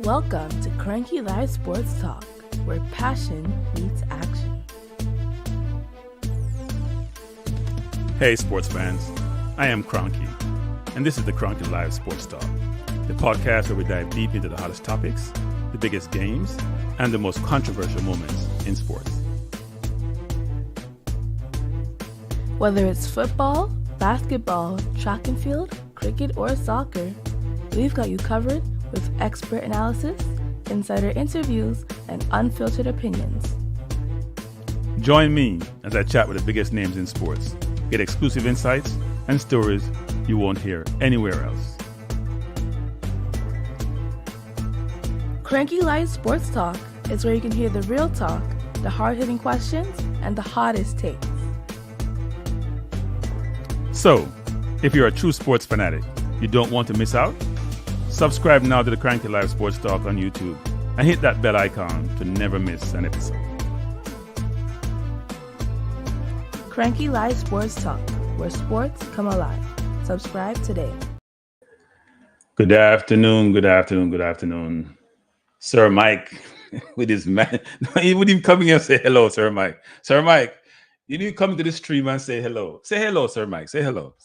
Welcome to Kranky Live Sports Talk, where passion meets action. Hey sports fans, I am Kranky, and this is the Kranky Live Sports Talk, the podcast where we dive deep into the hottest topics, the biggest games, and the most controversial moments in sports. Whether it's football, basketball, track and field, cricket, or soccer, we've got you covered with expert analysis, insider interviews, and unfiltered opinions. Join me as I chat with the biggest names in sports, get exclusive insights and stories you won't hear anywhere else. Kranky Live Sports Talk is where you can hear the real talk, the hard-hitting questions, and the hottest takes. So, if you're a true sports fanatic, you don't want to miss out? Subscribe now to the Kranky Live Sports Talk on YouTube and hit that bell icon to never miss an episode. Kranky Live Sports Talk, where sports come alive. Subscribe today. Good afternoon. Sir Mike, with his man, he wouldn't even come here and say hello, Sir Mike. Sir Mike, you need to come to the stream and say hello. Say hello, Sir Mike. Say hello.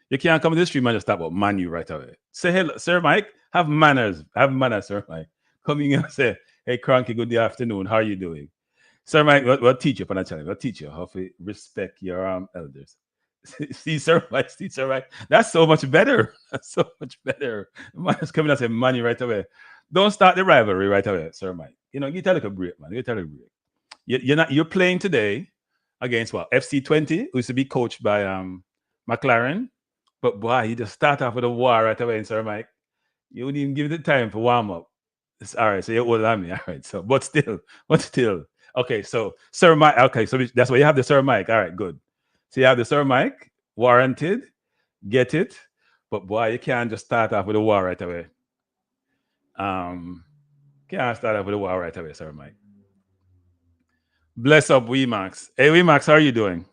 You can't come to the stream and just stop up man you right away. Say hello, Sir Mike. Have manners, Sir Mike. Come in and say, hey, Kranky, good afternoon. How are you doing? Sir Mike, we'll teach you on a channel. We'll teach you how to respect your elders. See, Sir Mike. That's so much better. Man is coming and say money right away. Don't start the rivalry right away, Sir Mike. Get a little break, man. You're playing today against what? FC20, who used to be coached by McLaren. But boy, you just start off with a war right away, Sir Mike. You wouldn't even give it the time for warm up. All right, so you're older than me. All right, so but still. Okay, so Sir Mike. Okay, so that's why you have the Sir Mike. All right, good. So you have the Sir Mike, warranted, get it. But boy, you can't just start off with a war right away. Can't start off with a war right away, Sir Mike. Bless up, Max. Hey, Max, how are you doing?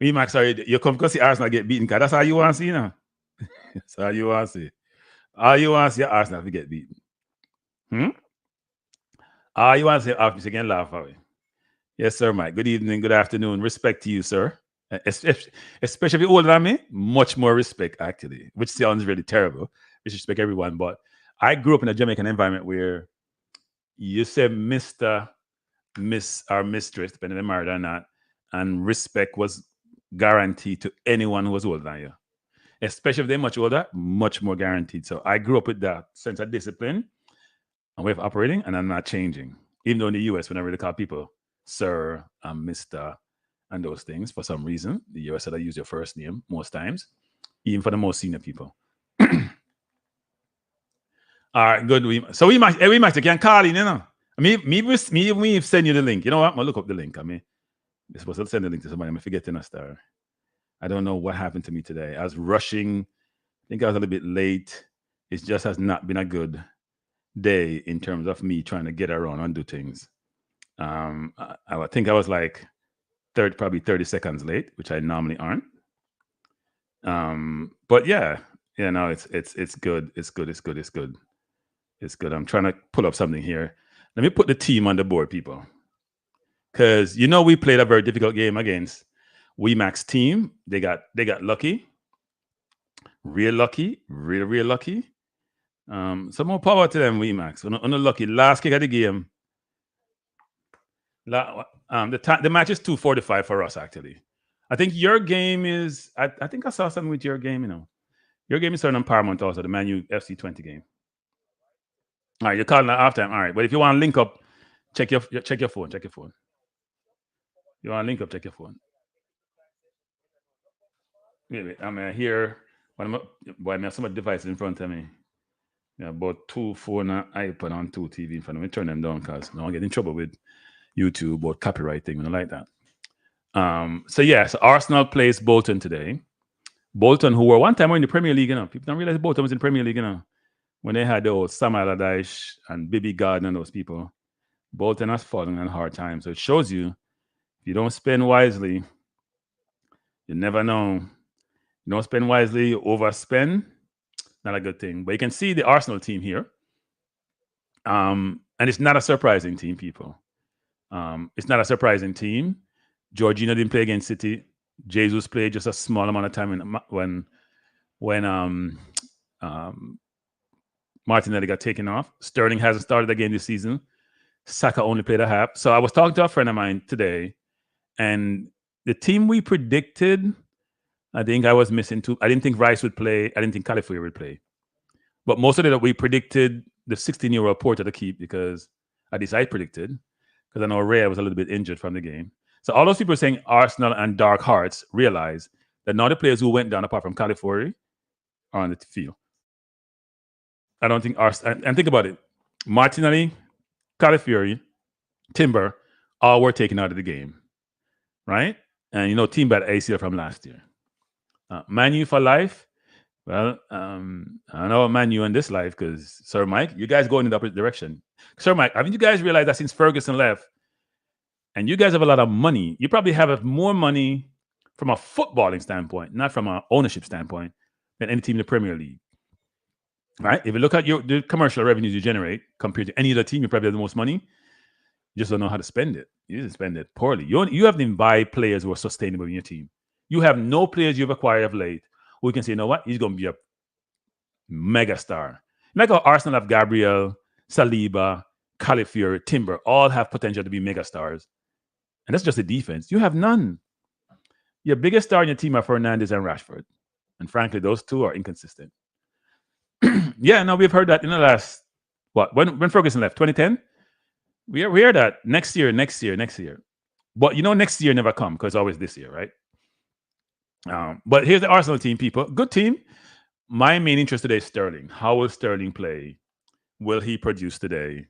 Max, you come because the Arsenal get beaten, because that's how you want to see now. That's how you want to see. All you want to see Arsenal to get beaten. All you want to see Arsenal again laugh away. Yes, Sir Mike. Good evening, good afternoon. Respect to you, sir. Especially if you're older than me, much more respect, actually, which sounds really terrible. Respect everyone. But I grew up in a Jamaican environment where you say Mr., Miss, or Mistress, depending on married or not, and respect was guaranteed to anyone who was older than you. Especially if they're much older, much more guaranteed. So I grew up with that sense of discipline and way of operating, and I'm not changing. Even though in the US, we don't really call people sir and Mr. and those things for some reason. The US said I use your first name most times, even for the most senior people. All right, good. So we might you can call in, Me send you the link. You know what? I'm gonna look up the link. You're supposed to send the link to somebody. I'm forgetting a star. I don't know what happened to me today. I was rushing. I think I was a little bit late. It just has not been a good day in terms of me trying to get around and do things. I think I was like probably 30 seconds late, which I normally aren't. But yeah, it's good. It's good. I'm trying to pull up something here. Let me put the team on the board, people. Because we played a very difficult game against Max team. They got lucky. Real lucky. Real lucky. Some more power to them, Max. Unlucky. Last kick of the game. The match is 2:45 for us, actually. I think your game is. I think I saw something with your game. Your game is starting on Paramount also, the Man U FC20 game. All right, you're calling that halftime. All right, but if you want to link up, check your phone. You want to link up, check your phone. Wait. I'm here. I have some devices in front of me. Yeah, about 2 phone and iPad on 2 TV in front of me. Turn them down because I don't get in trouble with YouTube or copyright thing. I don't like that. So Arsenal plays Bolton today. Bolton, who were one time in the Premier League, people don't realize Bolton was in the Premier League, when they had the old Sam Allardyce and Bibi Gardner and those people. Bolton has fallen on hard times. So it shows you, if you don't spend wisely, you never know. You don't spend wisely, you overspend. Not a good thing. But you can see the Arsenal team here. And it's not a surprising team, people. It's not a surprising team. Jorginho didn't play against City. Jesus played just a small amount of time when Martinelli got taken off. Sterling hasn't started again this season. Saka only played a half. So I was talking to a friend of mine today, and the team we predicted, I think I was missing two. I didn't think Rice would play. I didn't think Califury would play. But most of it, we predicted the 16-year-old Porter to keep because at least I predicted, because I know Ray was a little bit injured from the game. So all those people saying Arsenal and Dark Hearts realize that now the players who went down, apart from Califury, are on the field. I don't think Arsenal. And think about it: Martinelli, Califury, Timber, all were taken out of the game, right? And team bad ACL from last year. Manu for life. Well, I don't know about Manu in this life because Sir Mike, you guys go in the opposite direction. Sir Mike, haven't you guys realized that since Ferguson left, and you guys have a lot of money, you probably have more money from a footballing standpoint, not from an ownership standpoint, than any team in the Premier League. Right? If you look at the commercial revenues you generate compared to any other team, you probably have the most money. You just don't know how to spend it. You just spend it poorly. You haven't even buy players who are sustainable in your team. You have no players you've acquired of late who can say, you know what, he's going to be a mega star. Like how Arsenal have Gabriel, Saliba, Califury, Timber, all have potential to be mega stars. And that's just the defense. You have none. Your biggest star in your team are Fernandes and Rashford. And frankly, those two are inconsistent. Yeah, no, we've heard that in the last, when Ferguson left, 2010? We heard that next year. But next year never come because it's always this year, right? But here's the Arsenal team, people. Good team. My main interest today is Sterling. How will Sterling play? Will he produce today?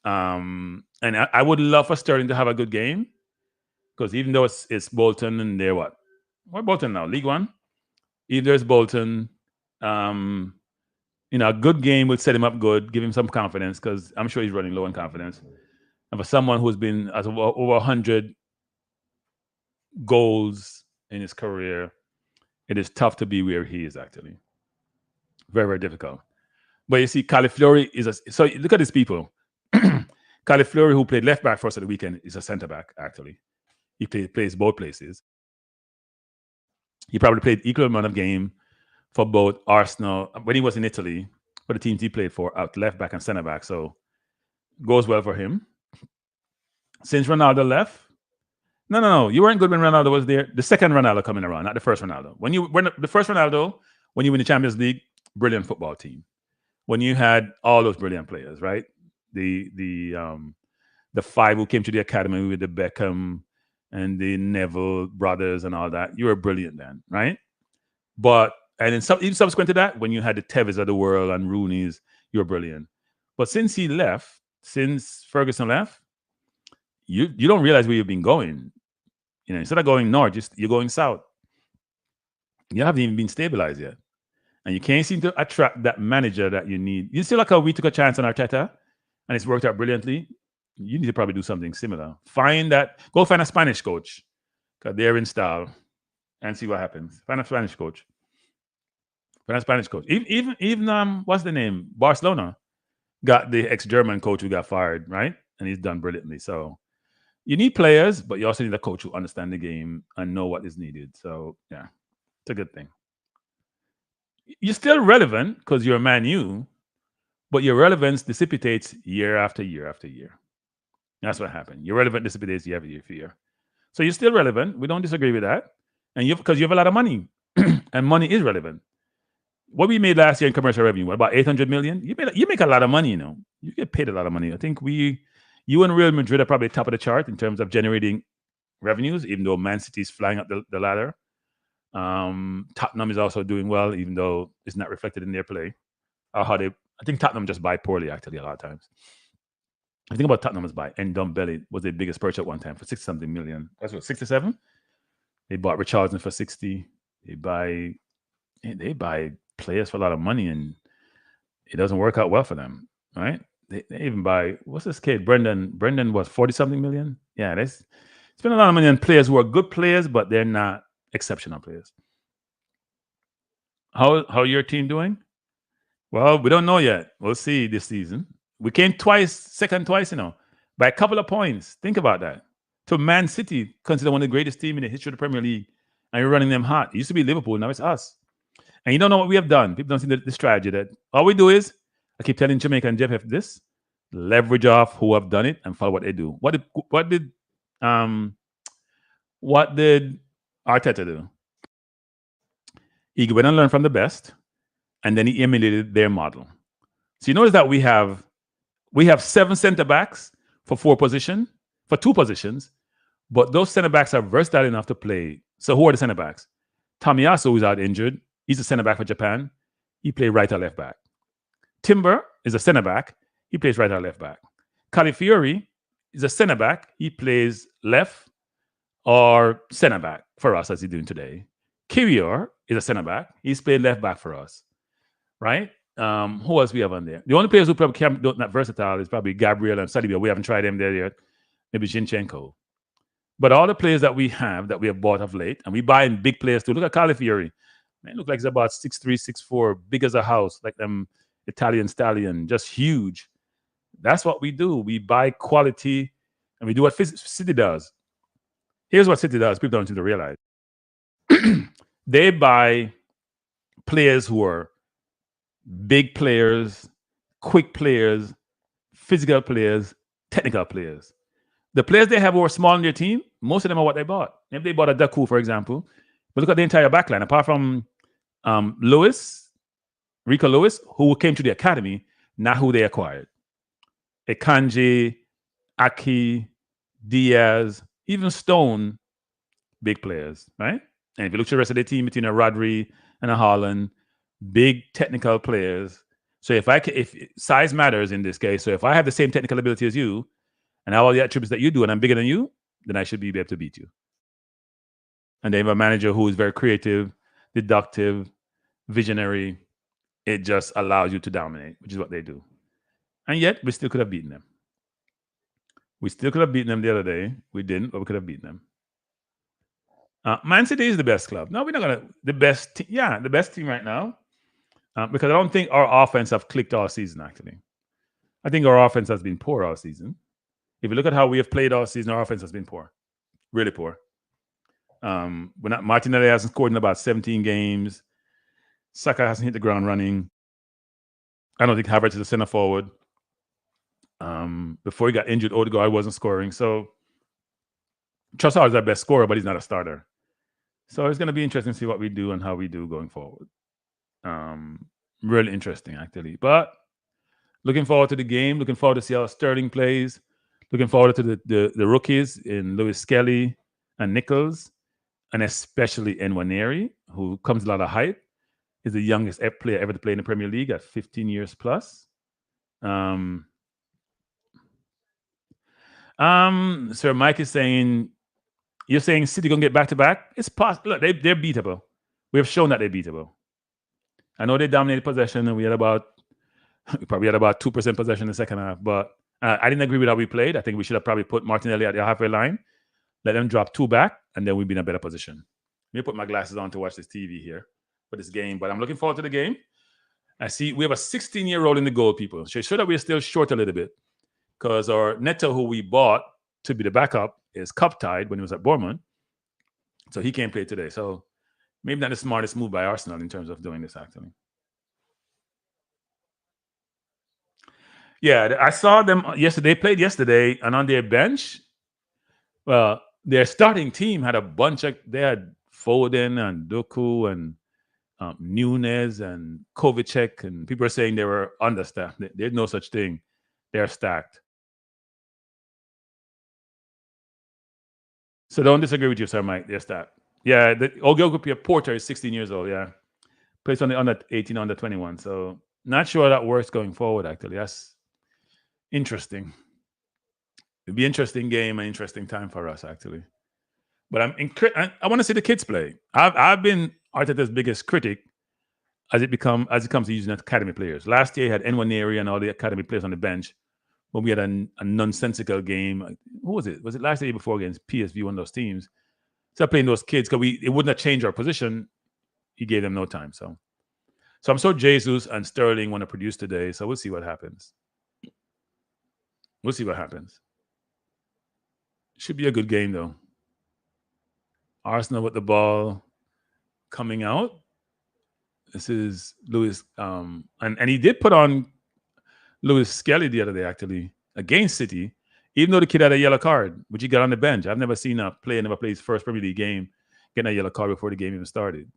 And I would love for Sterling to have a good game because even though it's Bolton and they're what? What Bolton now? League One? If there's Bolton, a good game would set him up good, give him some confidence because I'm sure he's running low on confidence. And for someone who's been over 100 goals in his career, it is tough to be where he is actually. Very, very difficult. But you see, Califury so look at these people. Califury, who played left back for us at the weekend, is a centre back actually. He plays both places. He probably played equal amount of game for both Arsenal when he was in Italy, for the teams he played for, out left back and centre back. So goes well for him. Since Ronaldo left, no, you weren't good when Ronaldo was there. The second Ronaldo coming around, not the first Ronaldo. When the first Ronaldo, when you win the Champions League, brilliant football team. When you had all those brilliant players, right? The five who came to the academy with the Beckham and the Neville brothers and all that, you were brilliant then, right? But and then even subsequent to that, when you had the Tevez of the world and Rooney's, you were brilliant. But since Ferguson left, you don't realize where you've been going. Instead of going north, you're going south. You haven't even been stabilized yet. And you can't seem to attract that manager that you need. You see like how we took a chance on Arteta and it's worked out brilliantly? You need to probably do something similar. Go find a Spanish coach because they're in style and see what happens. Find a Spanish coach. Even what's the name? Barcelona got the ex-German coach who got fired, right? And he's done brilliantly. So you need players, but you also need a coach who understands the game and know what is needed. So yeah, it's a good thing. You're still relevant because you're a Man U, but your relevance dissipates year after year after year. That's what happened. Your relevance dissipates year after year. So you're still relevant. We don't disagree with that. And because you have a lot of money, and money is relevant. What we made last year in commercial revenue, what, about 800 million? You make a lot of money, You get paid a lot of money. I think you and Real Madrid are probably top of the chart in terms of generating revenues, even though Man City is flying up the ladder. Tottenham is also doing well, even though it's not reflected in their play. I think Tottenham just buy poorly, actually, a lot of times. I think about Tottenham as buy. And Dumbelly was their biggest purchase at one time for 60-something million. That's what, 67? They bought Richardson for 60. They buy players for a lot of money, and it doesn't work out well for them, right? They even buy, what's this kid? Brendan was 40-something million? Yeah, they spend a lot of money on players who are good players, but they're not exceptional players. How your team doing? Well, we don't know yet. We'll see this season. We came second twice, by a couple of points. Think about that. To Man City, considered one of the greatest teams in the history of the Premier League, and you're running them hot. It used to be Liverpool, now it's us. And you don't know what we have done. People don't see the strategy that all we do is, I keep telling Jamaica and Jeff this, leverage off who have done it and follow what they do. What did Arteta do? He went and learned from the best, and then he emulated their model. So you notice that we have 7 center backs for 2 positions, but those center backs are versatile enough to play. So who are the center backs? Tomiyasu, who's out injured, he's a center back for Japan. He plays right or left back. Timber is a center back. He plays right or left back. Califiori is a center back. He plays left or center back for us, as he's doing today. Kiwior is a center back. He's played left back for us, right? Who else we have on there? The only players who probably not versatile is probably Gabriel and Saliba. We haven't tried them there yet. Maybe Zinchenko. But all the players that we have bought of late, and we buy in big players too. Look at Califiori. Man, look like he's about 6'3", 6'4", big as a house, like them Italian stallion, just huge. That's what we do. We buy quality, and we do what City does. Here's what City does. People don't seem to realize. They buy players who are big players, quick players, physical players, technical players. The players they have who are small in their team, most of them are what they bought. If they bought a Daku, for example, but look at the entire backline, apart from Rico Lewis, who came to the academy, not who they acquired. Ekanji, Aki, Diaz, even Stone, big players, right? And if you look at the rest of the team between a Rodri and a Haaland, big technical players. So if size matters in this case, so if I have the same technical ability as you and all the attributes that you do and I'm bigger than you, then I should be able to beat you. And they have a manager who is very creative, deductive, visionary. It just allows you to dominate, which is what they do. And yet, we still could have beaten them. We still could have beaten them the other day. We didn't, but we could have beaten them. Man City is the best club. No, we're not going to. The best team right now. Because I don't think our offense have clicked all season, actually. I think our offense has been poor all season. If you look at how we have played all season, our offense has been poor. Really poor. Martinelli hasn't scored in about 17 games. Saka hasn't hit the ground running. I don't think Havertz is a center forward. Before he got injured, Odegaard wasn't scoring. So Trossard is our best scorer, but he's not a starter. So it's going to be interesting to see what we do and how we do going forward. Really interesting, actually. But looking forward to the game. Looking forward to see how Sterling plays. Looking forward to the rookies in Lewis Skelly and Nichols, and especially Nwaneri, who comes a lot of height. Is the youngest player ever to play in the Premier League at 15 years plus. Sir Mike is saying, you're saying City going to get back-to-back? It's possible. Look, they're beatable. We have shown that they're beatable. I know they dominated possession, and we probably had about 2% possession in the second half, but I didn't agree with how we played. I think we should have probably put Martinelli at the halfway line, let them drop 2 back, and then we'd be in a better position. Let me put my glasses on to watch this TV here for this game, but I'm looking forward to the game. I see we have a 16-year-old in the goal, people. So sure that we're still short a little bit because our Neto, who we bought to be the backup, is cup-tied when he was at Bournemouth. So he can't play today. So maybe not the smartest move by Arsenal in terms of doing this, actually. Yeah, I saw them yesterday. They played yesterday, and on their bench, well, their starting team had a bunch of, they had Foden and Doku and Nunes and Kovacic, and people are saying they were understaffed. There's no such thing. They're stacked. So don't disagree with you, Sir Mike. They're stacked. Yeah, Ogilvie Porter is 16 years old. Yeah, plays on the under 18, under 21. So not sure that works going forward. Actually, that's interesting. It'd be an interesting game, an interesting time for us, actually. But I want to see the kids play. I've been Arteta's biggest critic as it comes to using academy players. Last year, he had Nwaneri and all the academy players on the bench. When we had a nonsensical game. Who was it? Was it last year before against PSV, one of those teams? So playing those kids, because it wouldn't have changed our position. He gave them no time. So I'm sure Jesus and Sterling want to produce today. So we'll see what happens. We'll see what happens. Should be a good game though. Arsenal with the ball coming out. This is Lewis, and he did put on Lewis Skelly the other day actually against City, even though the kid had a yellow card, which he got on the bench. I've never seen a player never play his first Premier League game getting a yellow card before the game even started.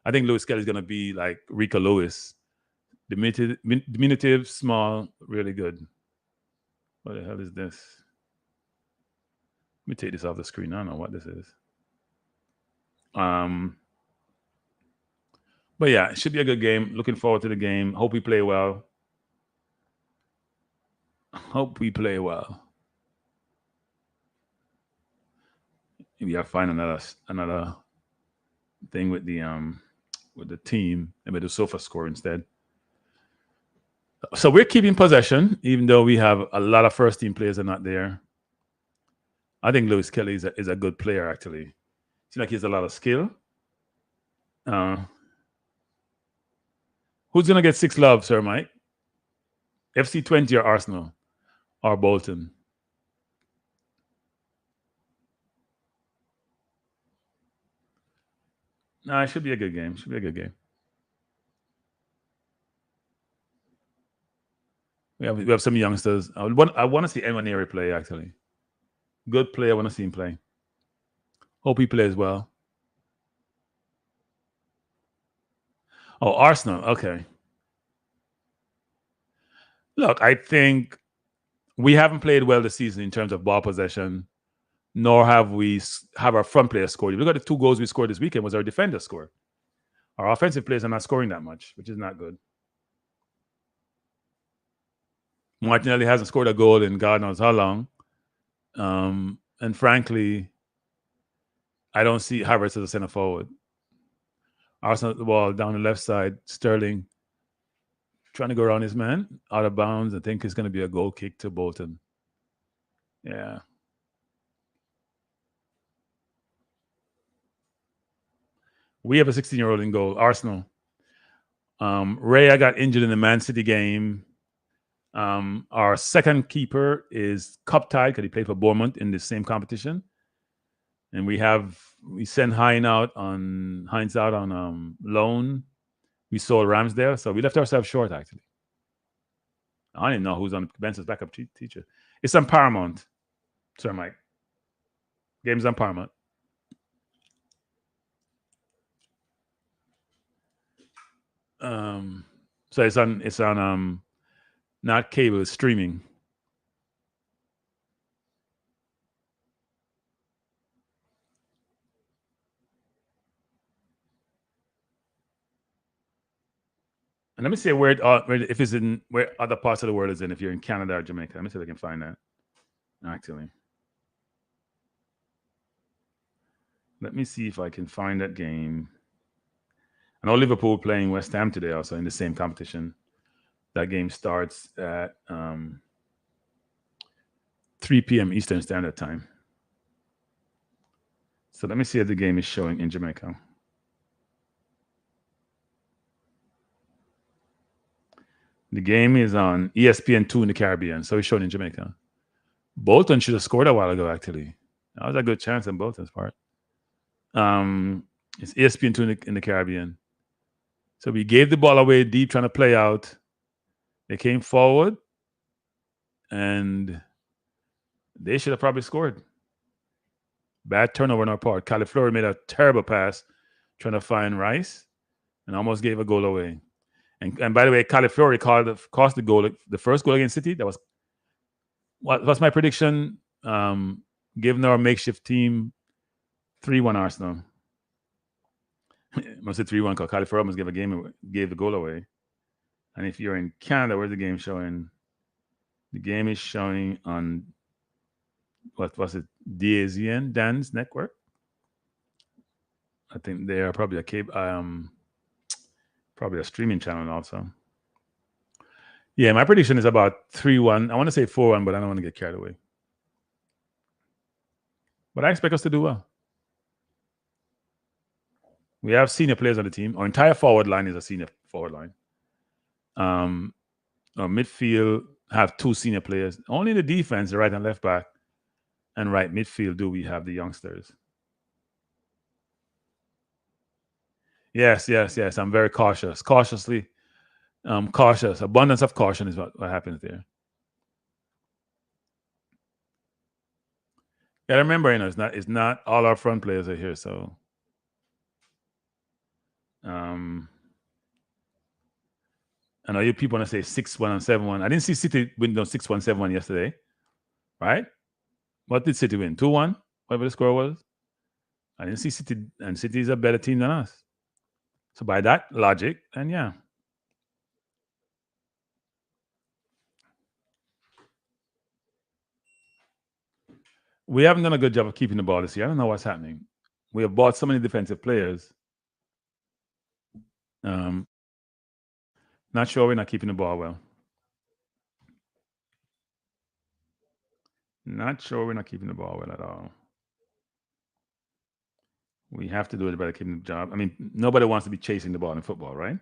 I think Lewis Skelly is going to be like Rico Lewis, diminutive, small, really good. What the hell is this? Let me take this off the screen. I don't know what this is. But yeah, it should be a good game. Looking forward to the game. Hope we play well. Hope we play well. Maybe I'll find another thing with the team and with the sofa score instead. So we're keeping possession, even though we have a lot of first team players are not there. I think Lewis Kelly is a good player actually. Seems like he has a lot of skill. Who's gonna get 6 love, Sir Mike? FC 20 or Arsenal or Bolton? No, it should be a good game. Should be a good game. We have some youngsters. I want to see Nwaneri play actually. Good player. I want to see him play. Hope he plays well. Oh, Arsenal. Okay. Look, I think we haven't played well this season in terms of ball possession, nor have our front players scored. If you look at the 2 goals we scored this weekend, was our defenders scored. Our offensive players are not scoring that much, which is not good. Martinelli hasn't scored a goal in God knows how long. And frankly, I don't see Havertz as a center forward. Arsenal at the ball down the left side. Sterling trying to go around his man, out of bounds. I think it's going to be a goal kick to Bolton. Yeah. We have a 16-year-old in goal, Arsenal. Raya got injured in the Man City game. Our second keeper is cup tied because he played for Bournemouth in the same competition. And we sent Hines out on loan. We sold Ramsdale, so we left ourselves short actually. I don't even know who's on the bench as backup teacher. It's on Paramount, Sir Mike. Game's on Paramount. So it's on not cable, it's streaming. And let me see where if it's in where other parts of the world is in. If you're in Canada or Jamaica, let me see if I can find that. Actually, let me see if I can find that game. I know Liverpool playing West Ham today, also in the same competition. That game starts at 3 p.m. Eastern Standard Time. So let me see if the game is showing in Jamaica. The game is on ESPN2 in the Caribbean, so it's shown in Jamaica. Bolton should have scored a while ago, actually. That was a good chance on Bolton's part. It's ESPN2 in the Caribbean. So we gave the ball away deep, trying to play out. They came forward, and they should have probably scored. Bad turnover on our part. Califlori made a terrible pass trying to find Rice and almost gave a goal away. And by the way, Califlori cost the goal, the first goal against City. That was what's my prediction? Given our makeshift team, 3-1 Arsenal. Must say 3-1 because Califlori almost gave the goal away. And if you're in Canada, where's the game showing? The game is showing on what was it? DAZN, Dan's Network. I think they are probably a cable, probably a streaming channel also. Yeah, my prediction is about 3-1. I want to say 4-1, but I don't want to get carried away. But I expect us to do well. We have senior players on the team. Our entire forward line is a senior forward line. Our midfield have two senior players. Only the defense, the right and left back, and right midfield do we have the youngsters. Yes, yes, yes. I'm very cautious. Cautiously cautious. Abundance of caution is what happens there. Yeah, remember, it's not all our front players are here, so um I know you people want to say 6-1 and 7-1. I didn't see City win no 6-1, 7-1 yesterday, right? What did City win? 2-1? Whatever the score was. I didn't see City, and City is a better team than us. So by that logic, and yeah. We haven't done a good job of keeping the ball this year. I don't know what's happening. We have bought so many defensive players. Um, Not sure we're not keeping the ball well. Not sure we're not keeping the ball well at all. We have to do it better keeping the job. I mean, nobody wants to be chasing the ball in football, right?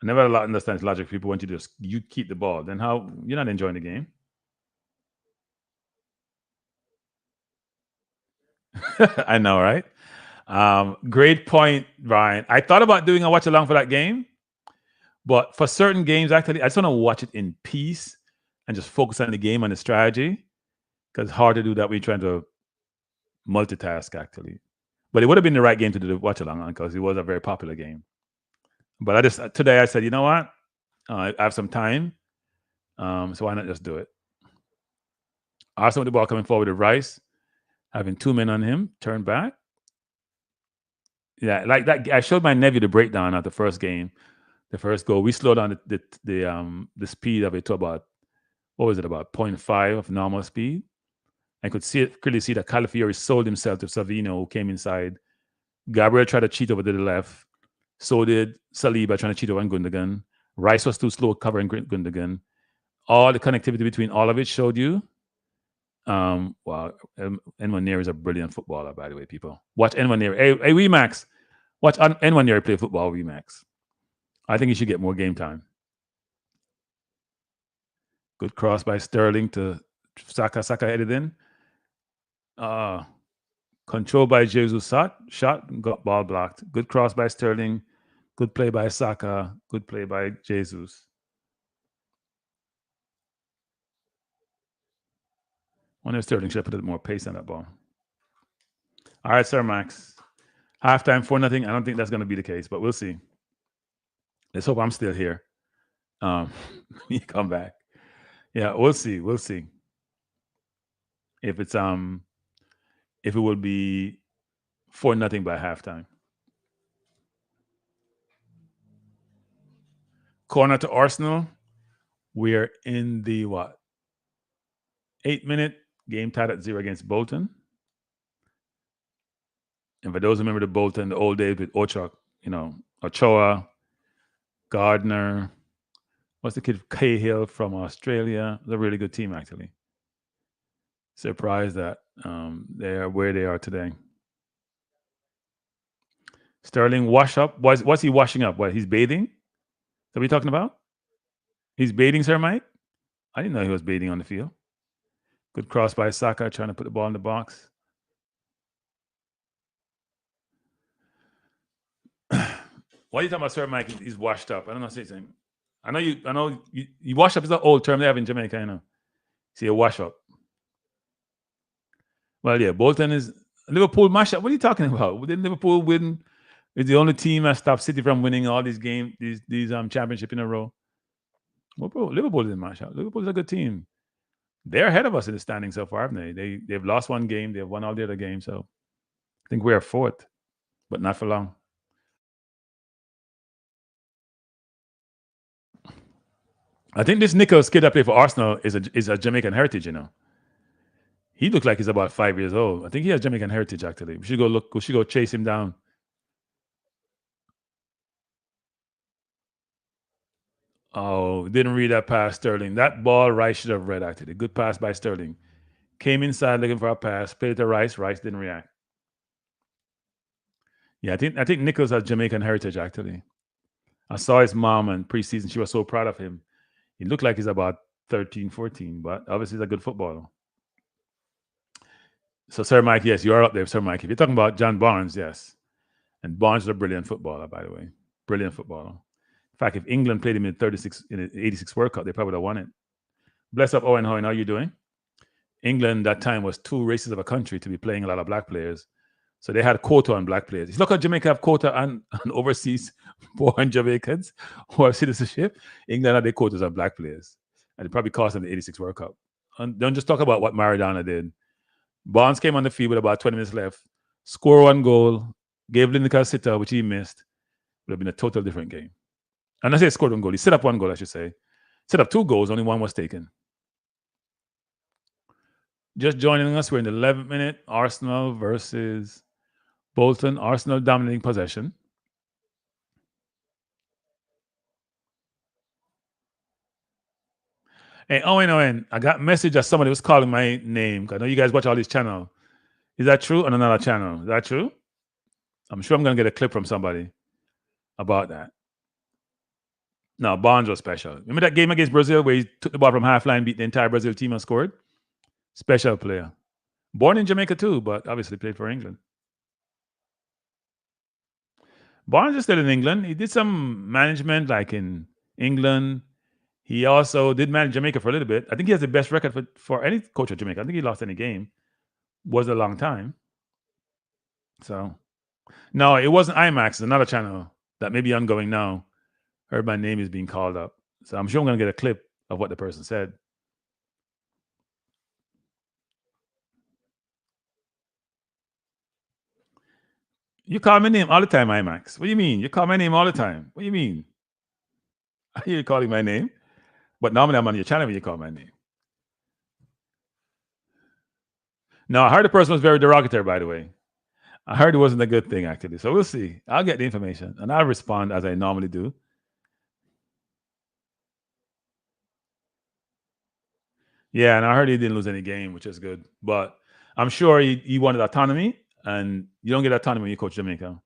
I never understand logic. People want you to you keep the ball. Then how you're not enjoying the game? I know, right? Great point, Ryan. I thought about doing a watch along for that game, but for certain games, actually, I just want to watch it in peace and just focus on the game and the strategy because it's hard to do that when you're trying to multitask, actually. But it would have been the right game to do the watch along on because it was a very popular game. But today I said, you know what? I have some time, so why not just do it? Arsenal with the ball coming forward to Rice, having two men on him, turn back. Yeah, like that. I showed my nephew the breakdown at the first game, the first goal. We slowed down the speed of it to about what was it, about 0.5 of normal speed. I could clearly see that Calafiori sold himself to Savino, who came inside. Gabriel tried to cheat over to the left. So did Saliba trying to cheat over on Gundogan. Rice was too slow covering Gundogan. All the connectivity between all of it showed you. Wow, Nwaneri is a brilliant footballer, by the way, people. Watch Nwaneri. Hey, Remax. Watch Nwaneri play football, Remax. I think he should get more game time. Good cross by Sterling to Saka. Saka headed in. Control by Jesus. Shot, got ball blocked. Good cross by Sterling. Good play by Saka. Good play by Jesus. Wonder if Sterling should have put a bit more pace on that ball. All right, Sir Max. Halftime 4-0. I don't think that's going to be the case, but we'll see. Let's hope I'm still here. You come back. Yeah, we'll see. We'll see. If it's if it will be 4-0 by halftime. Corner to Arsenal. We're in the 8-minute game tied at 0 against Bolton. And for those who remember the Bolton, the old days with Ochoa, Gardner, what's the kid, Cahill from Australia? It's a really good team, actually. Surprised that they are where they are today. Sterling wash up. What's he washing up? What, he's bathing? Is that what you talking about? He's bathing, Sir Mike? I didn't know he was bathing on the field. Good cross by Saka, trying to put the ball in the box. What are you talking about, Sir Mike? He's washed up. I don't know. Say something. I know you wash up is an old term they have in Jamaica, you know. See a wash up. Well, yeah, Bolton is Liverpool mash up. What are you talking about? Didn't Liverpool win? Is the only team that stopped City from winning all these games, these championship in a row. Well, Liverpool didn't mash up. Liverpool's a good team. They're ahead of us in the standing so far, haven't they? They've lost one game, they've won all the other games. So I think we're fourth, but not for long. I think this Nichols kid that played for Arsenal is a Jamaican heritage, you know. He looks like he's about 5 years old. I think he has Jamaican heritage, actually. We should go look. We should go chase him down. Oh, didn't read that pass, Sterling. That ball Rice should have read, actually. Good pass by Sterling. Came inside looking for a pass. Played it to Rice. Rice didn't react. Yeah, I think Nichols has Jamaican heritage, actually. I saw his mom in preseason. She was so proud of him. He looked like he's about 13, 14, but obviously he's a good footballer. So, Sir Mike, yes, you are up there, Sir Mike. If you're talking about John Barnes, yes. And Barnes is a brilliant footballer, by the way. Brilliant footballer. In fact, if England played him in 36 in the 86 World Cup, they probably would have won it. Bless up, Owen Hoyne. How are you doing? England that time was too racist of a country to be playing a lot of black players. So they had a quota on black players. If you look at Jamaica have quota on overseas born Jamaicans who have citizenship. England had their quotas on black players. And it probably cost them the 86 World Cup. And don't just talk about what Maradona did. Barnes came on the field with about 20 minutes left, scored one goal, gave Lineker a sitter, which he missed. Would have been a total different game. And I say scored one goal. He set up one goal, I should say. Set up two goals, only one was taken. Just joining us, we're in the 11th minute. Arsenal versus Bolton. Arsenal dominating possession. Hey, Owen, I got a message that somebody was calling my name. I know you guys watch all these channels. Is that true? On another channel. Is that true? I'm sure I'm going to get a clip from somebody about that. No, Barnes was special. Remember that game against Brazil where he took the ball from half line, beat the entire Brazil team and scored? Special player. Born in Jamaica too, but obviously played for England. Barnes is still in England. He did some management like in England. He also did manage Jamaica for a little bit. I think he has the best record for any coach of Jamaica. I think he lost any game. Was a long time. So, no, it wasn't IMAX. It's another channel that may be ongoing now. Heard my name is being called up. So I'm sure I'm going to get a clip of what the person said. You call my name all the time, IMAX. What do you mean? You call my name all the time. What do you mean? I hear you calling my name. But normally I'm on your channel when you call my name. No, I heard the person was very derogatory, by the way. I heard it wasn't a good thing, actually. So we'll see. I'll get the information and I'll respond as I normally do. Yeah, and I heard he didn't lose any game, which is good. But I'm sure he wanted autonomy, and you don't get autonomy when you coach Jamaica.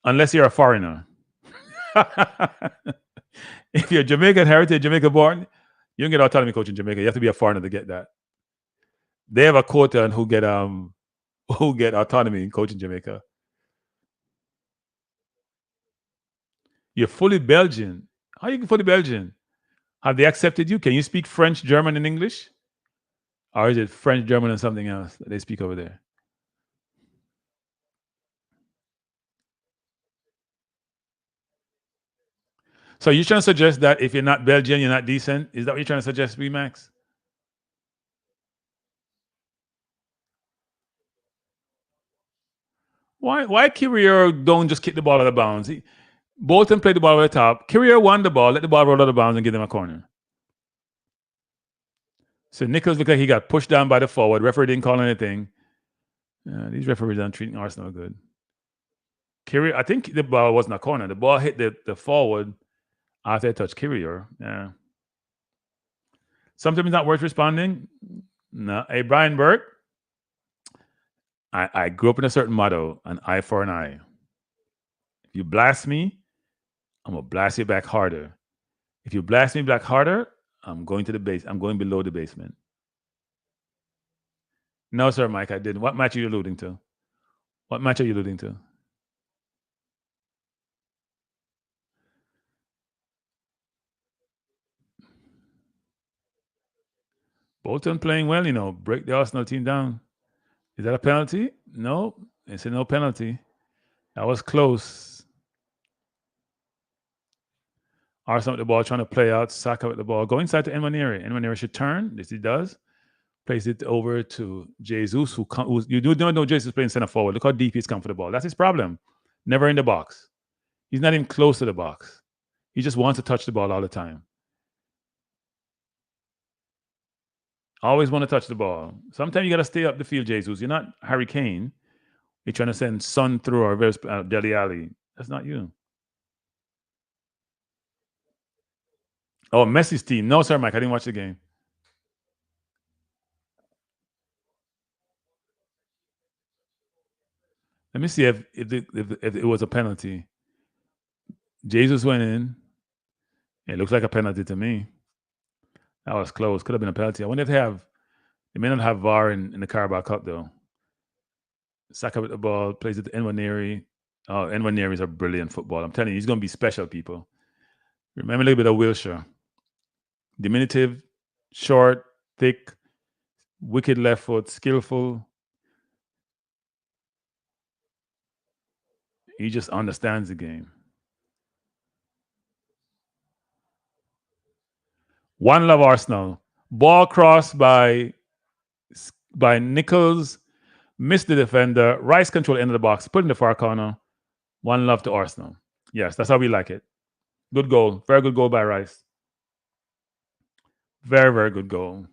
Unless you're a foreigner. If you're Jamaican heritage, Jamaica born, you don't get autonomy coaching Jamaica. You have to be a foreigner to get that. They have a quota on who get autonomy in coaching Jamaica. You're fully Belgian. How are you fully Belgian? Have they accepted you? Can you speak French, German, and English? Or is it French, German, and something else that they speak over there? So you're trying to suggest that if you're not Belgian, you're not decent? Is that what you're trying to suggest, Max? Why Kyrier don't just kick the ball out of bounds? Bolton played the ball over the top. Kyrier won the ball, let the ball roll out of bounds and give them a corner. So Nichols looked like he got pushed down by the forward. Referee didn't call anything. These referees aren't treating Arsenal good. Kyrier, I think the ball wasn't a corner. The ball hit the forward after it touched Kyrier. Yeah. Sometimes not worth responding. No. Hey, Brian Burke. I grew up in a certain motto, an eye for an eye. If you blast me, I'm going to blast you back harder. If you blast me back harder, I'm going to the base. I'm going below the basement. No, sir, Mike, I didn't. What match are you alluding to? What match are you alluding to? Bolton playing well, break the Arsenal team down. Is that a penalty? No, it's a no penalty. That was close. Arsenal with the ball, trying to play out. Saka with the ball. Go inside to Nwaneri. Nwaneri should turn. This he does. Plays it over to Jesus, who you don't know Jesus playing center forward. Look how deep he's come for the ball. That's his problem. Never in the box. He's not even close to the box. He just wants to touch the ball all the time. Always want to touch the ball. Sometimes you got to stay up the field, Jesus. You're not Harry Kane. You're trying to send Son through or Dele Alli. That's not you. Oh, Messi's team. No, sir, Mike. I didn't watch the game. Let me see if it was a penalty. Jesus went in. It looks like a penalty to me. That was close. Could have been a penalty. I wonder if they may not have VAR in the Carabao Cup though. Saka with the ball, plays it to Nwaneri. Oh, Nwaneri is a brilliant football. I'm telling you, he's going to be special, people. Remember a little bit of Wilshire. Diminutive, short, thick, wicked left foot, skillful. He just understands the game. One love Arsenal. Ball crossed by Nichols. Missed the defender. Rice control end of the box. Put in the far corner. One love to Arsenal. Yes, that's how we like it. Good goal. Very good goal by Rice. Very, very good goal.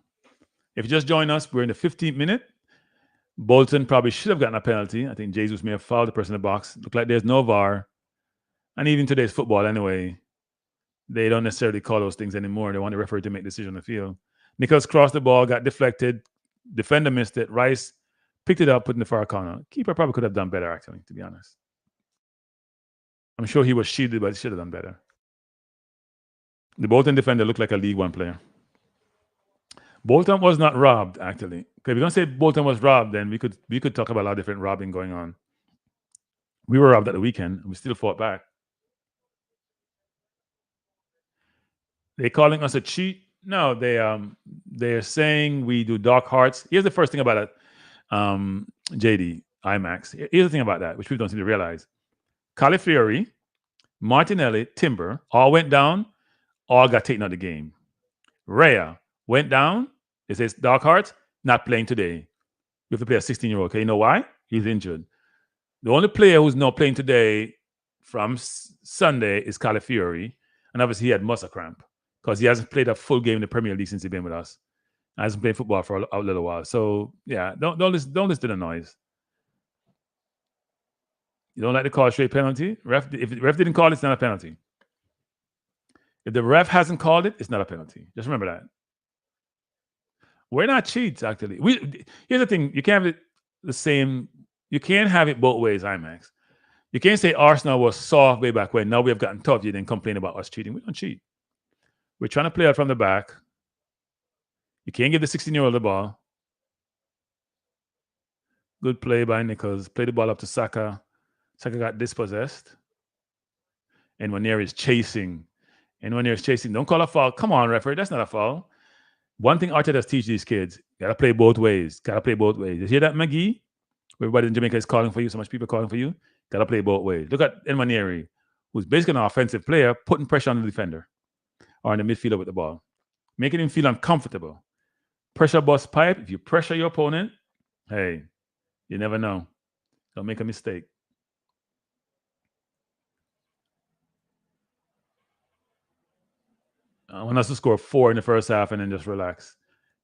If you just join us, we're in the 15th minute. Bolton probably should have gotten a penalty. I think Jesus may have fouled the person in the box. Look like there's no VAR. And even today's football, anyway, they don't necessarily call those things anymore. They want the referee to make a decision on the field. Nichols crossed the ball, got deflected. Defender missed it. Rice picked it up, put in the far corner. Keeper probably could have done better, actually, to be honest. I'm sure he was shielded, but he should have done better. The Bolton defender looked like a League One player. Bolton was not robbed, actually. Okay, if you're gonna say Bolton was robbed, then we could talk about a lot of different robbing going on. We were robbed at the weekend, and we still fought back. They calling us a cheat? No, they're saying we do dark hearts. Here's the first thing about it, JD IMAX. Here's the thing about that, which people don't seem to realize. Calafiori, Martinelli, Timber all went down, all got taken out of the game. Rhea went down. It says dark hearts, not playing today. You have to play a 16-year-old. Okay, you know why? He's injured. The only player who's not playing today from Sunday is Calafiori, and obviously he had muscle cramp because he hasn't played a full game in the Premier League since he's been with us. Hasn't played football for a little while. So yeah, don't listen to the noise. You don't like to call a straight penalty? If the ref didn't call it, it's not a penalty. If the ref hasn't called it, it's not a penalty. Just remember that. We're not cheats, actually. Here's the thing: you can't have it the same. You can't have it both ways, IMAX. You can't say Arsenal was soft way back when. Now we have gotten tough. You then complain about us cheating. We don't cheat. We're trying to play out from the back. You can't give the 16-year-old the ball. Good play by Nichols. Play the ball up to Saka. Saka got dispossessed. And Nwaneri is chasing. Don't call a foul. Come on, referee. That's not a foul. One thing Arteta's teach these kids, gotta play both ways. You hear that, McGee? Everybody in Jamaica is calling for you. So much people calling for you. Gotta play both ways. Look at Nwaneri, who's basically an offensive player, putting pressure on the defender or in the midfielder with the ball, making him feel uncomfortable. Pressure bust pipe. If you pressure your opponent, hey, you never know. Don't make a mistake. I want us to score 4 in the first half and then just relax.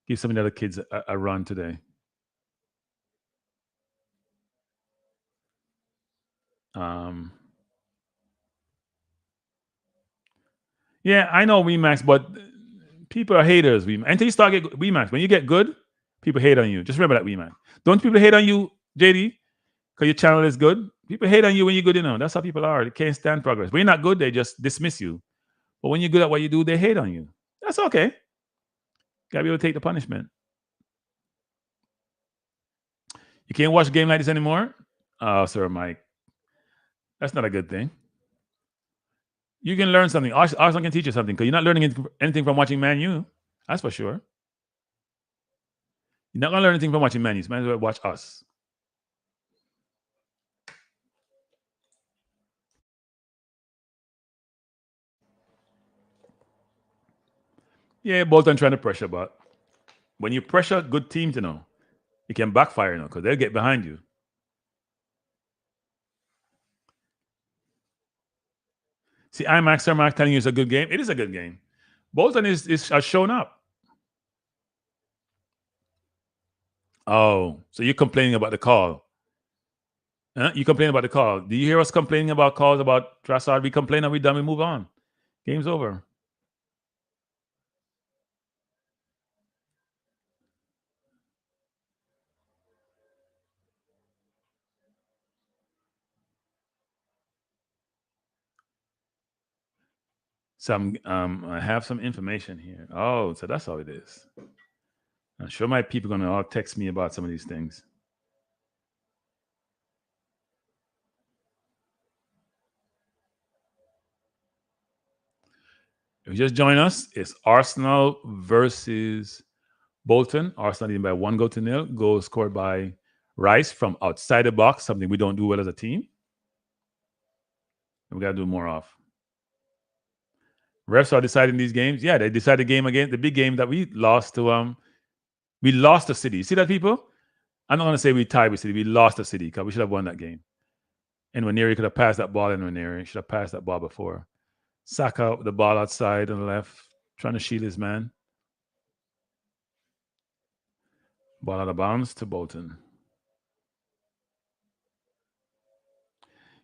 Give some of the other kids a run today. Yeah, I know WeMax, but people are haters. Until you start getting WeMax, when you get good, people hate on you. Just remember that, WeMax. Don't people hate on you, JD? Because your channel is good. People hate on you when you're good, That's how people are. They can't stand progress. When you're not good, they just dismiss you. But when you're good at what you do, they hate on you. That's okay. Gotta be able to take the punishment. You can't watch a game like this anymore? Oh, Sir Mike. That's not a good thing. You can learn something. Arsenal can teach you something because you're not learning anything from watching Man U. That's for sure. You're not going to learn anything from watching Man U. You might as well watch us. Yeah, Bolton trying to pressure, but when you pressure good teams, it can backfire, because they'll get behind you. See, Sir Mark telling you it's a good game. It is a good game. Bolton has shown up. Oh, so you're complaining about the call. You complain about the call. Do you hear us complaining about calls about Trossard? We complain and we done, we move on. Game's over. I have some information here. Oh, so that's how it is. I'm sure my people are gonna all text me about some of these things. If you just join us, it's Arsenal versus Bolton. Arsenal leading by 1-0. Goal scored by Rice from outside the box, something we don't do well as a team. We got to do more of. Refs are deciding these games. Yeah, they decided the game again. The big game that we lost to we lost to City. You see that, people? I'm not going to say we tied with City. We lost to City because we should have won that game. And Nwaneri could have passed that ball. And Nwaneri should have passed that ball before. Saka with the ball outside on the left, trying to shield his man. Ball out of bounds to Bolton.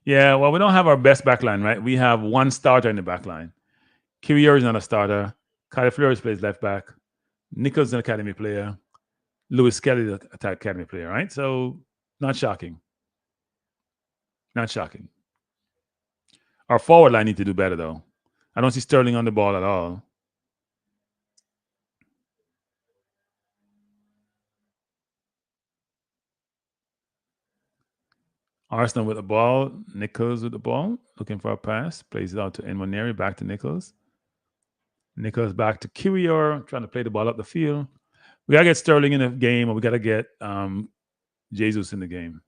Yeah, well, we don't have our best backline, right? We have one starter in the backline. Kiwior is not a starter. Kyle Flores plays left back. Nichols is an academy player. Lewis Kelly is an academy player, right? So, not shocking. Not shocking. Our forward line need to do better, though. I don't see Sterling on the ball at all. Arsenal with the ball. Nichols with the ball. Looking for a pass. Plays it out to Nwaneri. Back to Nichols. Nichols back to Kiwior. Trying to play the ball up the field. We got to get Sterling in the game, or we got to get Jesus in the game.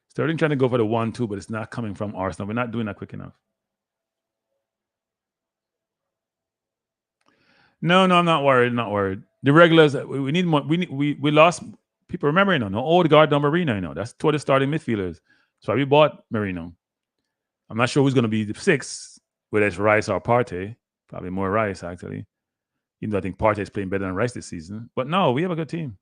Sterling trying to go for the 1-2, but it's not coming from Arsenal. We're not doing that quick enough. No, I'm not worried. Not worried. The regulars, we need more. We lost people. Remember, no Odegaard, no Marino. That's two of the starting midfielders. That's why we bought Marino. I'm not sure who's going to be the sixth, whether it's Rice or Partey. Probably more Rice, actually. Even though I think Partey is playing better than Rice this season. But no, we have a good team.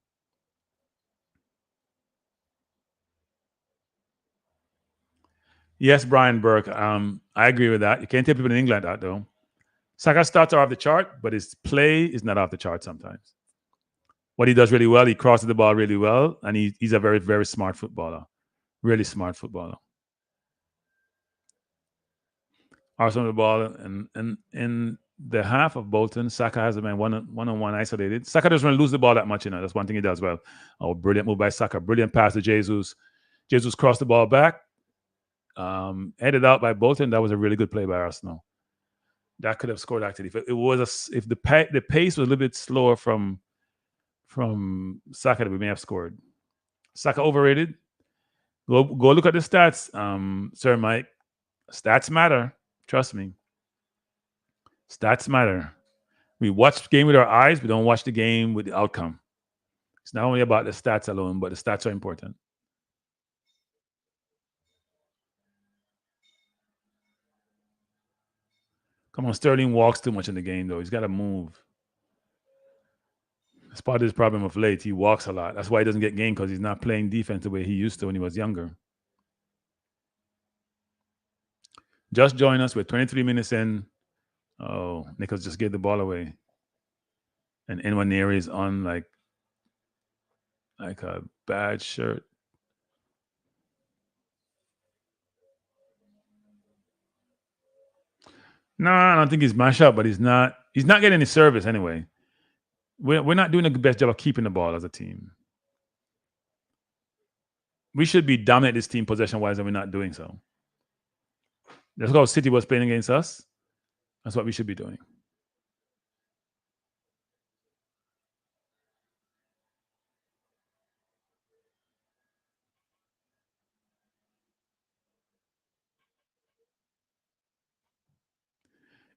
Yes, Brian Burke. I agree with that. You can't tell people in England that, though. Saka's stats are off the chart, but his play is not off the chart sometimes. What he does really well, he crosses the ball really well, and he's a very, very smart footballer. Really smart footballer. Arsenal with the ball, and in the half of Bolton, Saka has a man one-on-one isolated. Saka doesn't really lose the ball that much, That's one thing he does well. Oh, brilliant move by Saka. Brilliant pass to Jesus. Jesus crossed the ball back. Headed out by Bolton. That was a really good play by Arsenal. That could have scored actually. If the pace was a little bit slower from Saka, we may have scored. Saka overrated. Go look at the stats, Sir Mike. Stats matter. Trust me. Stats matter. We watch the game with our eyes. We don't watch the game with the outcome. It's not only about the stats alone, but the stats are important. Come on, Sterling walks too much in the game, though. He's got to move. That's part of his problem of late. He walks a lot. That's why he doesn't get game, because he's not playing defense the way he used to when he was younger. Just join us. We're 23 minutes in. Oh, Nichols just gave the ball away. And Nwaneri is on like a bad shirt. No, I don't think he's mashed up, but he's not getting any service anyway. We're not doing the best job of keeping the ball as a team. We should be dominant this team possession-wise, and we're not doing so. That's how City was playing against us. That's what we should be doing.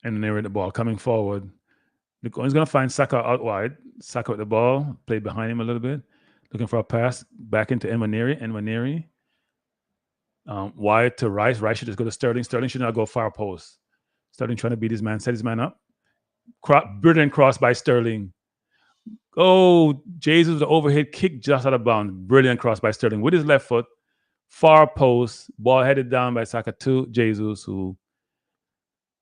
And they were the ball coming forward. He's going to find Saka out wide. Saka with the ball, play behind him a little bit. Looking for a pass back into Nwaneri. Nwaneri. Wide to Rice. Rice should just go to Sterling. Sterling should not go far post. Sterling trying to beat his man, set his man up. Brilliant cross by Sterling. Oh, Jesus, the overhead kick just out of bounds. Brilliant cross by Sterling with his left foot. Far post. Ball headed down by Saka to Jesus, who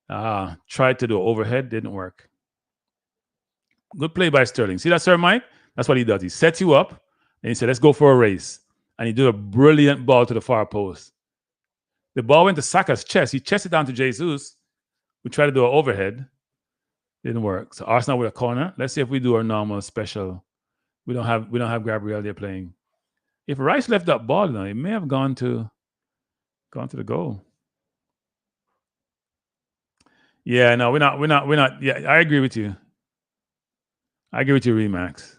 tried to do overhead. Didn't work. Good play by Sterling. See that, Sir Mike? That's what he does. He sets you up, and he said, let's go for a race. And he did a brilliant ball to the far post. The ball went to Saka's chest. He chested down to Jesus. We tried to do an overhead. Didn't work. So Arsenal with a corner. Let's see if we do our normal special. We don't have Gabriel there playing. If Rice left that ball, now it may have gone to the goal. Yeah, no, we're not. Yeah, I agree with you. I agree with you, Remax.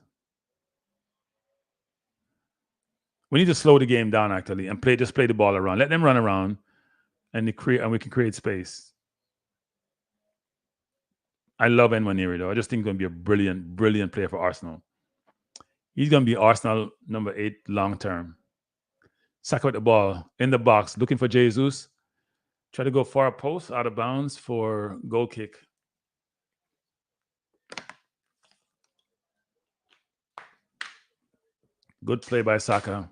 We need to slow the game down actually and play the ball around. Let them run around and we can create space. I love Nwaneri though. I just think he's going to be a brilliant, brilliant player for Arsenal. He's going to be Arsenal number 8 long term. Saka with the ball in the box, looking for Jesus. Try to go far post, out of bounds for goal kick. Good play by Saka.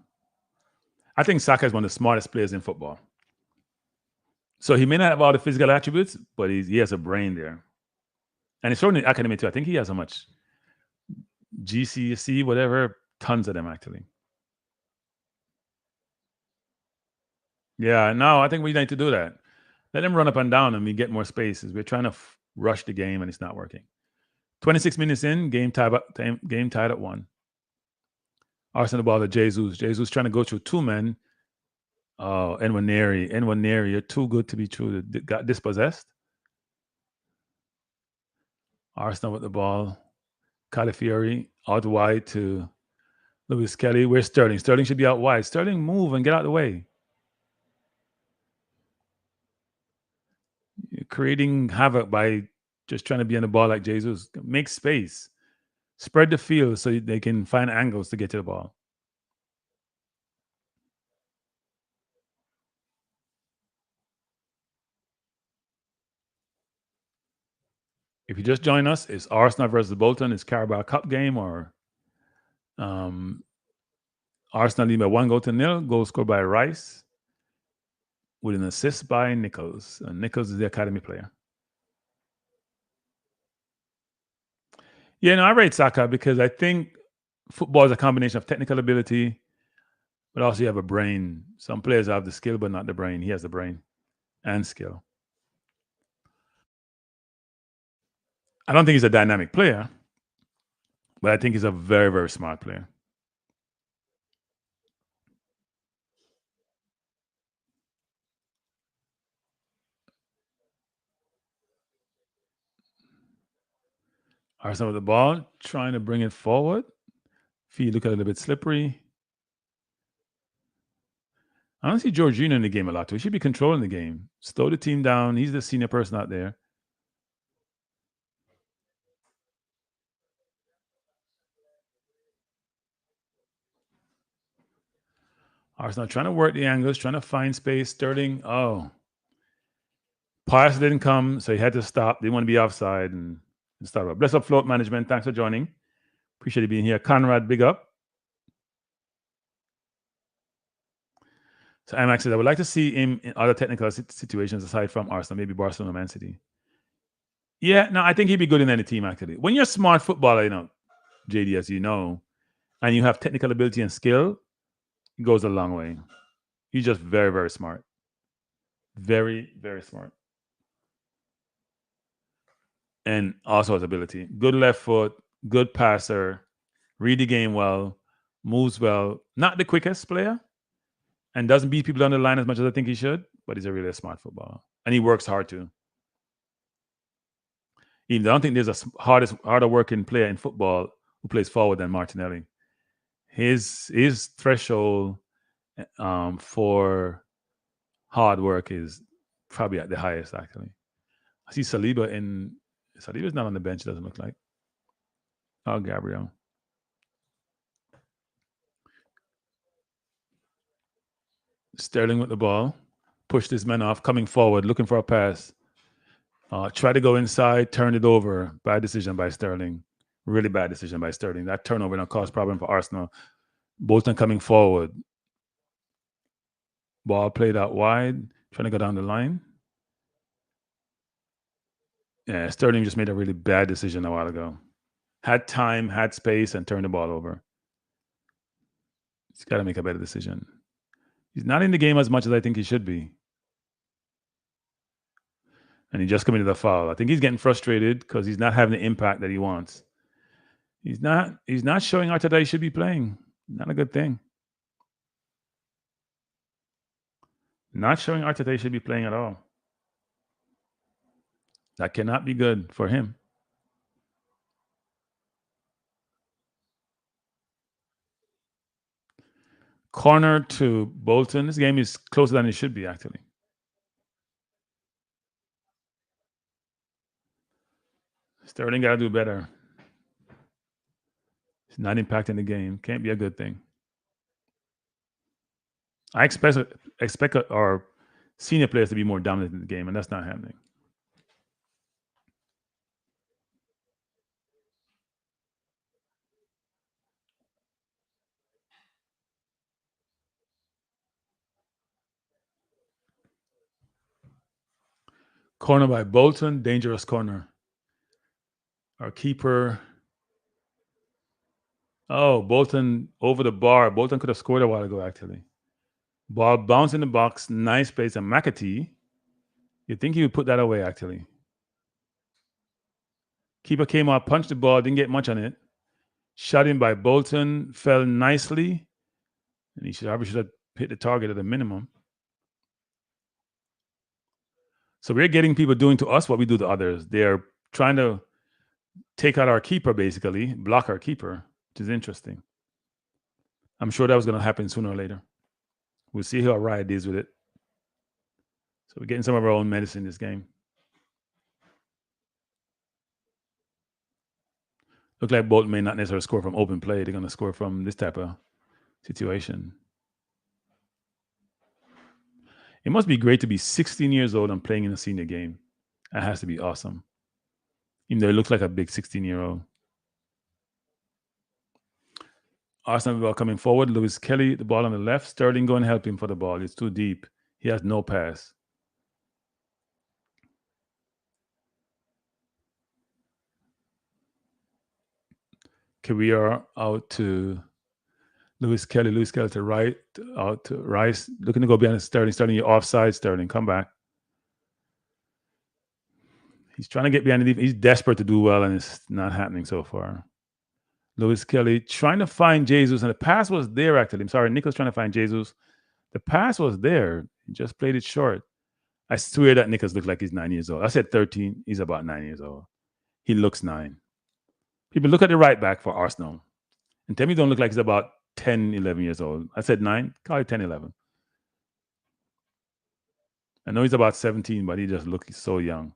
I think Saka is one of the smartest players in football. So he may not have all the physical attributes, but he has a brain there. And he's shown in the academy too. I think he has how much? GCSE, whatever, tons of them actually. Yeah, no, I think we need to do that. Let them run up and down and we get more spaces. We're trying to rush the game and it's not working. 26 minutes in, game tied at 1. Arsenal ball to Jesus. Jesus trying to go through 2 men. Oh, Nwaneri, you're too good to be true. Got dispossessed. Arsenal with the ball. Calafiori out wide to Lewis Kelly. Where's Sterling? Sterling should be out wide. Sterling, move and get out of the way. You're creating havoc by just trying to be on the ball like Jesus. Make space. Spread the field so they can find angles to get to the ball. If you just join us, it's Arsenal versus Bolton. It's Carabao Cup game or Arsenal lead by 1-0. Goal scored by Rice with an assist by Nichols. And Nichols is the academy player. Yeah, no, I rate Saka because I think football is a combination of technical ability, but also you have a brain. Some players have the skill, but not the brain. He has the brain and skill. I don't think he's a dynamic player, but I think he's a very, very smart player. Arsenal with the ball, trying to bring it forward. Feet look a little bit slippery. I don't see Jorginho in the game a lot too. He should be controlling the game. Slow the team down. He's the senior person out there. Arsenal trying to work the angles, trying to find space. Sterling, pass didn't come, so he had to stop. Didn't want to be offside and start up. Bless up float management. Thanks for joining. Appreciate you being here. Conrad, big up. So Amax says, I would like to see him in other technical situations aside from Arsenal, maybe Barcelona, Man City. Yeah, no, I think he'd be good in any team, actually. When you're a smart footballer, JD, as you know, and you have technical ability and skill, it goes a long way. He's just very, very smart. Very, very smart. And also his ability. Good left foot, good passer, read the game well, moves well. Not the quickest player, and doesn't beat people down the line as much as I think he should, but he's a really smart footballer. And he works hard too. I don't think there's a harder working player in football who plays forward than Martinelli. His threshold for hard work is probably at the highest, actually. I see Saliba's not on the bench, doesn't look like. Oh, Gabriel. Sterling with the ball. Pushed his men off, coming forward, looking for a pass. Try to go inside, turn it over. Bad decision by Sterling. Really bad decision by Sterling. That turnover now caused problem for Arsenal. Bolton coming forward. Ball played out wide, trying to go down the line. Yeah, Sterling just made a really bad decision a while ago. Had time, had space, and turned the ball over. He's got to make a better decision. He's not in the game as much as I think he should be. And he just committed a foul. I think he's getting frustrated because he's not having the impact that he wants. He's not showing Arteta that he should be playing. Not a good thing. Not showing Arteta he should be playing at all. That cannot be good for him. Corner to Bolton. This game is closer than it should be, actually. Sterling got to do better. It's not impacting the game. Can't be a good thing. I expect our senior players to be more dominant in the game, and that's not happening. Corner by Bolton, dangerous corner. Our keeper. Oh, Bolton over the bar. Bolton could have scored a while ago, actually. Ball bounced in the box. Nice place. And McAtee. You'd think he would put that away, actually. Keeper came out, punched the ball, didn't get much on it. Shot in by Bolton, fell nicely. And he should have hit the target at a minimum. So we're getting people doing to us what we do to others. They're trying to take out our keeper, basically, block our keeper, which is interesting. I'm sure that was going to happen sooner or later. We'll see how Riot deals with it. So we're getting some of our own medicine in this game. Look like Bolton may not necessarily score from open play. They're going to score from this type of situation. It must be great to be 16 years old and playing in a senior game. That has to be awesome. Even though it looks like a big 16-year-old. Arsenal ball coming forward. Lewis Kelly, the ball on the left. Sterling going to help him for the ball. It's too deep. He has no pass. Career out to Lewis Kelly. Lewis Kelly to right, out to Rice. Looking to go behind Sterling. Sterling, you're offside. Sterling, come back. He's trying to get behind the defense. He's desperate to do well, and it's not happening so far. Lewis Kelly trying to find Jesus, and the pass was there, actually. I'm sorry, Nicholas trying to find Jesus. The pass was there. He just played it short. I swear that Nicholas looked like he's 9 years old. I said 13. He's about 9 years old. He looks 9. People look at the right back for Arsenal and tell me he don't look like he's about 10, 11 years old. I said 9. Call it 10, 11. I know he's about 17, but he just looks so young.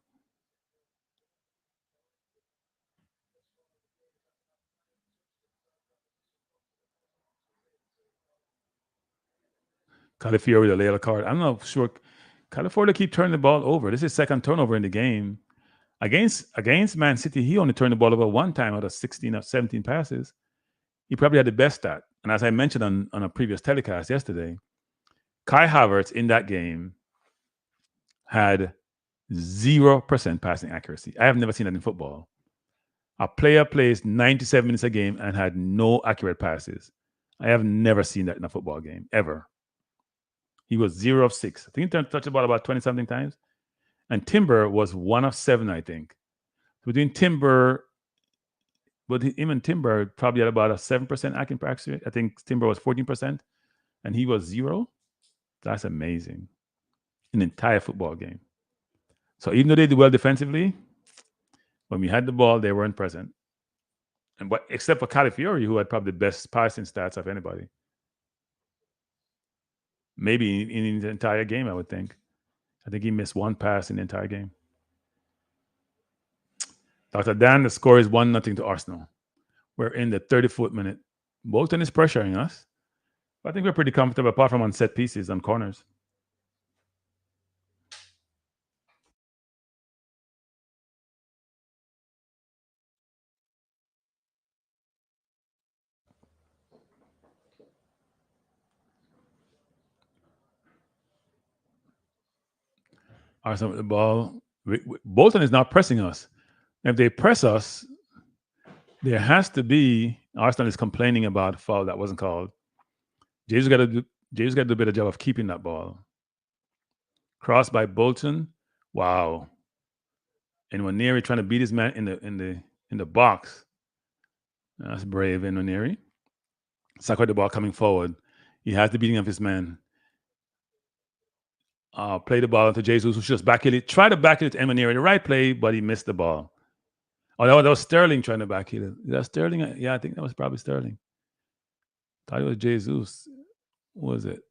Calafiori with a yellow card. I'm not sure. Calafiori keep turning the ball over. This is second turnover in the game. Against Man City, he only turned the ball over one time out of 16 or 17 passes. He probably had the best stat. And as I mentioned on a previous telecast yesterday, Kai Havertz in that game had 0% passing accuracy. I have never seen that in football. A player plays 97 minutes a game and had no accurate passes. I have never seen that in a football game, ever. He was 0 of 6. I think he touched the ball about 20-something times. And Timber was 1 of 7, I think. Between Timber, but him and Timber probably had about a 7% accuracy. I think Timber was 14%, and he was 0. That's amazing. An entire football game. So even though they did well defensively, when we had the ball, they weren't present. And except for Calafiori, who had probably the best passing stats of anybody. Maybe in the entire game, I would think. I think he missed one pass in the entire game. Dr. Dan, the score is 1-0 to Arsenal. We're in the 34th minute. Bolton is pressuring us. But I think we're pretty comfortable, apart from on set pieces, on corners. Arsenal with the ball. Bolton is not pressing us. If they press us, there has to be. Arsenal is complaining about a foul that wasn't called. Jesus got to do a better job of keeping that ball. Cross by Bolton. Wow. And Nwaneri trying to beat his man in the box. That's brave, and Nwaneri. Sacco the ball coming forward. He has the beating of his man. Play the ball into Jesus, who just back it. Try to back it to Nwaneri. The right play, but he missed the ball. Oh, that was Sterling trying to back it. Is that Sterling? Yeah, I think that was probably Sterling. Thought it was Jesus. What was it?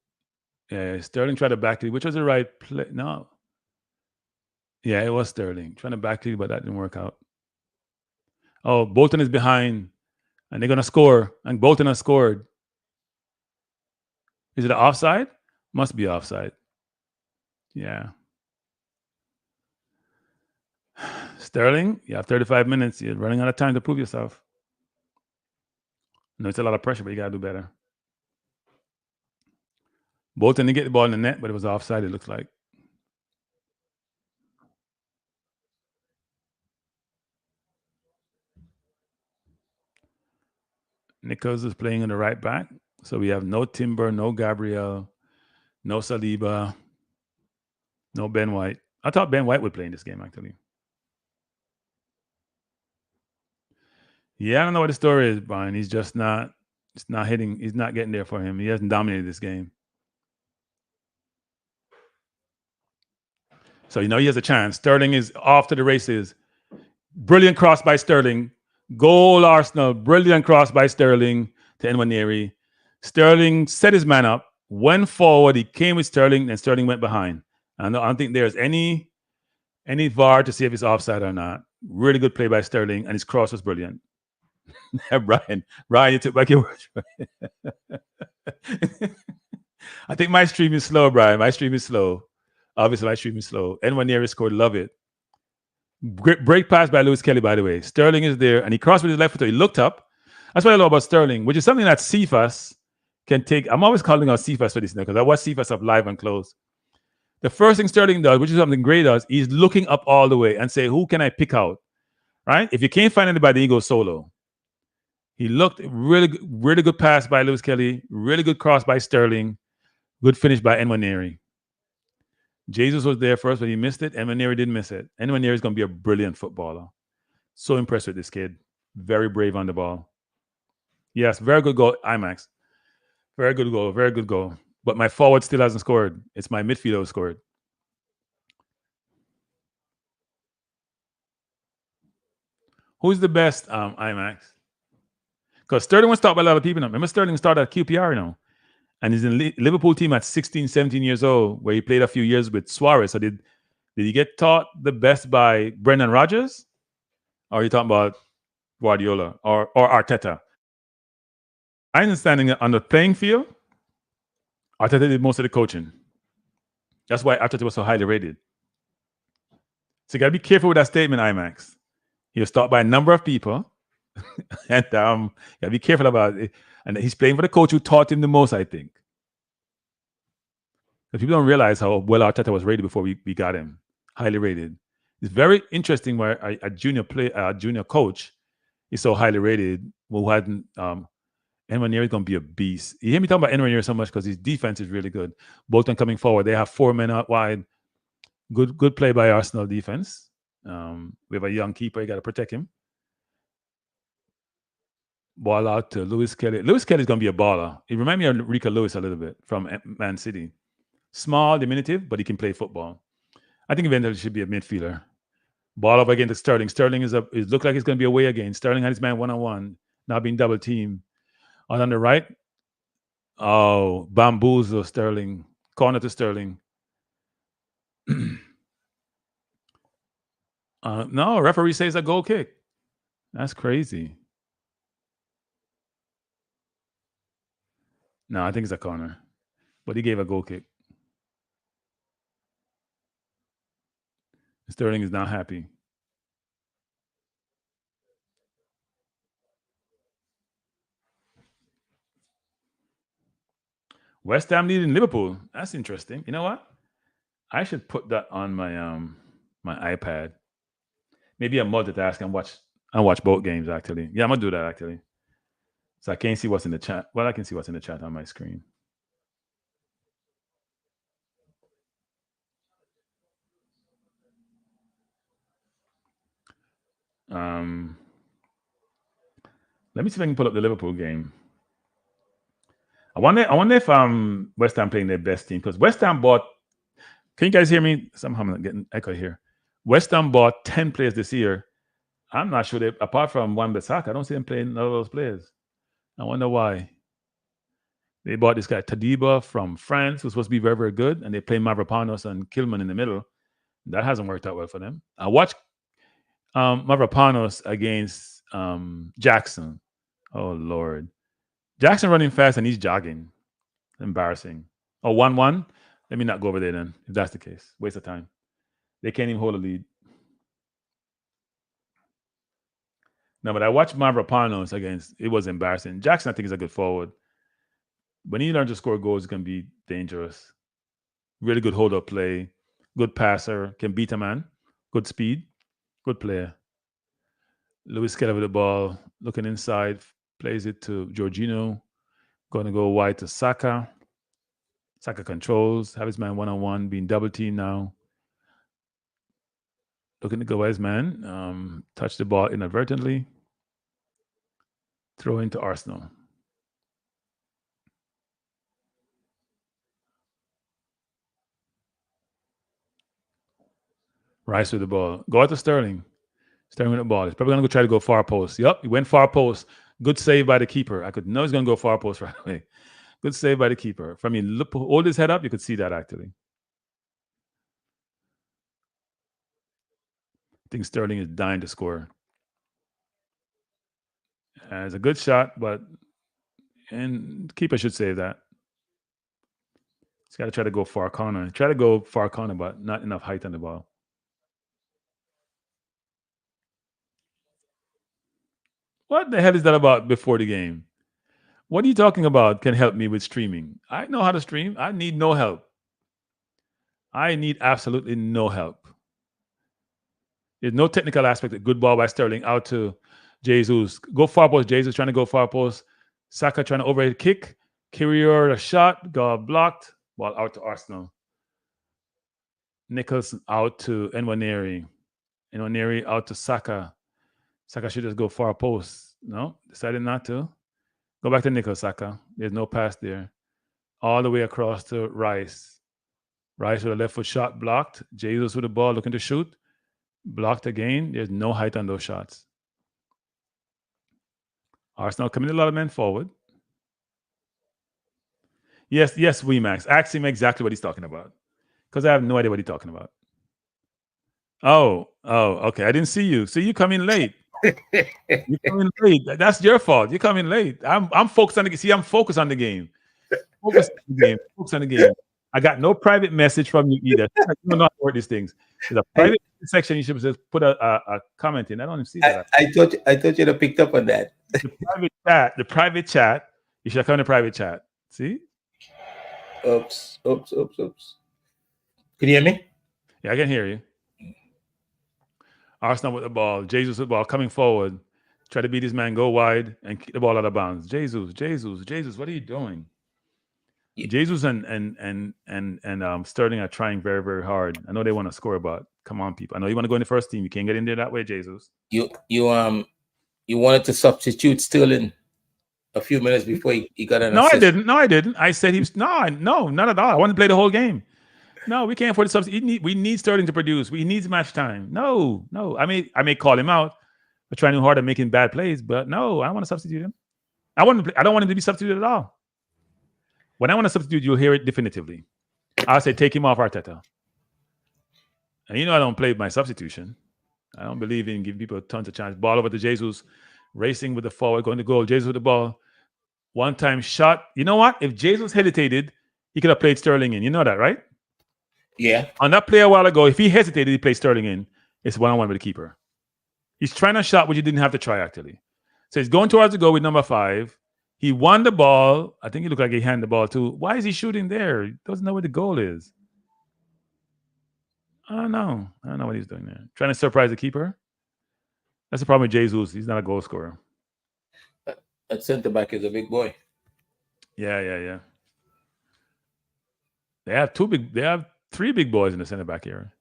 Yeah, Sterling tried to back it, which was the right play. No. Yeah, it was Sterling trying to back it, but that didn't work out. Oh, Bolton is behind, and they're gonna score, and Bolton has scored. Is it offside? Must be offside. Yeah. Sterling, you have 35 minutes. You're running out of time to prove yourself. No, it's a lot of pressure, but you gotta do better. Bolton didn't get the ball in the net, but it was offside, it looks like. Nichols is playing in the right back. So we have no Timber, no Gabriel, no Saliba, no Ben White. I thought Ben White would play in this game, actually. Yeah, I don't know what the story is, Brian. He's just not. It's not hitting. He's not getting there for him. He hasn't dominated this game. So he has a chance. Sterling is off to the races. Brilliant cross by Sterling. Goal Arsenal. Brilliant cross by Sterling to Nwaneri. Sterling set his man up, went forward. He came with Sterling, and Sterling went behind. I don't think there's any VAR to see if it's offside or not. Really good play by Sterling, and his cross was brilliant. Brian, you took back your words. I think my stream is slow, Brian. My stream is slow. Obviously, my stream is slow. Nwaneri scored. Love it. Great break pass by Lewis Kelly, by the way. Sterling is there, and he crossed with his left foot. He looked up. That's what I love about Sterling, which is something that Cephas can take. I'm always calling out Cephas for this now because I watch Cephas up live and close. The first thing Sterling does, which is something great does, he's looking up all the way and say, who can I pick out? Right? If you can't find anybody, he goes solo. He looked really good pass by Lewis Kelly, really good cross by Sterling, good finish by Nwaneri. Jesus was there first, but he missed it. Nwaneri didn't miss it. Nwaneri is going to be a brilliant footballer. So impressed with this kid. Very brave on the ball. Yes, very good goal, IMAX. Very good goal, very good goal. But my forward still hasn't scored. It's my midfielder who scored. Who's the best IMAX? Because Sterling was taught by a lot of people now. Remember Sterling started at QPR now. And he's in Liverpool team at 16, 17 years old, where he played a few years with Suarez. So did he get taught the best by Brendan Rodgers? Or are you talking about Guardiola or Arteta? I understand on the playing field, Arteta did most of the coaching. That's why Arteta was so highly rated. So you got to be careful with that statement, IMAX. He was taught by a number of people. And you got to be careful about it. And he's playing for the coach who taught him the most, I think. But people don't realize how well Arteta was rated before we got him. Highly rated. It's very interesting where a junior coach is so highly rated who hadn't Nwaneri is going to be a beast. You hear me talking about Nwaneri so much because his defense is really good. Bolton coming forward. They have 4 men out wide. Good play by Arsenal defense. We have a young keeper. You got to protect him. Ball out to Lewis Kelly. Lewis Kelly is going to be a baller. He reminds me of Rico Lewis a little bit from Man City. Small, diminutive, but he can play football. I think eventually he should be a midfielder. Ball up again to Sterling. Sterling it looked like it's going to be away again. Sterling had his man one-on-one, now being double teamed. On the right, bamboozle Sterling. Corner to Sterling. No, referee says a goal kick. That's crazy. No, I think it's a corner. But he gave a goal kick. Sterling is not happy. West Ham leading Liverpool. That's interesting. You know what? I should put that on my my iPad. Maybe I multitask and watch both games actually. Yeah, I'm gonna do that actually. So I can't see what's in the chat. Well, I can see what's in the chat on my screen. Let me see if I can pull up the Liverpool game. I wonder if West Ham playing their best team because West Ham bought. Can you guys hear me? Somehow I'm getting echo here. West Ham bought 10 players this year. I'm not sure they, apart from Wan-Bissaka, I don't see them playing none of those players. I wonder why. They bought this guy Tadiba from France, who's supposed to be very, very good, and they play Mavropanos and Kilman in the middle. That hasn't worked out well for them. I watched Mavropanos against Jackson. Oh Lord, Jackson running fast and he's jogging. Embarrassing. Oh, 1-1. Let me not go over there then. If that's the case, waste of time. They can't even hold a lead. No, but I watched Mavropanos against. It was embarrassing. Jackson, I think, is a good forward. When he learns to score goals, it's going to be dangerous. Really good hold up play. Good passer. Can beat a man. Good speed. Good player. Lewis Kelly with the ball. Looking inside. Plays it to Jorginho. Going to go wide to Saka. Saka controls. Have his man one-on-one. Being double teamed now. Looking to go as man. Touch the ball inadvertently. Throw into Arsenal. Rice with the ball. Go out to Sterling. Sterling with the ball. He's probably going to go try to go far post. Yep, he went far post. Good save by the keeper. I could know he's going to go far post right away. Good save by the keeper. From you look, hold his head up, you could see that actually. I think Sterling is dying to score. It's a good shot, but and the keeper should save that. He's got to try to go far corner. Try to go far corner, but not enough height on the ball. What the hell is that about before the game? What are you talking about? Can help me with streaming. I know how to stream. I need no help. I need absolutely no help. There's no technical aspect. A good ball by Sterling out to Jesus. Go far post. Jesus trying to go far post. Saka trying to overhead kick. Kyrior a shot. Got blocked. Ball out to Arsenal. Nichols out to Nwaneri. Nwaneri out to Saka. Saka should just go far post. No, decided not to. Go back to Nichols, Saka. There's no pass there. All the way across to Rice. Rice with a left foot shot blocked. Jesus with the ball looking to shoot. Blocked again. There's no height on those shots. Arsenal committed a lot of men forward. Yes, Max. Ask him exactly what he's talking about. Because I have no idea what he's talking about. Oh, okay. I didn't see you. So you come in late. You come in late. That's your fault. You come in late. I'm focused on the game. See, I'm focused on the game. Focus on the game. Focus on the game. I got no private message from you either. You don't know how to work these things. There's a private section. You should just put a comment in. I don't even see that. I thought you'd have picked up on that. The private chat. You should come in the private chat. See? Oops. Can you hear me? Yeah, I can hear you. Arsenal with the ball. Jesus with the ball coming forward. Try to beat this man, go wide, and kick the ball out of bounds. Jesus, what are you doing? Yeah. Jesus and Sterling are trying very, very hard. I know they want to score, but come on, people. I know you want to go in the first team. You can't get in there that way, Jesus. You wanted to substitute Sterling a few minutes before he got an assist. No, I didn't. I said he was no, not at all. I want to play the whole game. No, we can't afford the substitute. We need Sterling to produce. We need match time. No. I may call him out for trying too hard at making bad plays, but no, I don't want to substitute him. I don't want him to be substituted at all. When I want to substitute, you'll hear it definitively. I'll say take him off Arteta. And I don't play my substitution. I don't believe in giving people tons of chance. Ball over to Jesus, racing with the forward, going to goal. Jesus with the ball. One-time shot. You know what? If Jesus hesitated, he could have played Sterling in. You know that, right? Yeah. On that play a while ago, if he hesitated, he played Sterling in. It's one-on-one with the keeper. He's trying a shot which he didn't have to try, actually. So he's going towards the goal with number 5. He won the ball. I think he looked like he handed the ball too. Why is he shooting there? He doesn't know where the goal is. I don't know what he's doing there. Trying to surprise the keeper. That's the problem with Jesus. He's not a goal scorer. That center back is a big boy. Yeah. They have 3 big boys in the center back area.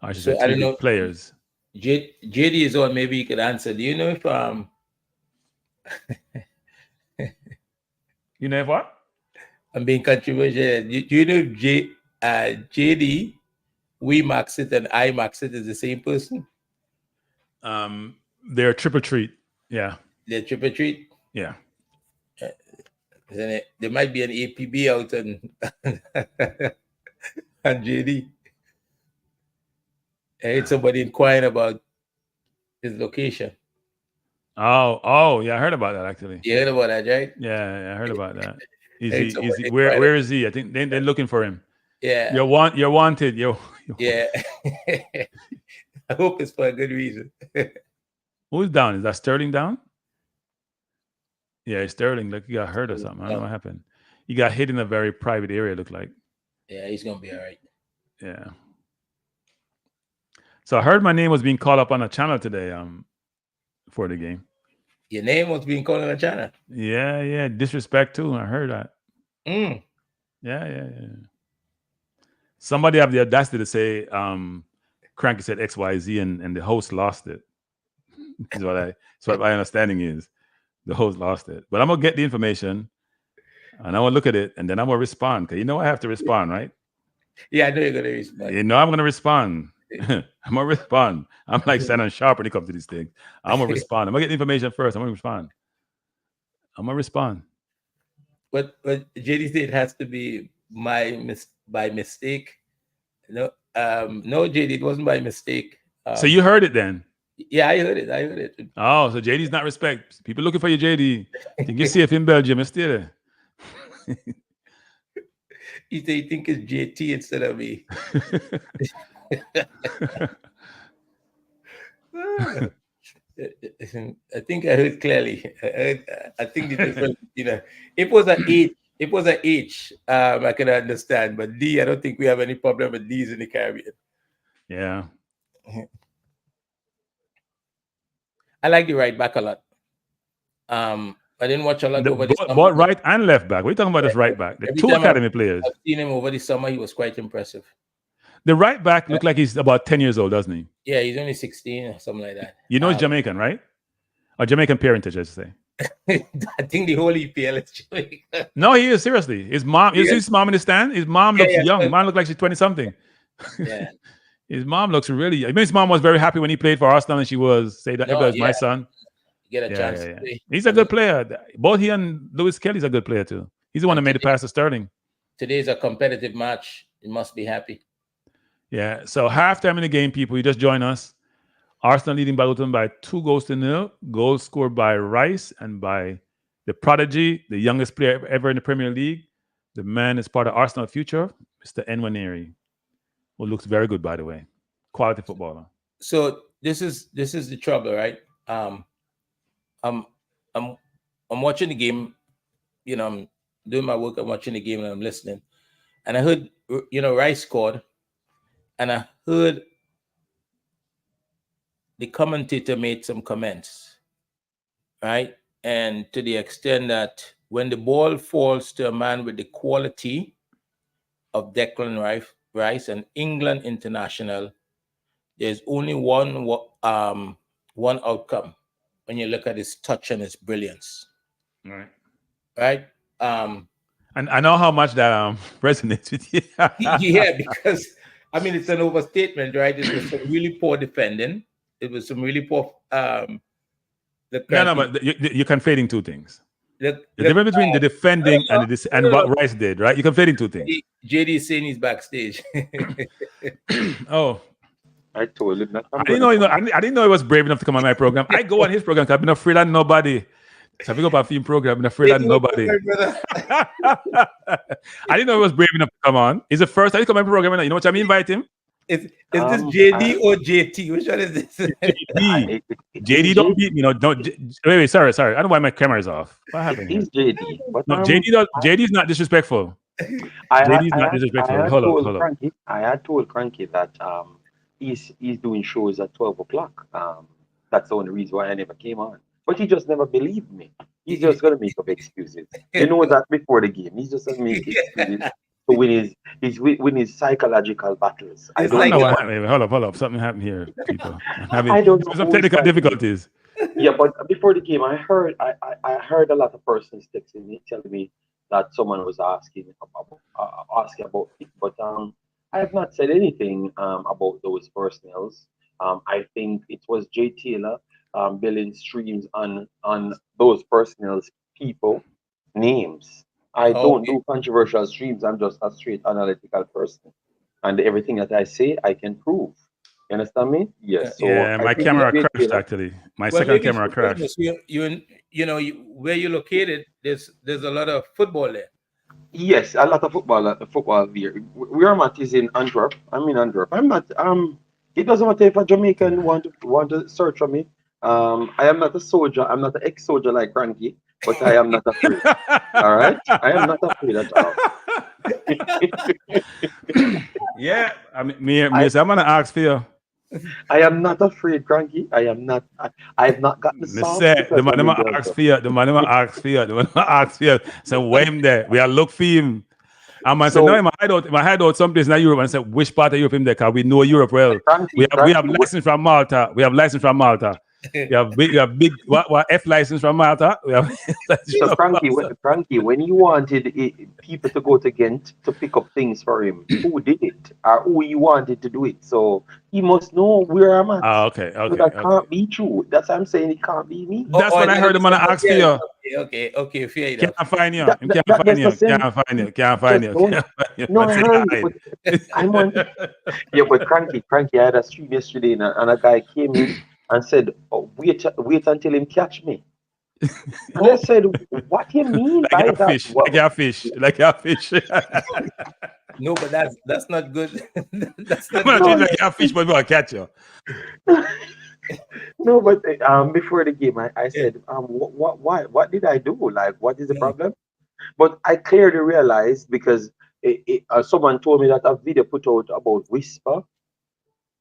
I should So say I three don't know. big players. JD is on. Maybe you could answer. Do you know if You know if what? I'm being controversial? Do you know if JD, we max it and I max it is the same person? They're triple treat. Yeah. They're triple treat. Yeah. There might be an APB out on JD. I heard somebody inquiring about his location. Oh, yeah, I heard about that actually. You heard about that, right? Yeah, I heard about that. Is he where is he? I think they're looking for him. Yeah. You're wanted. Yeah. I hope it's for a good reason. Who's down? Is that Sterling down? Yeah, Sterling. Like he got hurt or something. I don't know what happened. He got hit in a very private area, looked like. Yeah, he's gonna be all right. Yeah. So I heard my name was being called up on a channel today, for the game. Your name was being called on the channel. Yeah. Disrespect too. I heard that. Yeah. Somebody have the audacity to say, Kranky said XYZ and the host lost it. Is what my understanding is. The host lost it. But I'm gonna get the information and I'm gonna look at it and then I'm gonna respond. Because you know I have to respond, right? Yeah, I know you're gonna respond. You know I'm gonna respond. I'm gonna respond. I'm like Shannon Sharp when it comes to these things. I'm gonna respond. I'm gonna get the information first. I'm gonna respond. But JD said it has to be by mistake. No, JD, it wasn't by mistake. So you heard it then? Yeah, I heard it. Oh, so JD's not respect. People looking for you, JD. Think you see if in Belgium is still there. You think it's JT instead of me. I think I heard clearly. I think the difference, if it was an H, I can understand, but D, I don't think we have any problem with D's in the Caribbean. Yeah. I like the right back a lot. I didn't watch a lot over the summer. Both right and left back. What are you talking about this right back? The two academy players. I've seen him over the summer. He was quite impressive. The right back looked like he's about 10 years old, doesn't he? Yeah, he's only 16 or something like that. You know he's Jamaican, right? Or Jamaican parentage, I should say. I think the whole EPL is Jamaican. No, he is, seriously. His mom, you see his mom in the stand? His mom looks young. His mom looks like she's 20-something. Yeah. His mom looks really... I mean, his mom was very happy when he played for Arsenal and she was, say that was my son. Get a chance to play. He's a good player. Both he and Lewis Kelly's a good player too. He's the one that made the pass to Sterling. Today's a competitive match. You must be happy. Yeah. So halftime in the game, people, you just join us. Arsenal leading Bolton by 2-0. Goals scored by Rice and by the prodigy, the youngest player ever in the Premier League. The man is part of Arsenal future, Mr. Nwaneri, who looks very good, by the way. Quality footballer. So this is the trouble, right? I'm watching the game, I'm doing my work, I'm watching the game and I'm listening. And I heard, Rice scored, and I heard the commentator made some comments, right? And to the extent that when the ball falls to a man with the quality of Declan Rice, an England international, there's only one outcome. When you look at his touch and his brilliance, right? And I know how much that resonates with you. Yeah, because it's an overstatement, right? It was some really poor defending. It was some really poor. But you're conflating two things. The difference between the defending and what Rice did, right? You're conflating two things. JD is saying he's backstage. Oh. I told him that. I didn't know he was brave enough to come on my program. I go on his program because I've been afraid of nobody. So I pick up a film program, I've been afraid of nobody. I didn't know he was brave enough to come on. He's the first time he come on my program. You know what I mean? Invite him. Is this JD or JT? Which one is this? JD. JD don't beat me. No, don't. Wait. Sorry. I don't know why my camera is off. What happened? He's JD. No, JD's not disrespectful. JD's not disrespectful. Hold on. I had told Kranky that he's doing shows at 12 o'clock. That's the only reason why I never came on. But he just never believed me. He's just going to make up excuses. You know that before the game. He's just going to make excuses. to win his psychological battles. I It's I don't don't like know know what what. happened. Hold up. Something happened here, people. I'm having I don't know some who is technical trying to. difficulties. Yeah, but before the game, I heard a lot of persons texting me, telling me that someone was asking about it, but I have not said anything about those personnels. I think it was Jay Taylor building streams on those personnels people names. I don't okay. do controversial streams. I'm just a straight analytical person, and everything that I say, I can prove. You understand me? Uh, Yes. So Yeah, I my think it's camera Jay crashed Taylor. actually. My well, second maybe it's camera because crashed. where you're located. There's a lot of football there. Yes, a lot of football here. Where I'm at is in Antwerp. I'm in Antwerp. I'm not. It doesn't matter if a Jamaican want to search for me. I am not a soldier. I'm not an ex-soldier like Kranky, but I am not afraid. All right, I am not afraid at all. Yeah, I mean, me, I say, I'm gonna ask for you. I am not afraid, Kranky. I am not. I have not got the Me sauce say the because man I'm in never ask Belgium. for you. The man never ask for you. The man never ask for you. So why him there? We are look for him. And man said, no, So in my hideout someplace in Europe. And I said, which part of Europe him there? Because we know Europe well. Kranky, We have Kranky, license from Malta. We have license from Malta. We have big what F license from Malta. We have license So from Malta. Cranky, when he wanted people to go to Ghent to pick up things for him, who did it or who he wanted to do it? So he must know where I'm at. Ah, okay, So okay, that okay. can't be true. That's what I'm saying. It can't be me. That's Oh, what and I then heard he the man said, ask for yeah, you. okay, fair Can't enough. find you. Him can't find That's you. the same. Can't find you. Can't find Just you. don't. Can't find you. No, Man I said heard you, hide. but I'm on. Yeah, but Cranky, I had a stream yesterday, and a guy came in and said, oh, wait until him catch me." And I Oh, said, "What do you mean Like by a that? fish. Like a fish. Like a fish. no, but that's not good. That's I'm not gonna good. treat No, you like a fish, but we gonna catch you. no, but before the game, I Yeah, said, what did I do? Like, what is the yeah. problem? But I clearly realized because someone told me that a video put out about Whisper,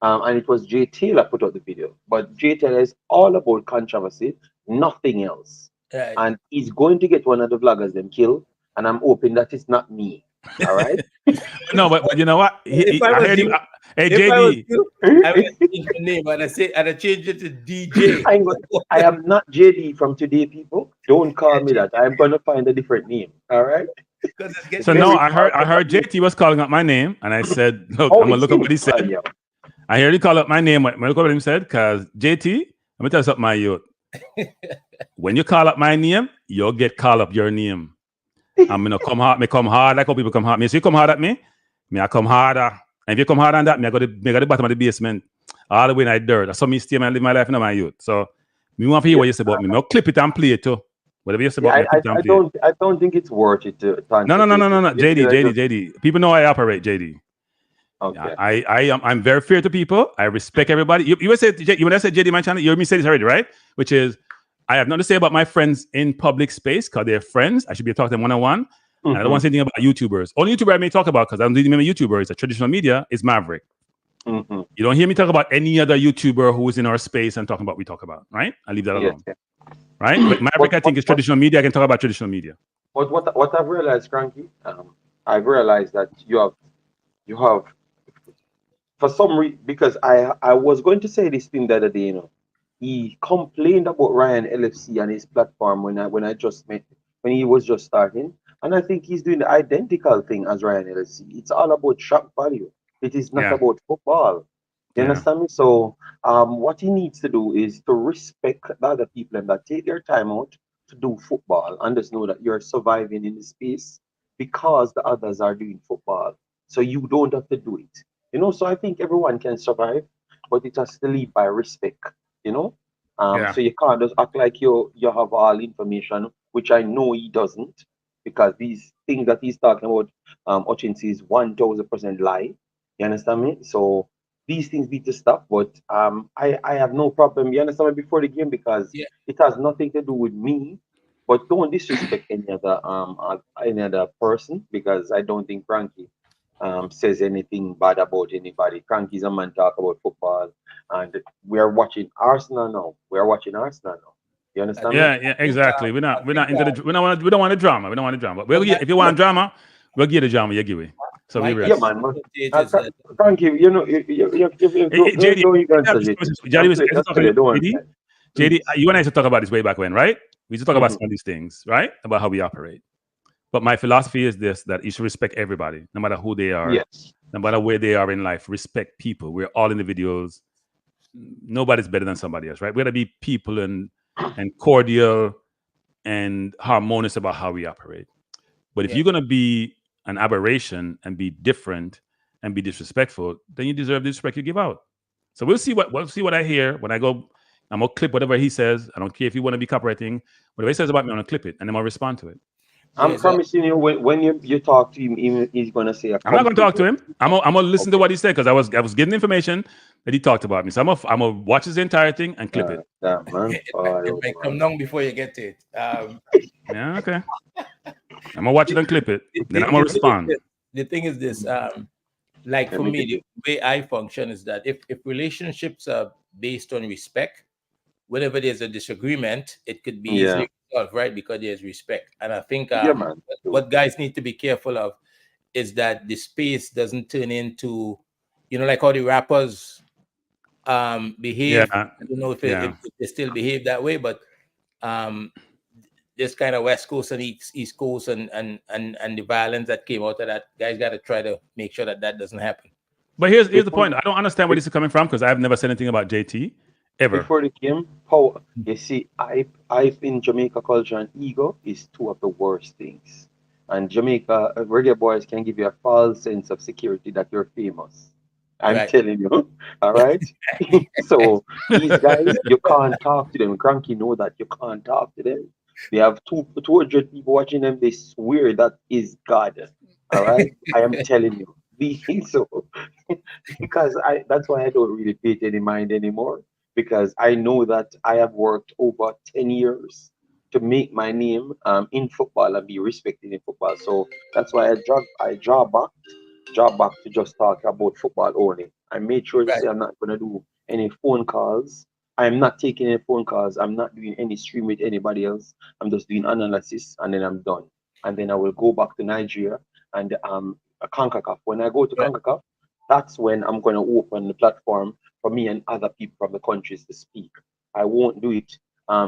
and it was Jay Taylor put out the video. But Jay Taylor is all about controversy, nothing else. Right. And he's going to get one of the vloggers them killed, and I'm hoping that it's not me. All right. No, but you know what? If I I was heard him. you, Hey if I was JD, you, I would have changed my name and I'd have changed it to DJ. I'm go- I am not JD from today, people. Don't call me that. I'm going to find a different name. All right. Because it's getting so no, Very messy. I heard JT was calling out my name, and I said, look, Oh, I'm gonna it's look up him. what he Oh, said. yeah. I heard he call up my name. I look up what he said, cause JT, let me tell you something, my youth. When you call up my name, you'll get call up your name. I'm gonna come hard like how people come hard. Me, so you come hard at me I come harder. And if you come hard on that, me I go to the bottom of the basement, all the way in the dirt. That's how me stay and live my life in my youth. So me want to hear Yeah. what you say about me. Me I'll clip it and play it too. Whatever you say Yeah, about me, clip it and play it. I don't think it's worth it to No, answer no, no, no, no, JT. no. JT, JD. People know how I operate, JD. okay. I'm very fair to people. I respect everybody. You said when I said JD my channel, you heard me say this already, right? Which is I have nothing to say about my friends in public space because they're friends. I should be talking to them one-on-one. And I don't want to say anything about YouTubers. Only YouTuber I may talk about because I don't really remember YouTuber. It's a traditional media. Is Maverick. Mm-hmm. You don't hear me talk about any other YouTuber who is in our space and talking about what we talk about, right? I leave that Yes, alone, yeah. right? But Maverick, I think, is traditional media. I can talk about traditional media. But what I've realized, Cranky, I've realized that you have for some reason because I was going to say this thing the other day, he complained about Ryan LFC and his platform when I just met when he was just starting, and I think he's doing the identical thing as Ryan LFC. It's all about shock value. It is not Yeah, about football. You yeah, understand me? So what he needs to do is to respect the other people and that take their time out to do football and just know that you're surviving in the space because the others are doing football. So you don't have to do it. So I think everyone can survive, but it has to lead by respect, you know. yeah. So you can't just act like you have all information, which I know he doesn't, because these things that he's talking about, Hutchins is 1000% lie. You understand me? So these things need to stop. But I have no problem. You understand me before the game because Yeah. it has nothing to do with me. But don't disrespect any other person because I don't think Frankie says anything bad about anybody. Cranky's a man talk about football, and we are watching Arsenal now. We are watching Arsenal now. You I understand me? think Yeah, I think exactly. I We're think not into the we don't want the drama. We don't want the drama. Well, well, yeah, if you want drama, We'll get the drama, you give it. So we My rest. Yeah, man. stage is that Kranky, you know, JD, don't even JD, suggest it. JD, we used to Just talk tell about you, don't JD. answer. JD, Please. you and I used to talk about this way back when, right? We used to talk about Mhm. some of these things, right? About how we operate. But my philosophy is this: that you should respect everybody, no matter who they are, Yes. no matter where they are in life. Respect people. We're all individuals. Nobody's better than somebody else, right? We gotta be people and cordial and harmonious about how we operate. But if yeah. you're gonna be an aberration and be different and be disrespectful, then you deserve the respect you give out. So we'll see what I hear when I go. I'm gonna clip whatever he says. I don't care if you want to be copywriting. Whatever he says about me, I'm gonna clip it and then I'll respond to it. I'm Yeah, so promising you, when you talk to him, even he's gonna say a I'm not gonna complete. talk to him. I'm gonna listen to Okay. what he said because I was getting information that he talked about me. So I'm gonna watch his entire thing and clip it. Damn, man. it might come Man. long before you get to it. Yeah, okay. I'm gonna watch it and clip it. Then I'm gonna The thing is respond. this. The thing is this. Like Let for me me, get the it. way I function is that if relationships are based on respect, whenever there's a disagreement, it could be Yeah. easily resolved, right? Because there's respect. And I think Yeah, man. what guys need to be careful of is that the space doesn't turn into, like how the rappers Yeah, behave. I don't know if, yeah. if they still behave that way, but um this kind of West Coast and East Coast and the violence that came out of that, guys got to try to make sure that doesn't happen. But here's the Before point. I don't understand where the, this is coming from because I've never said anything about JT ever. before the game, how you see, I in Jamaica culture and ego is two of the worst things. And Jamaica reggae boys can give you a false sense of security that you're famous. I'm Right. telling you, all right. So these guys, you can't talk to them. Cranky know that you can't talk to them. They have 200 people watching them. They swear that is God. All right, I am telling you. So because that's why I don't really pay it any mind anymore, because I know that I have worked over 10 years to make my name in football and be respected in football. So that's why draw back to just talk about football only. I made sure to Right. say I'm not gonna do any phone calls. I'm not taking any phone calls. I'm not doing any stream with anybody else. I'm just doing analysis and then I'm done. And then I will go back to Nigeria and a CONCACAF. When I go to Right. CONCACAF, that's when I'm going to open the platform for me and other people from the countries to speak. I won't do it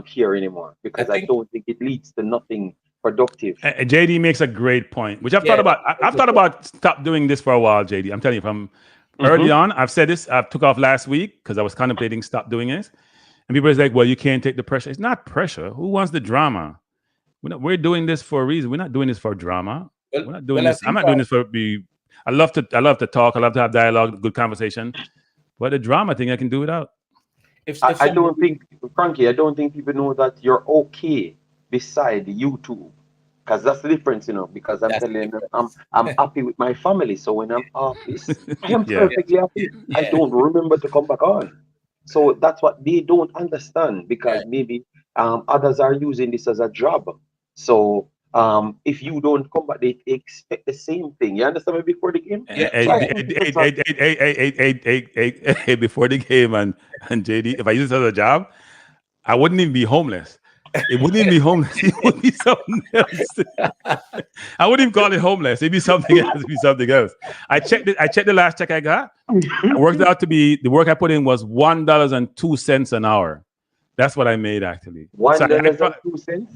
here anymore I because I think, don't think it leads to nothing productive. JD makes a great point, which I've thought yeah, about. I've thought about stop doing this for a while, JD. I'm telling you, from early Mm-hmm. on, I've said this. I took off last week because I was contemplating stop doing this, and people are like, "Well, you can't take the pressure." It's not pressure. Who wants the drama? We're doing this for a reason. We're not doing this for drama. well, We're not doing well, I this. I'm think not doing this for be. I love to talk. I love to have dialogue, good conversation. But the drama thing, I can do without. if I somebody, don't think, Frankie, I don't think people know that you're okay beside YouTube. Because that's the difference, because I'm that's telling them I'm different. I'm happy with my family. So when I'm off this, I am Yeah. perfectly happy. I Yeah, don't remember to come back on. So that's what they don't understand, right. because maybe others are using this as a job. So if you don't come back, they expect the same thing. You understand me before the game? Yeah, So I yeah. think people start. Before the game and JD, if I use it as a job, I wouldn't even be homeless. It wouldn't even be homeless. It would be something else. I wouldn't even call it homeless. It'd be something else. It'd be something else. I checked it. I checked the last check I got. I worked it out to be the work I put in was $1.02 an hour. That's what I made actually. So $1.02 per hour.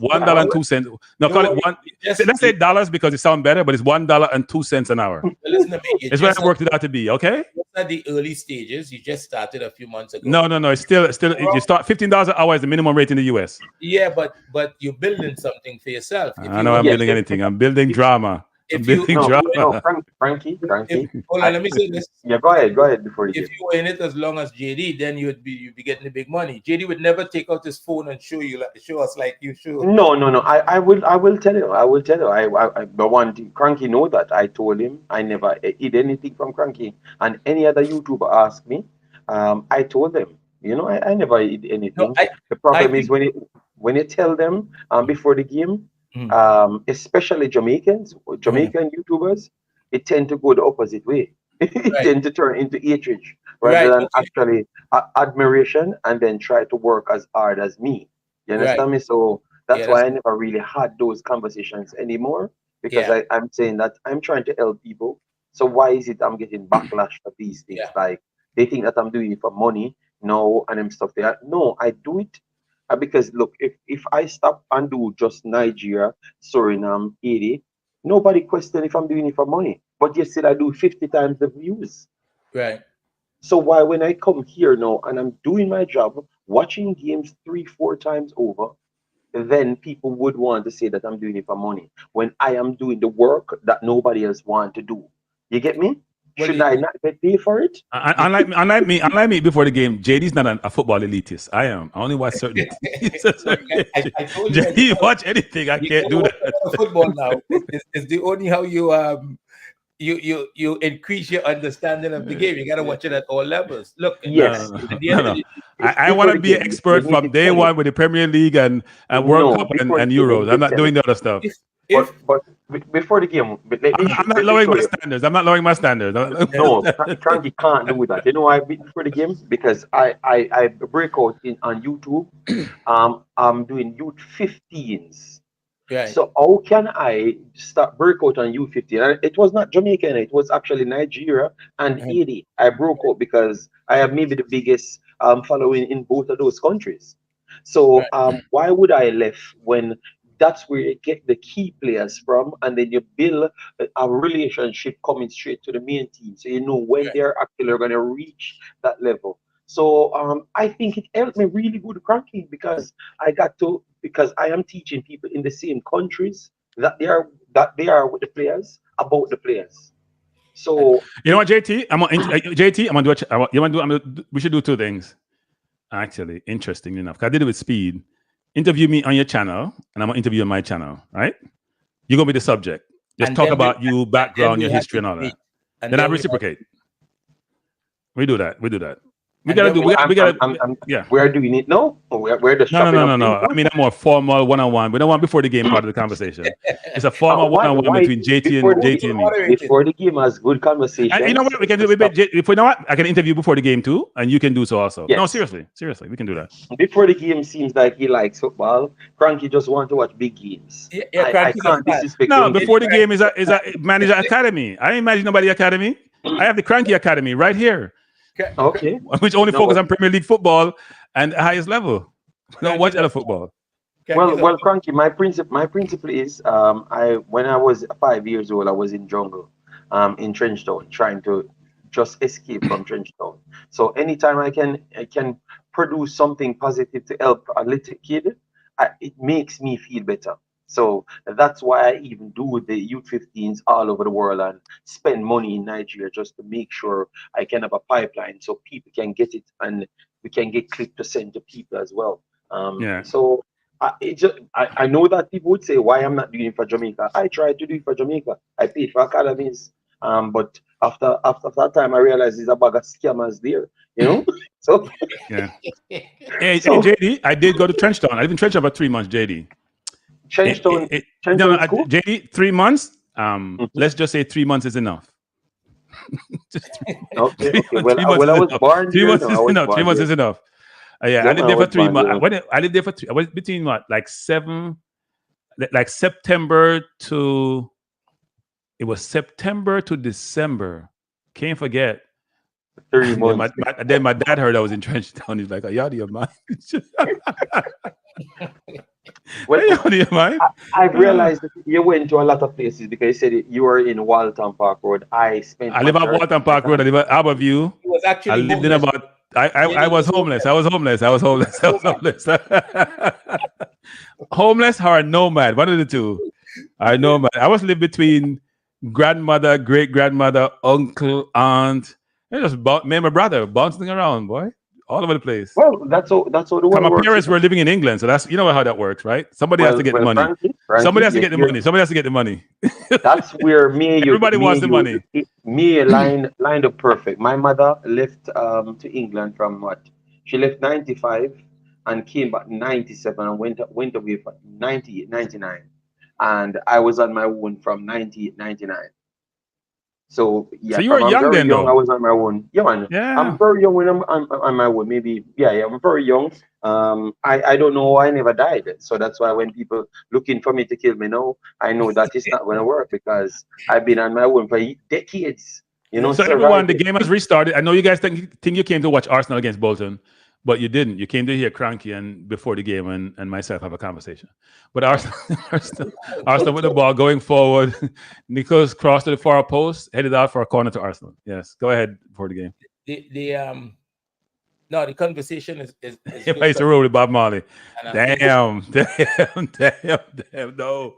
$1.02. No, No call it worry. one. You just, Let's say dollars because it sounds better, but it's $1.02 an hour. listen to me. You It's what just I worked it out to be. Okay. at the early stages. You just started a few months ago. No. It's still. You start $15 an hour is the minimum rate in the US. Yeah, but you're building something for yourself. If I you know I'm were, Yes. building anything. I'm building if, drama. I'm if you building if No, you were no, drama. if Frankie. hold on, let me say this. Yeah, go ahead before the If game. you were in it as long as JD, then you'd be getting the big money. JD would never take out his phone and show us like you show. No. I will tell you. I will tell you. The one thing, Cranky know that I told him I never hid anything from Cranky, and any other YouTuber asked me, I told them. I never hid No, anything. I The I problem is think when you tell them before the game, mm, especially mm, Jamaican YouTubers, it tend to go the opposite way. It right, tend to turn into hatred rather right, than okay, actually admiration, and then try to work as hard as me. You right. understand me? So Yeah, that's that's why I never really had those conversations anymore, because I'm saying that I'm trying to help people. So why is it I'm getting backlash for these things? Yeah. Like they think that I'm doing it for money, no, and them stuff there. No, I do it because look, if I stop and do just Nigeria, Suriname, Haiti, nobody question if I'm doing it for money. But yet still I do 50 times the views. Right. So why when I come here now and I'm doing my job, watching games 3, 4 times over, then people would want to say that I'm doing it for money when I am doing the work that nobody else want to do. You get me? Well, Should I not get paid for it? Unlike me before the game, JD's not a football elitist. I am. I only watch certain teams. I told you that JD watch anything. I can't do that. Football now. It's the only how you increase your understanding of the game. You got to watch it at all levels. Look, Yes. at the end of the day, I want to be an expert from day one with the Premier League and World Cup and Euros. I'm not doing the other stuff. But before the game, but I'm not lowering my standards. I'm not lowering my standards. No, Kranky can't do that. You know why I beat before the game? Because I break out on YouTube. I'm doing youth 15s. right. So how can I start break out on U15? And it was not Jamaica, it was actually Nigeria and Haiti. I broke out because I have maybe the biggest following in both of those countries. So why would I left when that's where you get the key players from, and then you build a relationship coming straight to the main team, so you know when they're actually going to reach that level. So I think it helped me really good Kranky because because I am teaching people in the same countries that they are with the players about the players. So you know what, JT? JT. I'm gonna do. You want to do? We should do two things. Actually, interesting enough, 'cause I did it with Speed. Interview me on your channel, and I'm gonna interview you on my channel. Right? You're gonna be the subject. Just talk about you, background, your history, and all that. Then I reciprocate. We do that. We gotta do. We gotta. Yeah. We're doing it now. We're just No. I mean, a more formal one-on-one. We don't want before the game part of the conversation. It's a formal one-on-one between JT and me. Before the game has good conversation. And you know what? We can do. If you know what, I can interview before the game too, and you can do so also. Yes. No, seriously, we can do that. Before the game seems like he likes football. Kranky just want to watch big games. I can't disrespect. No, before the game is a manager academy. I ain't manage nobody academy. I have the Kranky Academy right here. Okay. Which only focus on Premier League football and the highest level. We don't watch other football. Well, Kranky, my principle is when I was 5 years old, I was in jungle, in Trenchtown, trying to just escape from Trenchtown. So anytime I can produce something positive to help a little kid, it makes me feel better. So that's why I even do the U15s all over the world and spend money in Nigeria just to make sure I can have a pipeline so people can get it and we can get clip to send to people as well. So I know that people would say why I'm not doing it for Jamaica. I tried to do it for Jamaica. I paid for academies, but after that time I realized there's a bag of scammers there. So yeah. Hey, JD, I did go to Trenchtown. I lived in Trenchtown about 3 months, JD. Trenchtown JD, 3 months. Let's just say 3 months is enough. Okay. Well, I was born 3 months is enough. 3 months is enough. I lived there for 3 months. I lived there for 3. I was between September to. It was September to December. Can't forget. 3 months. Then my dad heard I was in Trenchtown. He's like, "Are you out of your mind?" I've realized that you went to a lot of places because you said you were in Walton Park Road. I live at Walton Park Road. I live at Harborview. He was actually I lived in about. I was homeless. I was homeless. Homeless or a nomad, one of the two. I nomad. I was living between grandmother, great grandmother, uncle, aunt. It just me and my brother bouncing around, boy, all over the place. Well, that's all the world. My parents were living in England, so that's how that works, right? Somebody has to get the money. Somebody has to get the money. Somebody has to get the money. That's where everybody wants the money. Me lined up perfect. My mother left to England from what? She left 95 and came back 97 and went away for 98, 99. And I was on my own from 98, 99. So yeah, So you were from I'm young very then, young, I though. was on my own. Yeah, man. Yeah. I'm very young when I'm on my own. Maybe I'm very young. I don't know why I never died. So that's why when people looking for me to kill me now, I know that it's not going to work because I've been on my own for decades. You know, So everyone, the surviving. game has restarted. I know you guys think you came to watch Arsenal against Bolton, but you didn't. You came to hear Kranky and before the game and myself have a conversation. But Arsenal with the ball going forward. Nicholas crossed to the far post, headed out for a corner to Arsenal. Yes, go ahead before the game. The conversation is If good. I used to roll with Bob Marley. And I think Damn. No.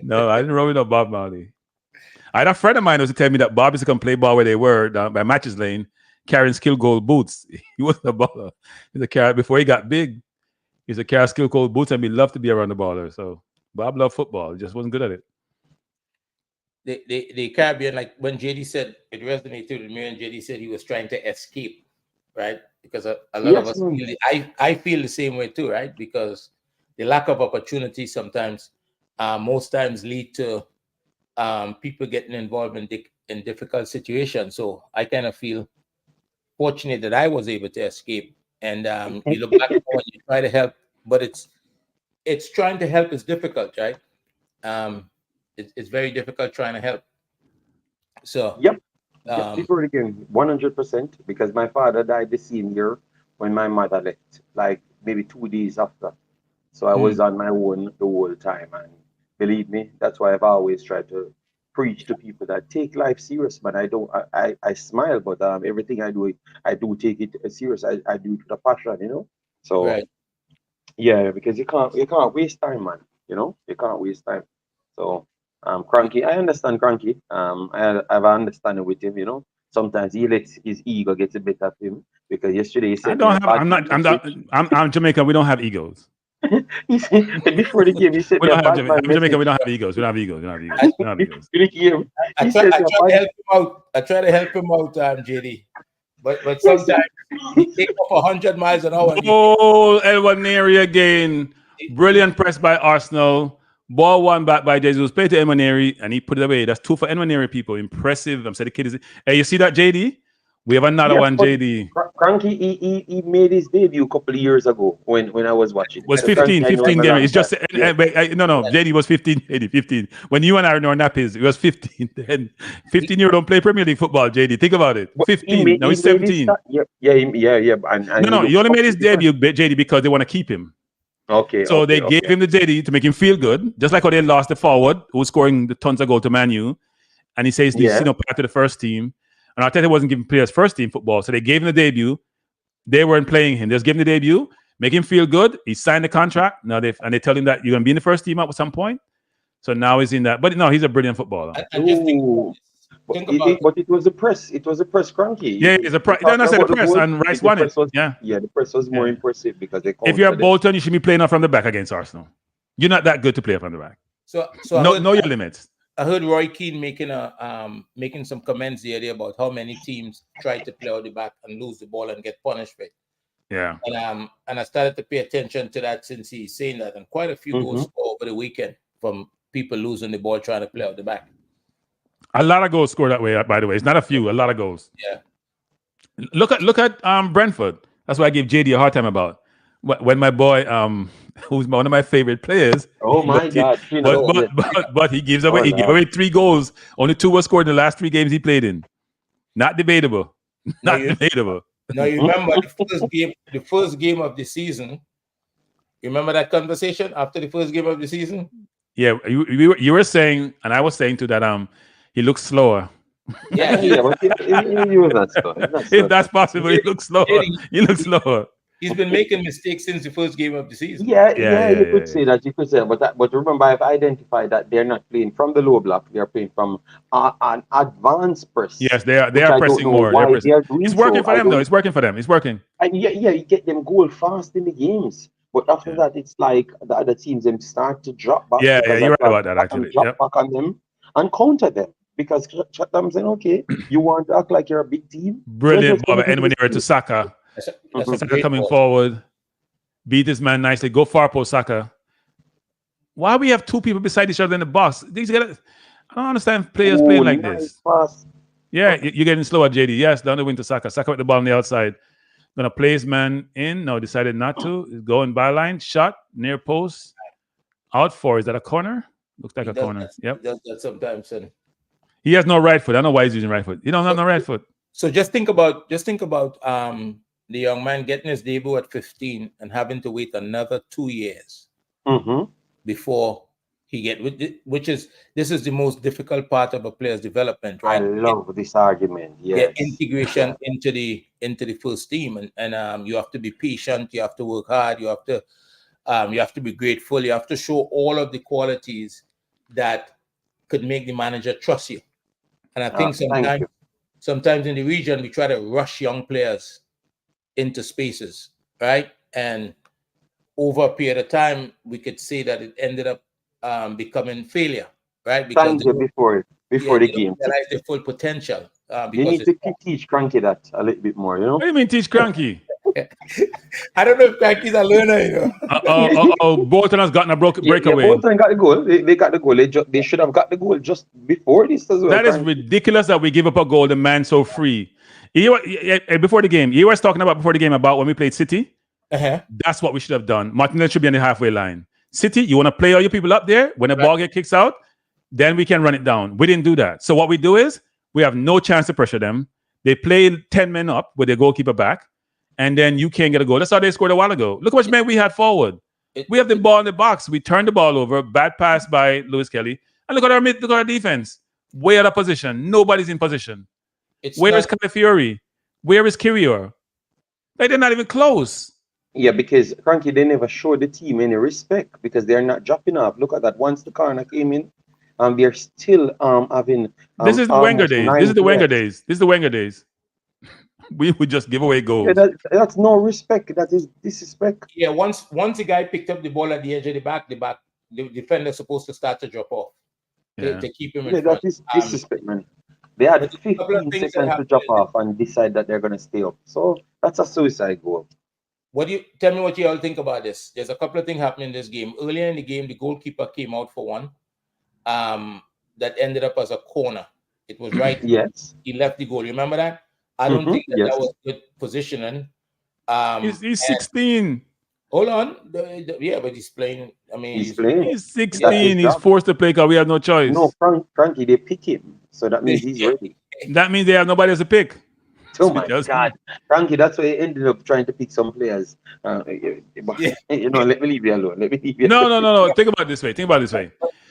No, I didn't roll with no Bob Marley. I had a friend of mine who was to tell me that Bob used to come play ball where they were down by Matches Lane, carrying skill gold boots. He wasn't a baller. He's a carry before he got big. He's a carry skill gold boots, and we loved to be around the baller. So Bob loved football. He just wasn't good at it. the Caribbean, like when JD said it resonated with me, and JD said he was trying to escape, right? Because a lot of us feel I feel the same way too, right? Because the lack of opportunity sometimes, most times lead to people getting involved in difficult situations. So I kind of feel fortunate that I was able to escape. And you look back and you try to help, but it's trying to help is difficult, right? It's very difficult trying to help. So Before the game, 100%, because my father died the same year when my mother left, like maybe 2 days after. So I was on my own the whole time, and believe me, that's why I've always tried to preach to people that take life serious. But I smile, but everything I do take it serious. I do it with a passion, you know. So right. yeah, because you can't waste time, man. You know, you can't waste time. So Cranky, I understand Cranky. I have an understanding with him. You know, sometimes he lets his ego get a bit of him because yesterday he I sent me don't a have. bad I'm not. I'm not. message. I'm Jamaican. We don't have egos. He said before the game he sent We me a don't have. bad man I'm Jamaican. We message. don't have egos. We don't have egos. We don't have egos. We don't have egos. Before the game, I he try sent to me a bad. help him out. I try to help him out, JD. But He sometimes said, he takes up 100 miles an hour. Goal, Nwaneri again. Brilliant press by Arsenal. Ball one back by Jesus. Play to Nwaneri, and he put it away. That's 2 for Nwaneri, people. Impressive. I'm saying the kid is. Hey, you see that, JD? We have another yes, one, but JD. Cranky, he made his debut a couple of years ago when I was watching. Was So 15, Cranky, I know him 15 a there. long It's time. just Yeah. no. JD was 15, JD 15. When you and I were nappies, it was 15. Then 15-year-old don't play Premier League football, JD. Think about it. But 15. Now he's he made his 17. start. Yeah. And he No, he looks only made his completely fresh. debut, JD, because they want to keep him. Okay. So they gave him the JD to make him feel good, just like how they lost the forward who was scoring the tons of goals to Man U, and he says he's part of the first team. And Arteta wasn't giving players first team football, so they gave him the debut. They weren't playing him. They just gave him the debut, make him feel good. He signed the contract. Now they tell him that you're gonna be in the first team at some point. So now he's in that. But no, he's a brilliant footballer. And just but it was a press. It was a press, Cranky. Yeah, it's a press. I said the press, and Rice won it. The press was more impressive because they. If you're Bolton, you should be playing up from the back against Arsenal. You're not that good to play up from the back. So know your limits. I heard Roy Keane making some comments the other day about how many teams try to play out the back and lose the ball and get punished for it. Yeah. And I started to pay attention to that since he's saying that, and quite a few goals over the weekend from people losing the ball trying to play out the back. A lot of goals scored that way, by the way. It's not a few, a lot of goals. Yeah. Look at Brentford. That's what I gave JD a hard time about. When my boy, who's one of my favorite players. Oh my God! But he gives away. He gave away 3 goals. Only 2 were scored in the last 3 games he played in. Not debatable. Debatable. Now you remember the first game of the season. You remember that conversation after the first game of the season? Yeah, you were saying, and I was saying too that he looks slower. Yeah, but he was not slow. If that's possible, he looks slower. He looks slower. He's been making mistakes since the first game of the season. You could say that. You could say, but remember, I've identified that they're not playing from the low block. They're playing from an advanced press. Yes, they are pressing more. It's working for them, though. It's working for them. It's working. And you get them goal fast in the games. But after that, it's like the other teams them start to drop back. Yeah, you're right about that, actually. Drop back on them and counter them. Because Chatham saying, okay, you want to act like you're a big team. Brilliant, Bob. And when you're to Saka. Saka coming forward, beat this man nicely, go far post Saka. Why we have 2 people beside each other in the box? I don't understand players playing like nice this. pass. Yeah, you're getting slower, JD. Yes, down the wing to Saka. Saka with the ball on the outside. Gonna play his man in. No, decided not to. He's going byline. Shot near post. Out for. Is that a corner? Looks like He a does corner. that, Yep. he does that sometimes. Son. He has no right foot. I don't know why he's using right foot. He don't have no right foot. So just think about the young man getting his debut at 15 and having to wait another 2 years before he this is the most difficult part of a player's development, right? I love this argument. Yes. Get integration into the first team, and you have to be patient, you have to work hard, you have to be grateful, you have to show all of the qualities that could make the manager trust you. And I think sometimes in the region we try to rush young players into spaces, right? And over a period of time, we could say that it ended up becoming failure, right? Because before the game, realize their full potential. You need to teach Kranky that a little bit more, you know? What do you mean teach Kranky? I don't know if Kranky's a learner, you know. Bolton has gotten a breakaway. Yeah, Bolton got the goal. They got the goal. They should have got the goal just before this as well. That is ridiculous that we give up a goal. The man so free. Before the game, you was talking about before the game about when we played City. That's what we should have done. Martinez should be on the halfway line. City, you want to play all your people up there. When the ball gets kicked out, then we can run it down. We didn't do that. So what we do is we have no chance to pressure them. They play 10 men up with their goalkeeper back, and then you can't get a goal. That's how they scored a while ago. Look how much men we had forward. We have the ball in the box. We turned the ball over. Bad pass by Lewis Kelly. And look at our defense. Way out of position. Nobody's in position. Where is Calafiori? Where is Kirior? Like, they're not even close. Yeah, because Kranky, they never showed the team any respect because they're not dropping off. Look at that. Once the corner came in, they're still having. This is the Wenger days. This is the Wenger days. This is the Wenger days. We would just give away goals. Yeah, that's no respect. That is disrespect. Yeah, once the guy picked up the ball at the edge of the defender's supposed to start to drop off to keep him in front. That is disrespect, man. They had 15 seconds to drop off and decide that they're going to stay up. So that's a suicide goal. Tell me what you all think about this? There's a couple of things happening in this game. Earlier in the game, the goalkeeper came out for one that ended up as a corner. It was right. Yes. He left the goal. Remember that? I don't think that was good positioning. He's 16. Hold on. Yeah, but he's playing. I mean, he's playing. He's 16. He's forced to play because we have no choice. No, Kranky, they pick him. So that means he's ready. That means they have nobody else to pick. Oh my God, Kranky, that's why he ended up trying to pick some players. Let me leave you alone. No. Think about it this way.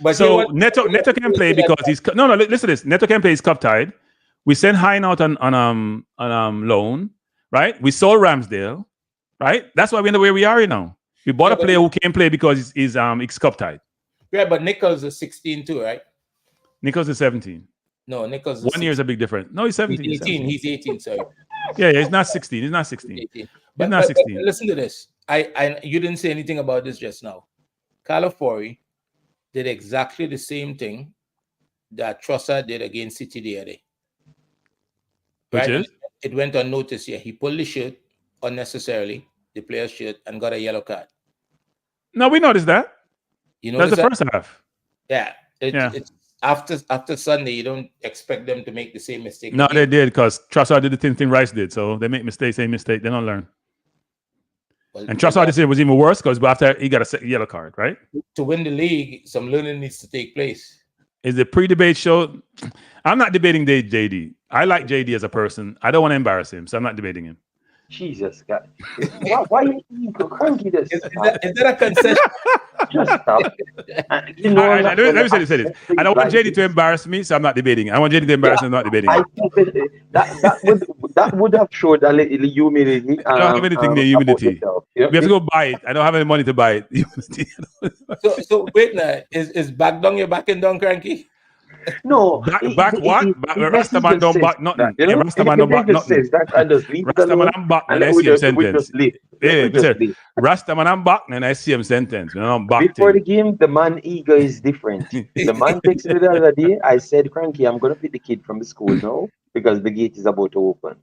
But so Neto can play because he's listen to this. Neto can play. He's cup tied. We sent Hine out on loan, right? We sold Ramsdale, right? That's why we end up where we are now. We bought a player who can't play because he's cup tied. Yeah, but Nichols is 16 too, right? Nichols is 17. No, Nichols. 1 year is a big difference. No, he's 17. He's 18. He's 18. Sorry. Yeah, he's not 16. He's not 16. 18. He's not 16. But listen to this. You didn't say anything about this just now. Calafiori did exactly the same thing that Trossard did against City the other day. Which is? It went unnoticed here. He pulled the shirt unnecessarily, the player's shirt, and got a yellow card. No, we noticed that. That's the first half. Yeah. It's after Sunday, you don't expect them to make the same mistake. No, they did because Trossard did the same thing Rice did. So they make mistakes, same mistake. They don't learn. Well, and Trossard this year was even worse because after he got a yellow card, right? To win the league, some learning needs to take place. Is the pre-debate show? I'm not debating JD. I like JD as a person. I don't want to embarrass him, so I'm not debating him. Jesus, God. Why you Kranky this? Is that a concession? Just stop. Let me say this. I don't want JD to embarrass me, so I'm not debating. I want JD to embarrass me, I'm not debating. I think that would have showed a little humility. I don't have anything near humility. We have to go buy it. I don't have any money to buy it. so wait now. Is back down your back and down, Kranky? No. Back what? Rastaman don't back nothing. Rastaman don't back nothing. Rastaman I'm back and I see him sentence. Rastaman I'm back and I see him sentence. Before the game, the man ego is different. The man texted me the other day. I said, Kranky, I'm going to pick the kid from the school now because the gate is about to open.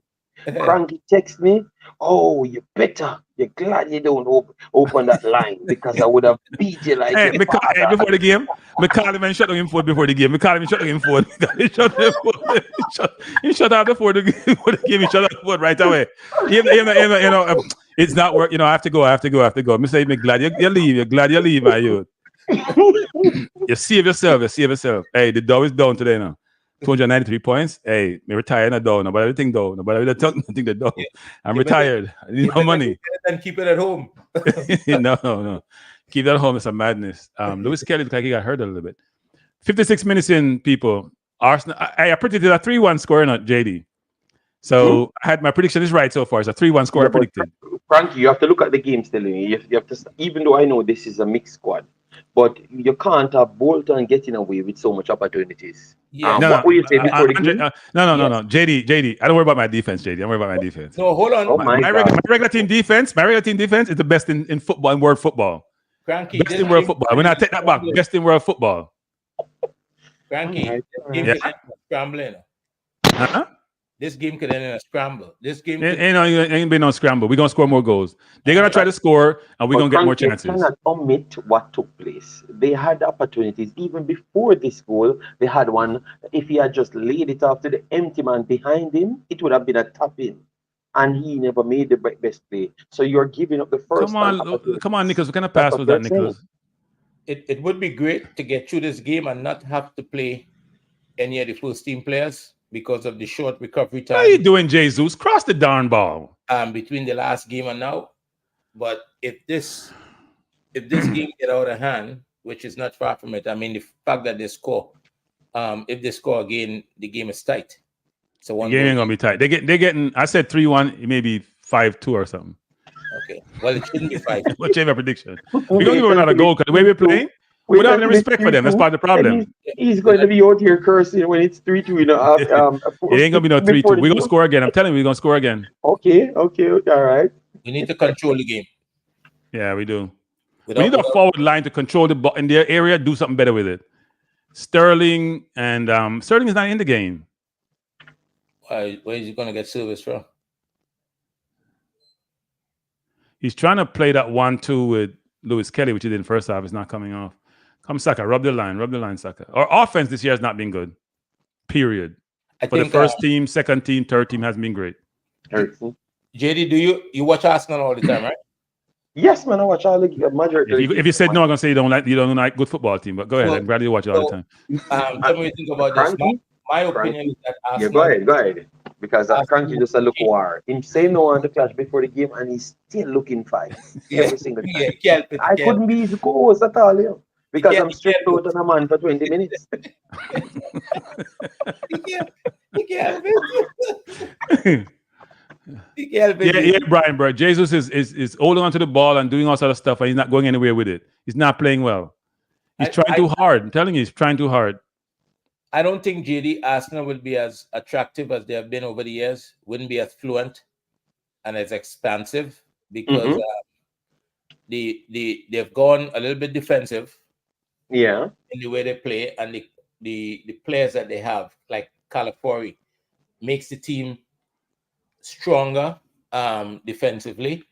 Kranky text me, oh, you better. You're glad you don't open that line because I would have beat you like Hey, your father. before the game, me call him and shut him phone before the game. Me call him and shut him phone. He shut him phone. He shut out before the game. Before the game, he shut out the phone right away. It's not work. I have to go. I have to go. Me say, me glad you leave. You're glad you leave, my youth. You save yourself. You save yourself. Hey, the Dow is down today now. 293 points. Hey, me retire na Dow. Nobody think Dow. Nobody think the Dow. I'm retired. I need no money. And keep it at home. No. Keep that at home. It's a madness. Lewis Kelly looked like he got hurt a little bit. 56 minutes in, people. Arsenal. I predicted a 3-1 score, not JD. So I had my prediction is right so far. It's a 3-1 score I predicted. Frankie, you have to look at the game still. You have to, even though I know this is a mixed squad, but you can't have Bolton getting away with so much opportunities. Yeah. What will you say before the game? No. JD. I don't worry about my defense, JD. I don't worry about my defense. No, hold on. Oh my regular team defense is the best in football, in world football. Kranky, best in world football. When I take that back, best in world football. Kranky, this game could end in a scrambling. Huh? This game could end in a scramble. This game ain't been no scramble. We're gonna score more goals. They're gonna try to score, and we're gonna get more chances. You cannot omit what took place. They had opportunities even before this goal. They had one. If he had just laid it off to the empty man behind him, it would have been a tap in. And he never made the best play. So you're giving up the first. Come on, Nicholas. What kind of pass was that, Nicholas? It would be great to get through this game and not have to play any of the first team players because of the short recovery time. What are you doing, Jesus? Cross the darn ball. Between the last game and now. But if this game get out of hand, which is not far from it, I mean the fact that they score, if they score again, the game is tight. So one game ain't gonna be tight. They're getting. I said 3-1, maybe 5-2 or something. Okay. Well, it shouldn't be 5. We'll change our prediction. We're gonna give another goal because the way we're playing, we don't have any respect for them. That's part of the problem. He's going to be out here cursing when it's 3-2. It ain't gonna be no 3-2. We're gonna score again. I'm telling you, we're gonna score again. Okay, all right. We need to control the game. Yeah, we do. We need a forward line to control the ball in their area. Do something better with it. Sterling and Sterling is not in the game. Where is he going to get service from? He's trying to play that 1-2 with Lewis Kelly, which he did in first half. It's not coming off. Come, Saka, rub the line, Saka. Our offense this year has not been good. Period. For the first team, second team, third team hasn't been great. JD, do you watch Arsenal all the time, right? Yes, man, I watch all the majority. If you said no, I'm gonna say you don't like good football team. But go ahead, I'm glad you watch it all the time. Tell me what you think about this. My opinion is that Arsenal. Yeah, go ahead. Because Kranky just a look war. Him say no on the clash before the game, and he's still looking fine every single time. I couldn't be his co-host at all, because I'm stripped out on a man for 20 minutes. Yeah, Brian, bro. Jesus is holding on to the ball and doing all sort of stuff, and he's not going anywhere with it. He's not playing well. He's trying too hard. I'm telling you, he's trying too hard. I don't think JD Arsenal will be as attractive as they have been over the years. Wouldn't be as fluent and as expansive because they've gone a little bit defensive. Yeah, in the way they play, and the players that they have, like Calafori, makes the team stronger defensively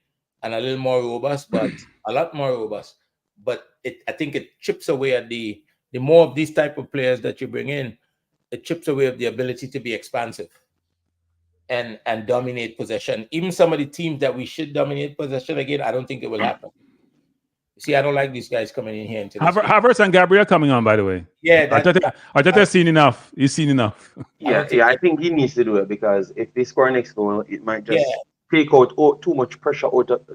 and a little more robust, but a lot more robust. But I think it chips away at the more of these type of players that you bring in, it chips away at the ability to be expansive and dominate possession. Even some of the teams that we should dominate possession again, I don't think it will happen. See, I don't like these guys coming in here into this Havertz and Gabriel coming on, by the way. Yeah, Arteta's seen enough. He's seen enough. Yeah, I think he needs to do it because if they score next goal, it might just take out too much pressure,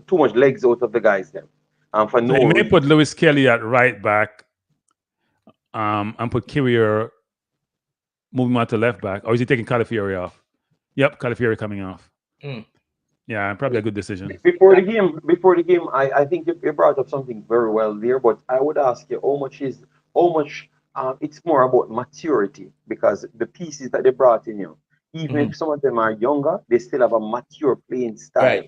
too much legs out of the guys then. For no, he may put Lewis Kelly at right back, and put Kyrier moving on to left back, or is he taking Calafiori off? Yep, Calafiori coming off. Yeah, probably a good decision. Before the game, I think you brought up something very well there. But I would ask you, how much? It's more about maturity because the pieces that they brought in, even if some of them are younger, they still have a mature playing style.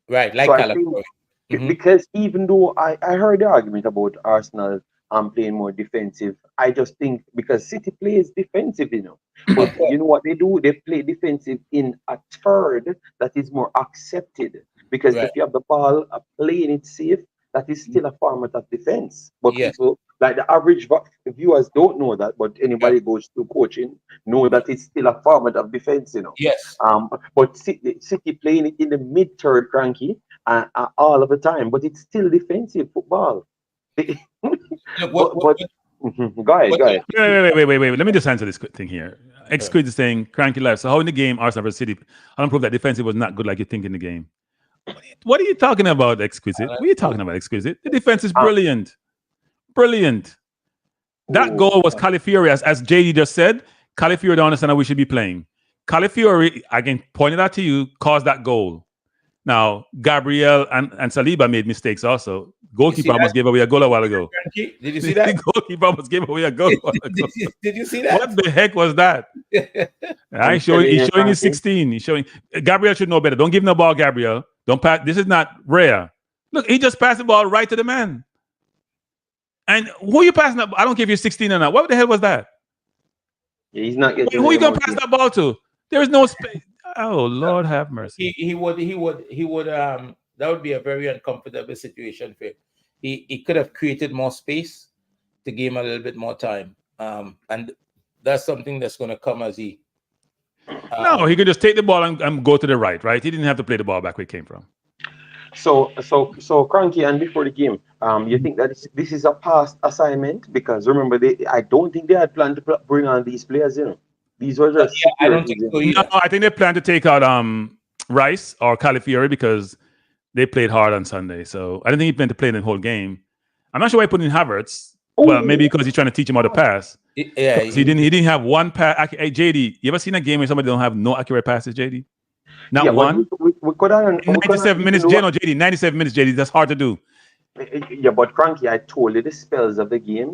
Right, like Calafiori. Because even though I heard the argument about Arsenal playing more defensive. I just think because City plays defensive, but you know what they do? They play defensive in a third that is more accepted. Because Right. if you have the ball playing it safe, that is still a format of defense. But Yes. people, like the average viewers, don't know that. But anybody goes through coaching know that it's still a format of defense. Yes. But City playing it in the mid third, Kranky, all of the time. But it's still defensive football. Look, but go ahead. Wait. Let me just answer this quick thing here. Exquisite is saying cranky life. So how in the game Arsenal versus City, I don't prove that defensive was not good like you think in the game. What are you talking about, Exquisite? What are you talking about, Exquisite? The defense is brilliant. Brilliant. That goal was Calafiori, as JD just said. Calafiori don't understand how we should be playing. Calafiori, again, pointed out to you, caused that goal. Now, Gabriel and Saliba made mistakes also. Goalkeeper almost gave away a goal a while ago. Did you see that? The goalkeeper almost gave away a goal a while ago. Did you see that? What the heck was that? He's showing his 16. He's showing. Gabriel should know better. Don't give him the ball, Gabriel. Don't pass. This is not rare. Look, he just passed the ball right to the man. And who are you passing that? I don't care if you're 16 or not. What the hell was that? Yeah, he's not getting. Who are you gonna pass that ball to? There is no space. Oh, Lord have mercy. He would that would be a very uncomfortable situation for him. He could have created more space to give him a little bit more time. And that's something that's going to come as he. No, he could just take the ball and go to the right. He didn't have to play the ball back where it came from. So Kranky, and before the game, you think that this is a past assignment? Because remember, I don't think they had planned to bring on these players. These were just. I don't think so either. No, I think they plan to take out Rice or Calafiori because they played hard on Sunday. So I don't think he planned to play the whole game. I'm not sure why he put in Havertz. Well, maybe because he's trying to teach him how to pass. Yeah, he didn't have one pass. Hey, JD, you ever seen a game where somebody don't have no accurate passes, JD? Not one. We could have 97 minutes, JD. 97 minutes, JD. That's hard to do. Yeah, but Kranky, I told you the spells of the game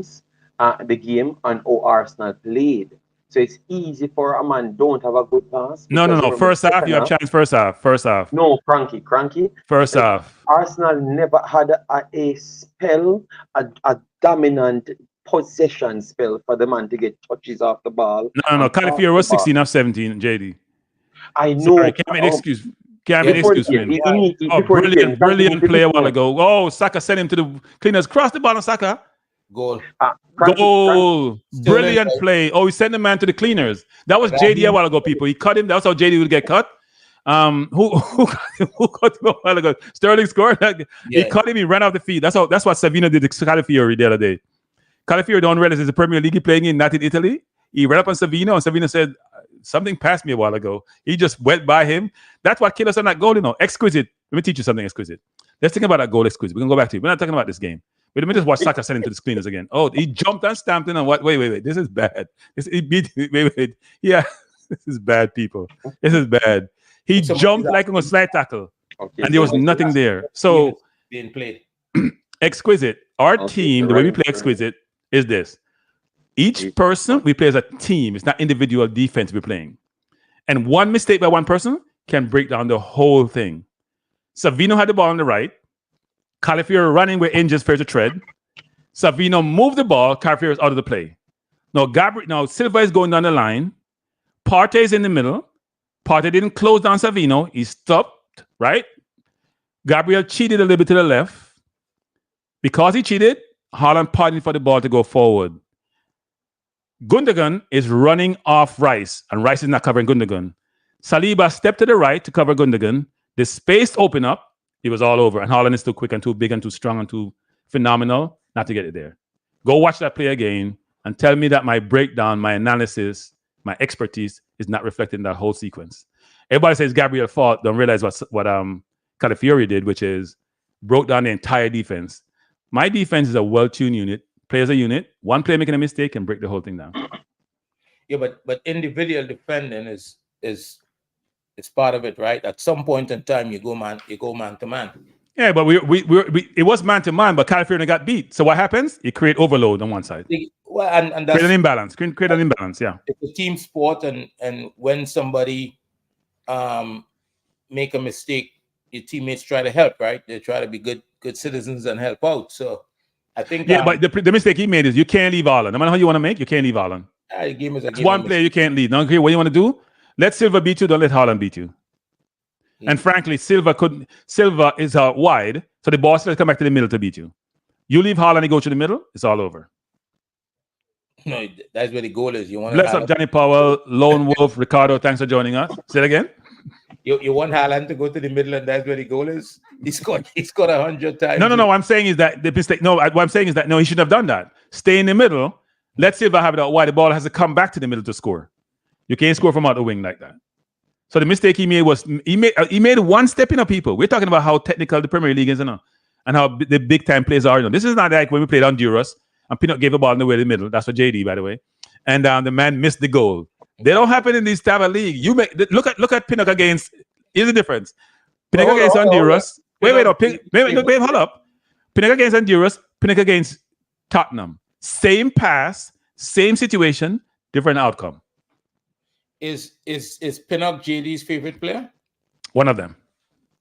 and how Arsenal played. So it's easy for a man don't have a good pass. No. First half, you have chance. First half. No, Kranky. First half. Arsenal never had a spell, a dominant possession spell for the man to get touches off the ball. No. Calafiori was 16 of 17, JD. I know. Sorry, can't be an excuse. Can't be an excuse for him. Brilliant play a while ago. Oh, Saka sent him to the cleaners. Cross the ball on Saka. Goal. Brilliant play. Oh, he sent the man to the cleaners. That was JD a while ago, people. He cut him. That's how JD would get cut. Who cut him a while ago? Sterling scored. He cut him. He ran off the field. That's what Savino did to Calafiori the other day. Calafiori don't realize it's a Premier League playing in, not in Italy. He ran up on Savino, and Savino said, something passed me a while ago. He just went by him. That's what killed us on that goal, Exquisite. Let me teach you something, Exquisite. Let's think about that goal, Exquisite. We can go back to it. We're not talking about this game. Wait, let me just watch Saka send him to the cleaners again. Oh, he jumped and stamped in and what? Wait. This is bad. Wait. Yeah, this is bad, people. This is bad. He jumped like on a slide tackle, and there was nothing there. So, being played. Exquisite. Our team, the way we play Exquisite, is this. Each person we play as a team. It's not individual defense we're playing. And one mistake by one person can break down the whole thing. Savino had the ball on the right. Calafiori running where Inges failed to tread. Savino moved the ball. Calafiori is out of the play. Now Silva is going down the line. Partey is in the middle. Partey didn't close down Savino. He stopped, right? Gabriel cheated a little bit to the left. Because he cheated, Haaland parted for the ball to go forward. Gundogan is running off Rice, and Rice is not covering Gundogan. Saliba stepped to the right to cover Gundogan. The space opened up. It was all over. And Haaland is too quick and too big and too strong and too phenomenal not to get it there. Go watch that play again and tell me that my breakdown, my analysis, my expertise is not reflected in that whole sequence. Everybody says Gabriel's fault. Don't realize what Calafiori did, which is broke down the entire defense. My defense is a well-tuned unit. Play as a unit. One player making a mistake can break the whole thing down. Yeah, but individual defending is part of it, right? At some point in time, you go man to man. Yeah, but we it was man to man, but California got beat. So what happens? You create overload on one side. Well, and that's create an imbalance. Create an imbalance. Yeah, it's a team sport, and when somebody make a mistake, your teammates try to help, right? They try to be good citizens and help out. So I think. Yeah, but the mistake he made is you can't leave Ireland. No matter how you want to make, you can't leave Ireland. The game is a That's game. one player you can't leave. Don't care what you want to do. Let Silva beat you. Don't let Haaland beat you. And frankly, Silva is wide, so the ball still come back to the middle to beat you. You leave Haaland and go to the middle, it's all over. No, that's where the goal is. You want Bless up Johnny Powell, Lone Wolf, Ricardo. Thanks for joining us. Say it again. You want Haaland to go to the middle, and that's where the goal is. He scored 100 times. No. What I'm saying is that the mistake. No, what I'm saying is that he shouldn't have done that. Stay in the middle. Let Silva have it out wide. The ball has to come back to the middle to score. You can't score from out the wing like that. So the mistake he made was he made one step in. People, we're talking about how technical the Premier League is, and how the big time players are. This is not like when we played Honduras and Pinnock gave the ball in the way in the middle. That's for JD, by the way. And the man missed the goal. They don't happen in this type of league. Look at Pinnock against. Here's the difference. Pinnock against Honduras. Wait, hold up. Pinnock against Honduras. Pinnock against Tottenham. Same pass, same situation, different outcome. Is Pinnock JD's favorite player? One of them.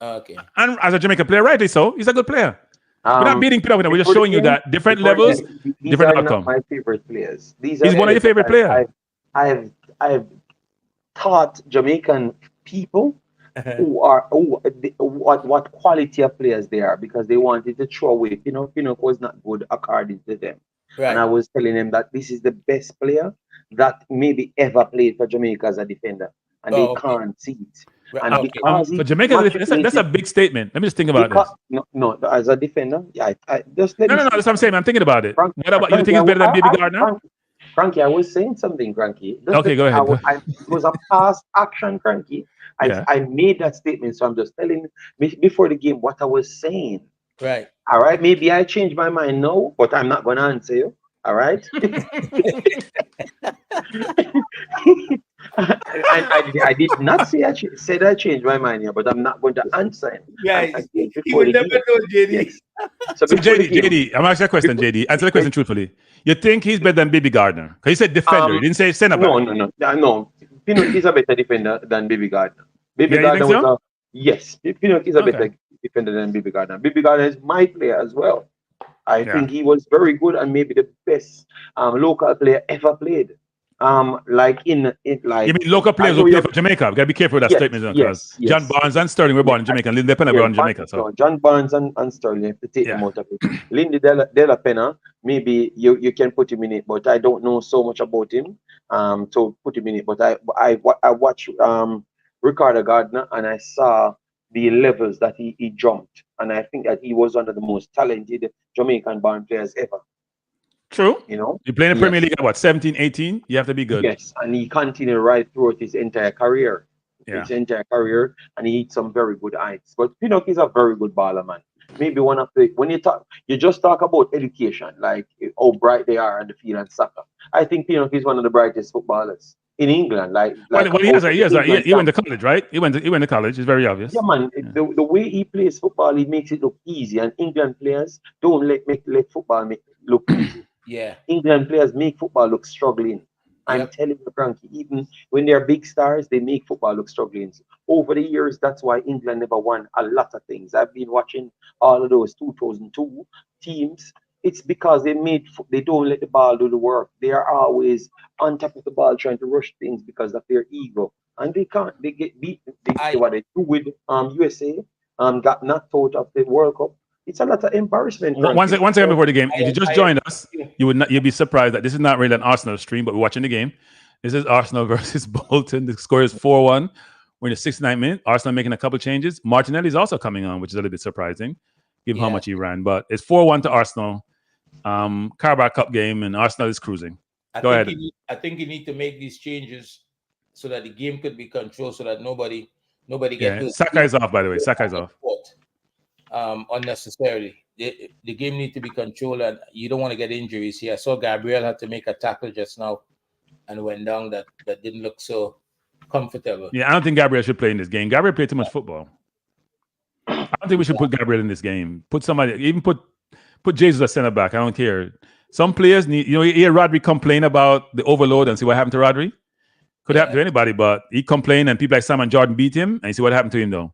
Okay. And as a Jamaican player, rightly so, he's a good player. We're not beating Pinnock. We're just showing you that different levels, different outcome. My favorite players. He's one of your favorite players. I've taught Jamaican people what quality of players they are, because they wanted to throw away. Pinnock was not good according to them. Right. And I was telling them that this is the best player that maybe ever played for Jamaica as a defender, and they can't see it. Right. And because for Jamaica, that's a big statement. Let me just think about this. No, as a defender, I just let no. That's what I'm saying. I'm thinking about it. Frank, what about you? Think it's better than Baby Gardner? Kranky, I was saying something, Kranky. Okay, go ahead. It was a past action, Kranky. I made that statement, so I'm just telling before the game what I was saying. Right. All right. Maybe I changed my mind now, but I'm not going to answer you. All right. I did not say I changed my mind here, but I'm not going to answer him. Yeah, you will never know, JD. Yes. So JD, I'm asking a question, JD. Answer the question truthfully. You think he's better than Baby Gardner? Because he said defender. He didn't say center back. No. Pinnock is a better defender than Baby Gardner. Gardner was yes. Pinnock is a better defender than Baby Gardner. Baby Gardner is my player as well. I think he was very good and maybe the best local player ever played. You mean local players who play for Jamaica? We gotta be careful with that statement. Yes. John Barnes and Sterling were born in Jamaica, and Lindy Penna were born in Jamaica. So John Barnes and Sterling, have to take them out of it. Lindy Della Penna, maybe you can put him in it, but I don't know so much about him to put him in it. But I watched Ricardo Gardner, and I saw the levels that he jumped, and I think that he was one of the most talented Jamaican-born players ever. True. You play in the Premier League at what, 17, 18? You have to be good. Yes, and he continued right throughout his entire career. And he hit some very good heights. But Pinnock is a very good baller, man. Maybe one of the when you just talk about education, like how bright they are on the field and soccer. I think Pinnock is one of the brightest footballers in England. He went to college, right? He went to college. It's very obvious. Yeah, man. Yeah. The way he plays football, he makes it look easy. And England players don't let football look easy. Yeah. England players make football look struggling. I'm telling you, Kranky, even when they're big stars, they make football look struggling. Over the years, that's why England never won a lot of things. I've been watching all of those 2002 teams. It's because they don't let the ball do the work. They are always on top of the ball trying to rush things because of their ego. And they can't. They get beat. What they do with USA, got knocked out of the World Cup. It's a lot of embarrassment. One second before the game. If you just joined us, you'd be surprised that this is not really an Arsenal stream, but we're watching the game. This is Arsenal versus Bolton. The score is 4-1. We're in the 69th minute. Arsenal making a couple changes. Martinelli's also coming on, which is a little bit surprising, given how much he ran. But it's 4-1 to Arsenal. Carabao Cup game, and Arsenal is cruising. Go ahead. I think you need to make these changes so that the game could be controlled, so that nobody gets. Saka is off, by the way. Saka is off. Unnecessarily. The game needs to be controlled, and you don't want to get injuries here. I saw Gabriel had to make a tackle just now and went down that didn't look so comfortable. Yeah, I don't think Gabriel should play in this game. Gabriel played too much football. I don't think we should put Gabriel in this game. Put somebody, even put Jesus as center back. I don't care. Some players need, you hear Rodri complain about the overload and see what happened to Rodri. Could happen to anybody, but he complained and people like Simon Jordan beat him, and you see what happened to him though.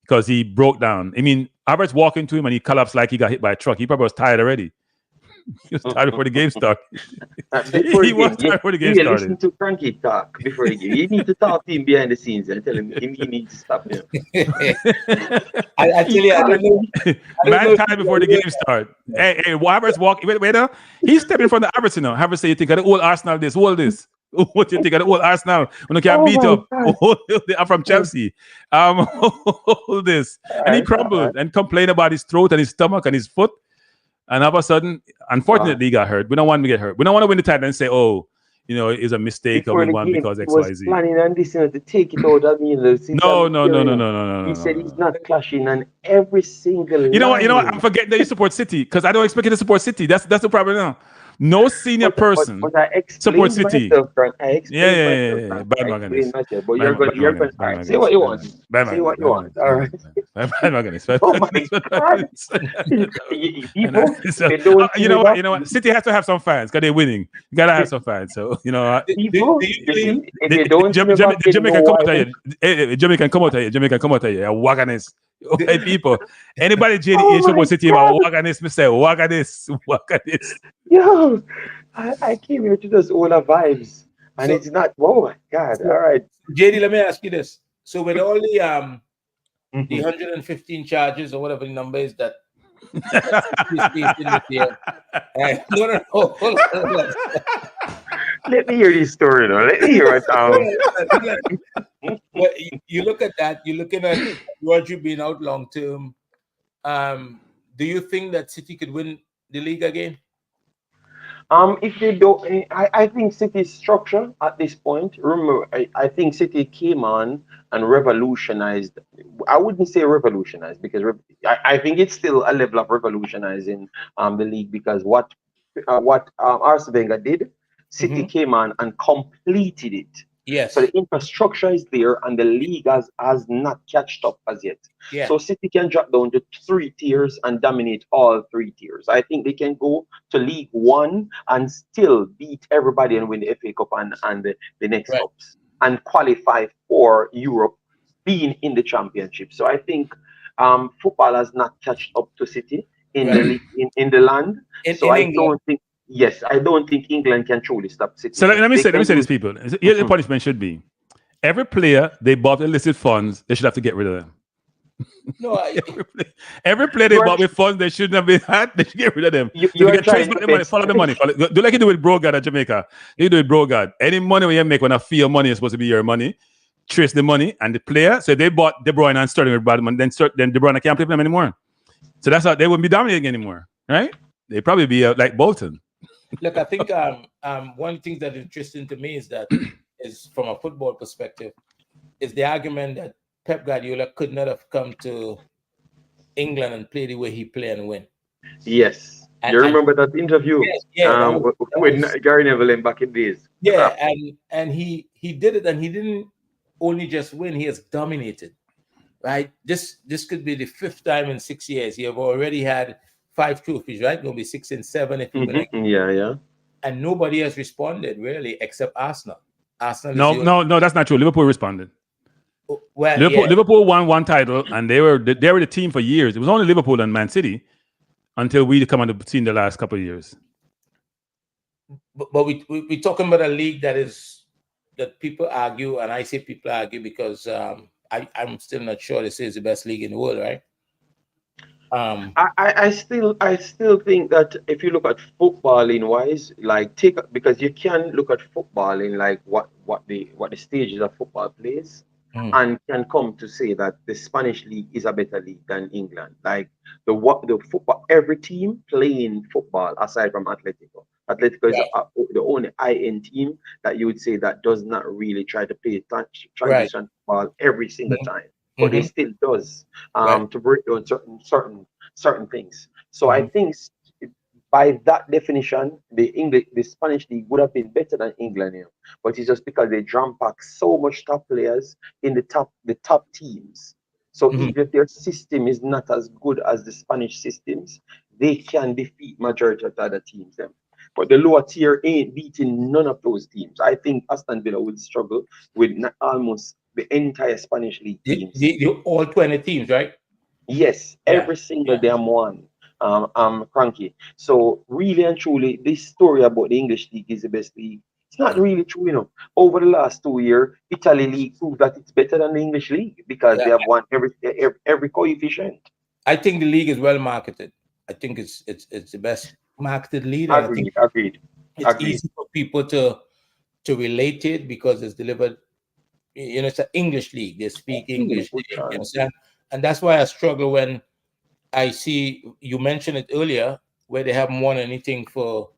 Because he broke down. I mean, Havertz walked into him and he collapsed like he got hit by a truck. He probably was tired already. He was tired before the game started. Before He the was game, tired before the game you listen started. to Kranky talk before the game. You need to talk to him behind the scenes and tell him he needs to stop him. I tell you, I don't know. Man tired before the game start. Hey, Havertz walk. Wait now. He's stepping in front of Havertz, you know. Havertz say, you think of the old Arsenal this, all this. What you think of the old Arsenal when you can Oh beat my up? God. I'm from Chelsea. All this. And he crumbled and complained about his throat and his stomach and his foot. And all of a sudden, unfortunately, he got hurt. We don't want him to get hurt. We don't want to win the title and say, oh, you know, it's a mistake or Before we the won game, because he X, was Y, Z. planning on this, to take it out. I mean, No. He said he's not clashing on every single You know what? line. I'm forgetting that you support City because I don't expect you to support City. That's the problem now. No senior person But I supports explained City. myself, Frank. I explained Yeah. myself, Frank. I Bandwagonist. explained myself. But you're going. All right, say what you want. Say what you want. All right. Bandwagonist. Oh my God. People, if they don't see You know that, what? City has to have some fans because they're winning. You gotta have some fans. So you know. people, you see, if they don't see me back, they know Jamaican come out why. here. Jamaican come out here. Jamaican come out here. Wagonist. Hey people, anybody JD Oh my support City God. about Wagonist, me say Wagonist. Yo, I came here to just all the vibes, and it's not. Oh my God! All right, JD, let me ask you this. So with all the Mhm. 115 charges or whatever the number is that no, hold on. Let me hear this story now. Let me hear it. But you look at that, you're looking at Roger being out long term. Do you think that City could win the league again? If they don't, I think City's structure at this point. Remember, I think City came on and revolutionized. I wouldn't say revolutionized because I think it's still a level of revolutionizing the league because what Arsene Wenger did, City came on and completed it. Yes. So the infrastructure is there, and the league has not catched up as yet. Yeah. So City can drop down to 3 tiers and dominate all 3 tiers. I think they can go to League One and still beat everybody and win the FA Cup and the next cups and qualify for Europe, being in the championship. So I think football has not catched up to City in the league, in the land. So I don't think. Yes, I don't think England can truly stop City. So let me say this, people. Here's the punishment should be: every player they bought illicit funds, they should have to get rid of them. No, every player they bought with funds they shouldn't have been had, they should get rid of them. You can trace back the money, follow the money. Do like you do with Brogard at Jamaica. You do with Brogard. Any money when you make when a fee of money is supposed to be your money, trace the money and the player. So they bought De Bruyne and Sterling with bad money, then De Bruyne can't play for them anymore. So that's how they wouldn't be dominating anymore, right? They'd probably be like Bolton. Look, I think one of the things that is interesting to me is that is from a football perspective, is the argument that Pep Guardiola could not have come to England and play the way he played and win. Yes. You remember that interview? Yes, with Gary Neville back in days. Yeah, and he did it, and he didn't only just win, he has dominated. Right? This could be the 5th time in 6 years. He have already had 5 trophies, right? Gonna be 6 and 7 if you like. Yeah. And nobody has responded really, except Arsenal. No, that's not true. Liverpool responded. Well, Liverpool won 1 title, and they were the team for years. It was only Liverpool and Man City until we come on the scene the last couple of years. But we're talking about a league that people argue, and I say people argue because I'm still not sure this is the best league in the world, right? I still think that if you look at footballing wise, like because you can look at football in like what the stages of football plays, and can come to say that the Spanish league is a better league than England. Like the football, every team playing football aside from Atletico. Atletico is the only high-end team that you would say that does not really try to play transition football every single time. But they still does to break down certain things. So I think by that definition, the Spanish league would have been better than England here. But it's just because they jam pack so much top players in the top teams. So even if their system is not as good as the Spanish systems, they can defeat majority of the other teams. But the lower tier ain't beating none of those teams. I think Aston Villa would struggle with almost the entire Spanish league teams. All 20 teams, right? Yes, every single damn one. Kranky. So really and truly, this story about the English league is the best league. It's not really true, you know. Over the last 2 years, Italy league proved that it's better than the English league because they Yeah, have won every coefficient. I think the league is well marketed. I think it's the best marketed league, and I think Agreed. it's easy for people to relate it because it's delivered. You know, it's an English league. They speak English. You understand? And that's why I struggle when I see you mentioned it earlier, where they haven't won anything for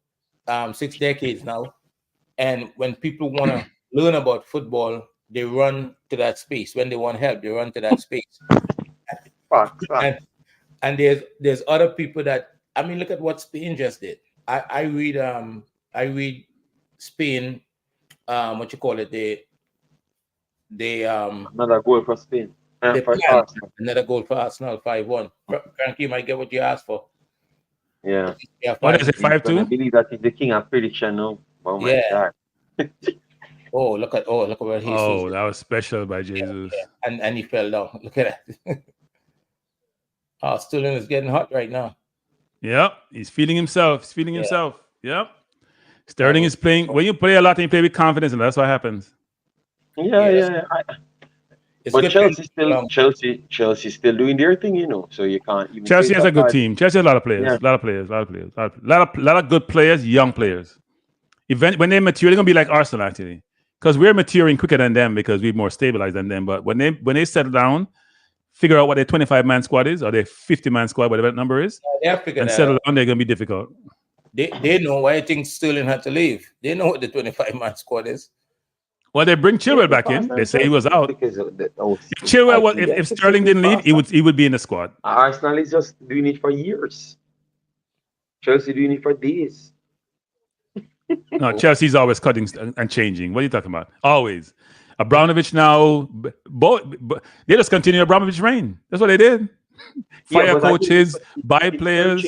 6 decades now. And when people want to learn about football, they run to that space. When they want help, they run to that space. Facts. And there's other people that, I mean, look at what Spain just did. I read Spain, what you call it, they Another goal for Spain. they For planned Arsenal. another goal for Arsenal, 5-1. Kranky might get what you asked for. Yeah. Yeah, What is 5. it, 5-2? I believe that is the king of prediction now. Oh my Yeah. God. Look at where he sees Oh, it. that was special by Jesus. Yeah. And he fell down. Look at that. Sterling is getting hot right now. Yep, he's feeling himself. He's feeling Yeah. himself. Yep. Sterling is playing. When you play a lot and you play with confidence, and that's what happens. Yeah. It's But good Chelsea still doing their thing, you know. So you can't even. Chelsea say has a that good bad. team. Chelsea has a lot of players. Yeah. A lot of players. A lot of good players, young players. When they mature, they're gonna be like Arsenal actually, because we're maturing quicker than them because we're more stabilized than them. But when they settle down, figure out what their 25-man squad is or their 50-man squad, whatever that number is, and settle down, they're gonna be difficult. They know why I think Sterling had to leave. They know what the 25-man squad is. Well, they bring Chilwell back in. They say he was out. Because If Chilwell was, if Sterling didn't leave, he would be in the squad. Arsenal is just doing it for years. Chelsea doing it for days. No, Chelsea's always cutting and changing. What are you talking about? Always. Abramovich now, they just continue Abramovich's reign. That's what they did. Fire coaches, buy players.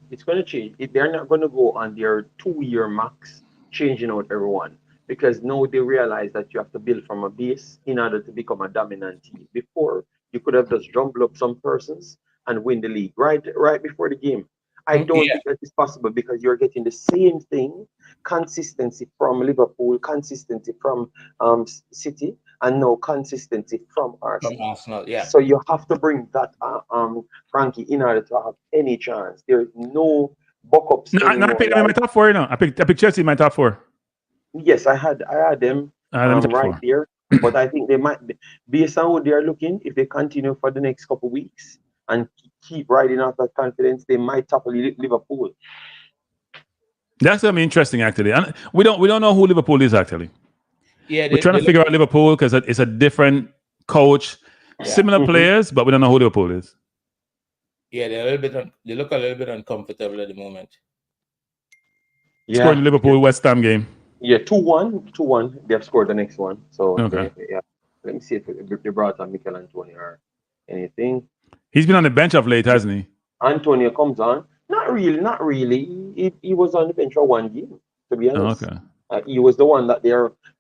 It's going to change. They're not going to go on their 2-year max changing out everyone, because now they realize that you have to build from a base in order to become a dominant team. Before, you could have just jumbled up some persons and win the league right before the game. I don't think that is possible because you're getting the same thing, consistency from Liverpool, consistency from City, and no consistency from Arsenal. From Arsenal, yeah. So you have to bring that, Frankie, in order to have any chance. There is no buck-ups anymore. I picked them in my top 4, you know. I picked Chelsea in my top 4. Yes, I had them right there, but I think they might be, based on what they are looking, if they continue for the next couple of weeks and keep riding out that confidence, they might topple Liverpool. That's gonna be interesting, actually. And we don't know who Liverpool is actually. Yeah, we're trying to figure out Liverpool because it's a different coach, similar players, but we don't know who Liverpool is. Yeah, they look a little bit uncomfortable at the moment. Yeah, scoring the Liverpool West Ham game. Yeah, 2-1. They have scored the next one. So okay. Let me see if they brought on Mikel Antonio or anything. He's been on the bench of late, hasn't he? Antonio comes on. Not really. He was on the bench for one game, to be honest. Okay. He was the one that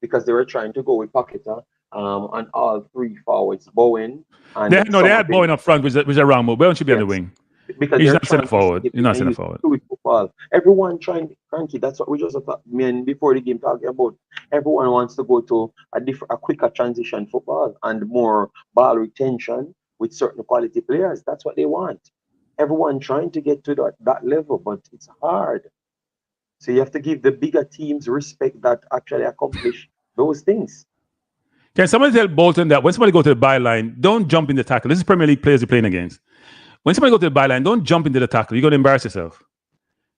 because they were trying to go with Paqueta on all 3 forwards, Bowen. And they had Bowen up front, which is a wrong move. Bowen should be on the wing. Because he's not center forward. He's not center forward. Football. Everyone trying, Kranky, that's what we just before the game talking about. Everyone wants to go to a quicker transition football and more ball retention with certain quality players. That's what they want. Everyone trying to get to that level, but it's hard. So you have to give the bigger teams respect that actually accomplish those things. Can somebody tell Bolton that when somebody go to the byline, don't jump in the tackle? This is Premier League players you're playing against. When somebody go to the byline, don't jump into the tackle. You're going to embarrass yourself.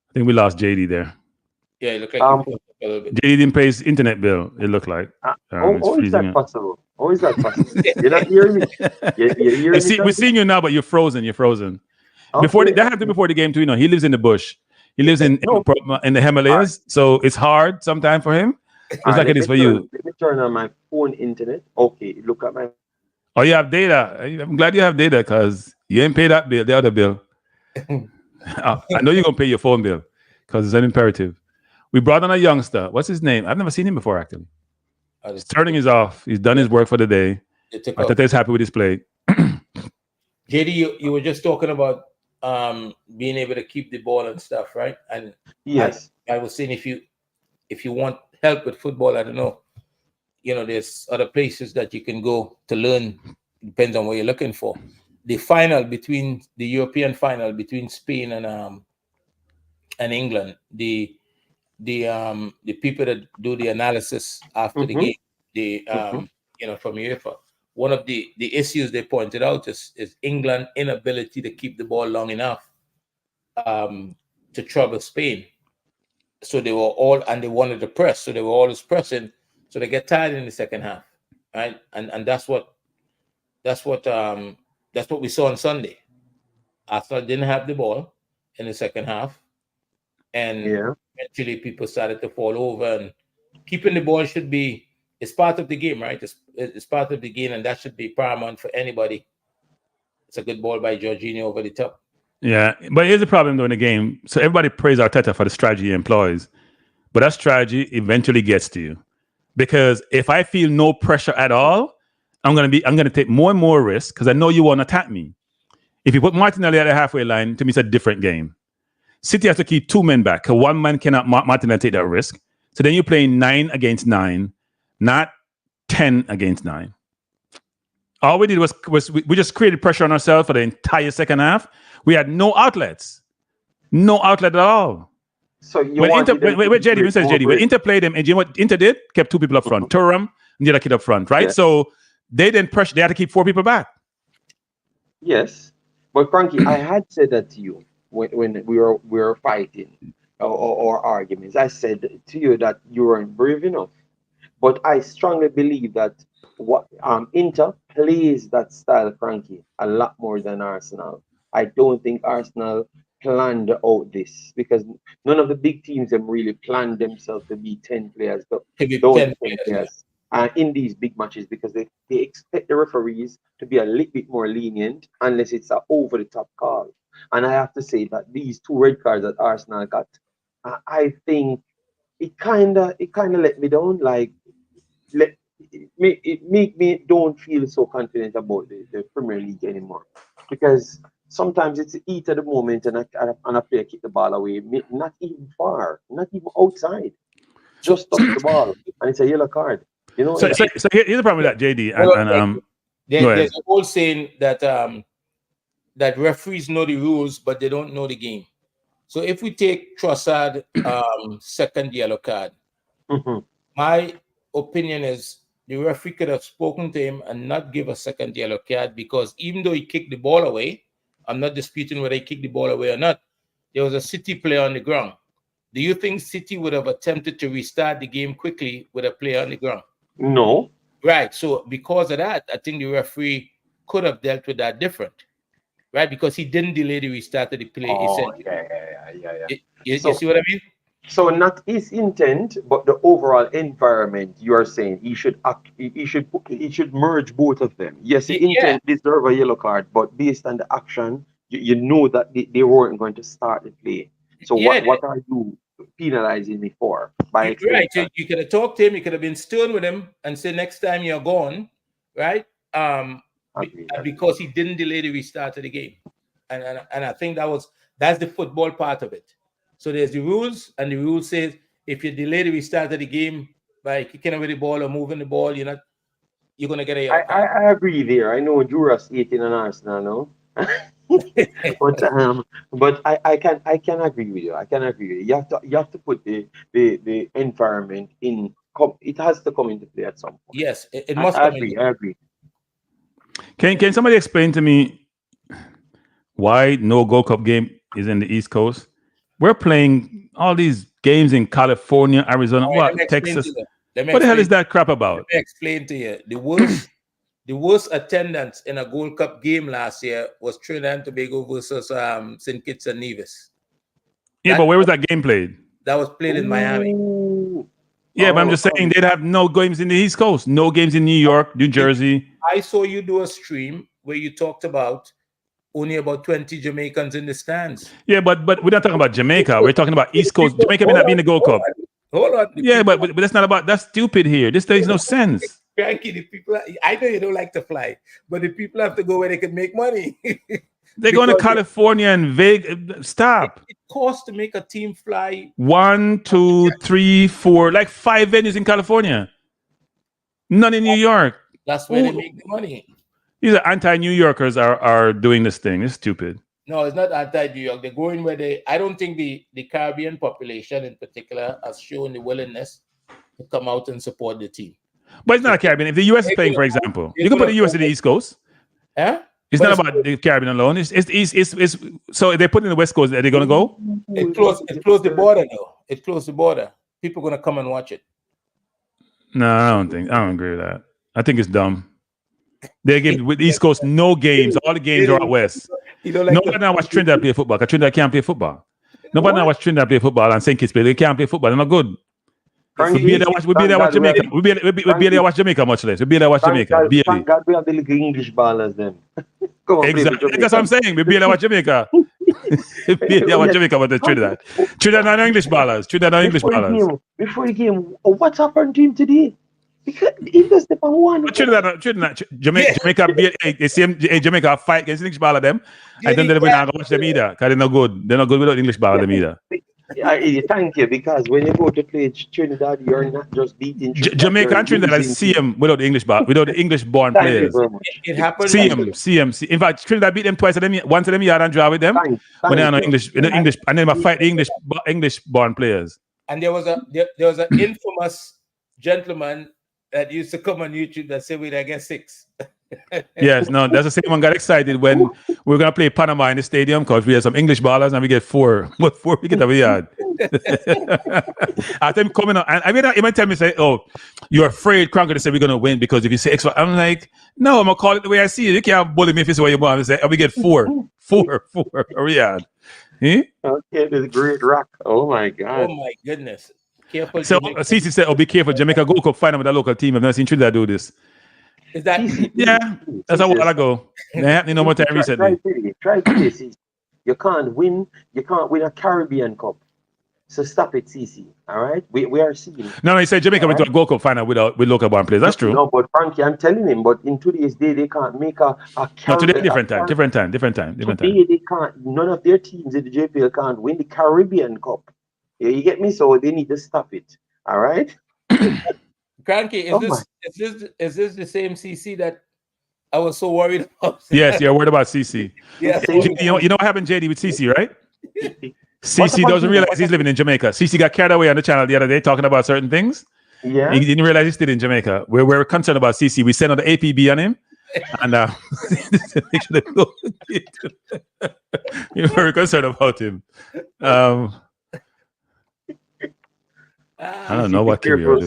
I think we lost JD there. Yeah, it looked like you pulled up a little bit. JD didn't pay his internet bill, it looked like. How is that possible? How is that possible? You're not hearing me? You're hearing me? We're seeing you now, but you're frozen. Okay. That happened before the game too. You know, he lives in the bush. He lives in the Himalayas, so it's hard sometimes for him. It's like it is for you. Let me turn on my phone internet. Okay, look at my. Oh, you have data. I'm glad you have data because you ain't pay that bill, the other bill. I know you're gonna pay your phone bill because it's an imperative. We brought on a youngster. What's his name? I've never seen him before actually. Sterling is off. He's done his work for the day. I thought he's happy with his play. JD, you were just talking about being able to keep the ball and stuff, right? And Yes. I was saying if you want help with football, I don't know, there's other places that you can go to learn. Depends on what you're looking for. The European final between Spain and England, the people that do the analysis after the Mm-hmm. game, the Mm-hmm. from UEFA, one of the issues they pointed out is England inability to keep the ball long enough to trouble Spain. So they wanted to press, so they were always pressing, so they get tired in the second half, right? And that's what that's what we saw on Sunday. Arsenal didn't have the ball in the second half, and Yeah. eventually people started to fall over. And keeping the ball should be it's part of the game, right? It's part of the game, and that should be paramount for anybody. It's a good ball by Jorginho over the top. Yeah, but here's the problem during the game. So everybody praise Arteta for the strategy he employs, but that strategy eventually gets to you. Because if I feel no pressure at all, I'm gonna take more and more risk because I know you won't attack me. If you put Martinelli at the halfway line, to me it's a different game. City has to keep two men back because one man cannot Martinelli take that risk. So then you're playing 9 against 9, not 10 against 9. All we did was we just created pressure on ourselves for the entire second half. We had no outlets, no outlet at all. So you wanted them to JD, when says JD, when Inter played them, and you know what Inter did? Kept two people up front, Thuram and the other kid up front, right? Yeah. So they didn't pressure. They had to keep 4 people back. Yes, but Kranky, I had said that to you when we were fighting or arguments. I said to you that you weren't brave enough. But I strongly believe that what Inter plays that style, Frankie, a lot more than Arsenal. I don't think Arsenal planned out this because none of the big teams have really planned themselves to be 10 players, Maybe those 10 10 players. players in these big matches because they expect the referees to be a little bit more lenient unless it's an over the top call. And I have to say that these 2 red cards that Arsenal got, I think it kinda let me down. Like let it make me don't feel so confident about the Premier League anymore because sometimes it's the heat of the moment and a player kick the ball away, not even far, not even outside, just touch the ball and it's a yellow card. So here's the problem with that, JD, There's a whole saying that that referees know the rules, but they don't know the game. So if we take Trossard second yellow card, my opinion is the referee could have spoken to him and not give a second yellow card because even though he kicked the ball away, I'm not disputing whether he kicked the ball away or not. There was a City player on the ground. Do you think City would have attempted to restart the game quickly with a player on the ground? No. Right. So because of that, I think the referee could have dealt with that different. Right? Because he didn't delay the restart of the play. Oh, He yeah. said, you see what I mean? So not his intent, but the overall environment. You are saying he should merge both of them. Yes, the intent deserve a yellow card, but based on the action, you know that they weren't going to start the play. So what are you penalizing me for by extension? Right. You could have talked to him. You could have been stern with him and say next time you're gone, right? Because he didn't delay the restart of the game, and I think that's the football part of it. So there's the rules, and the rule says if you delay the restart of the game by kicking away the ball or moving the ball, you're going to get a yellow card. I agree there. I know Juras 18 and Arsenal now. but I can agree with you. I can agree with you. You have to put the environment in. It has to come into play at some point. Yes, it must. I agree. Can somebody explain to me why no Gold Cup game is in the East Coast? We're playing all these games in California, Arizona, Texas. What the hell is that crap about? Let me explain to you. The worst attendance in a Gold Cup game last year was Trinidad and Tobago versus St. Kitts and Nevis. Yeah, but where was that game played? That was played in Miami. Yeah, but I'm just saying they'd have no games in the East Coast, no games in New York, New Jersey. I saw you do a stream where you talked about only about 20 Jamaicans in the stands. Yeah, but we're not talking about Jamaica. We're talking about East Coast. Jamaica may not be in the Gold Cup. Hold on. Yeah, but that's stupid here. This makes no sense. Kranky, the people, I know you don't like to fly, but the people have to go where they can make money. They're going to Because California and Vegas. Stop. it costs to make a team fly. 1, 2, 3, 4, like 5 venues in California. None in New York. That's where they make the money. These are anti-New Yorkers are doing this thing. It's stupid. No, it's not anti-New York. They're going where I don't think the Caribbean population in particular has shown the willingness to come out and support the team. But it's not a Caribbean. If the US is playing, for example, you can put the US to the East Coast. Huh? It's not about the Caribbean alone. It's so if they put in the West Coast, are they going to go? It closed the border though. It closed the border. People are going to come and watch it. No, I don't agree with that. I think it's dumb. They give with East Coast no games. All the games are out West. Nobody now watch Trinidad play football because Trinidad can't play football. Nobody now watch Trinidad play football and St. Kitts play. They can't play football. They're not good. We be there watch Jamaica. We be there watch Jamaica much less. We be there watch Jamaica. Thank God we have the little English ballers then. Come on, Exactly. That's what I'm saying. We be there watch Jamaica. We be there watch Jamaica with the Trinidad. Trinidad and English ballers. Before the game, what happened to him today? Because he just step on one. Jamaica Jamaica fight against English baller them. I don't know when I watch them either because they're not good. They're not good without English baller them either. Thank you, because when you go to play Trinidad, you're not just beating Jamaica and Trinidad. I see them without the English born players. It happened. See them. In fact, Trinidad beat them twice. Once of them yard and draw with them. When they're English, and then I fight the English born players. And there was an infamous gentleman that used to come on YouTube that said, "Wait, I get 6." Yes, no, that's the same one. Got excited when we were gonna play Panama in the stadium because we had some English ballers and we get 4. What 4 we get over yard? After him coming on, and I mean, he might tell me say, "Oh, you're afraid Kranky to say we're gonna win because if you say X." I'm like, no, I'm gonna call it the way I see it. You can't bully me if it's what you want. I say, "Oh, we get 4, 4, 4." Are we yard? Okay, the great rock. Oh my God. Oh my goodness. Careful. So Cece said, "Oh, be careful, Jamaica Gold Cup final with a local team. I've never seen Trinidad do this." Is that? Yeah, that's a while ago. They happening no more time recently. Try this. You can't win a Caribbean Cup. So stop it, CC. All right, we are seeing. No, he said Jamaica went to a Gold Cup final with local born players. That's true. No, but Kranky, I'm telling him. But in today's day, they can't make a No, today different time. Today they can't. None of their teams in the JPL can't win the Caribbean Cup. Yeah, you get me? So they need to stop it. All right. Kranky, is this the same CC that I was so worried about? Yes, you're worried about CC. Yeah. You know what happened, JD, with CC, right? CC doesn't realize he's living in Jamaica. CC got carried away on the channel the other day talking about certain things. Yeah. He didn't realize he's still in Jamaica. We're concerned about CC. We sent out the APB on him. And you're very concerned about him. I don't know what to do.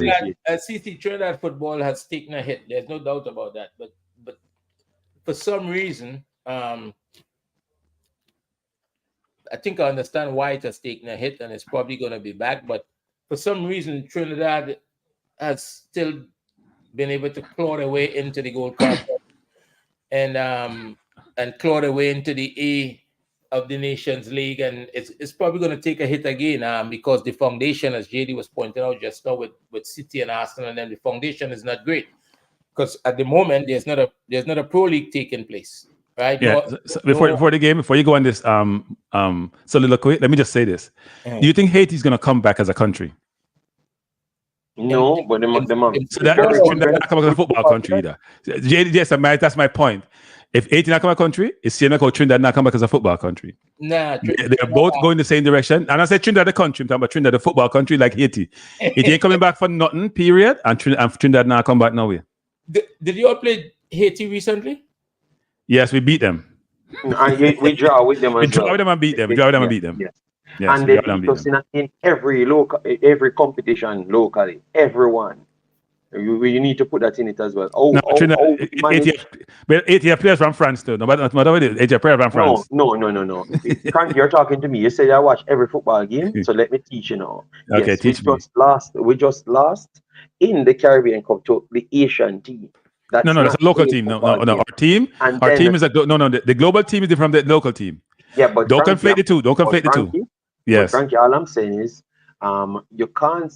CC Trinidad football has taken a hit. There's no doubt about that. But for some reason, I think I understand why it has taken a hit, and it's probably going to be back. But for some reason, Trinidad has still been able to claw their way into the Gold Cup and claw their way into the A of the Nations League, and it's probably going to take a hit again because the foundation, as JD was pointing out just now with City and Arsenal, and then the foundation is not great because at the moment there's not a pro league taking place, right? Yeah. So before the game, before you go on this soliloquy, let me just say this: do you think Haiti is going to come back as a country? No, but so that's not coming as a football country either. JD, yes, that's my point. If Haiti not come a country, it's same like how Trinidad not come back as a football country. Nah, they're both going the same direction. And I said Trinidad the country, I'm talking about Trinidad the football country like Haiti. Haiti ain't coming back for nothing, period. And Trinidad not come back nowhere. Did you all play Haiti recently? Yes, we beat them. And we draw with them as well. We draw with them and beat them. Yes. Yes, and they beat us in every competition locally. Everyone. You need to put that in it as well. ATF players from France too. No matter what it is, ATF players from France. No. Kranky, you're talking to me. You said I watch every football game, so let me teach you now. Okay, yes, teach me. We just lost in the Caribbean Cup to the Asian team. That's a local team. No. Our team is the global team is different from the local team. Yeah, but don't conflate the two. Don't conflate the two. Yes. Kranky, all I'm saying is, you can't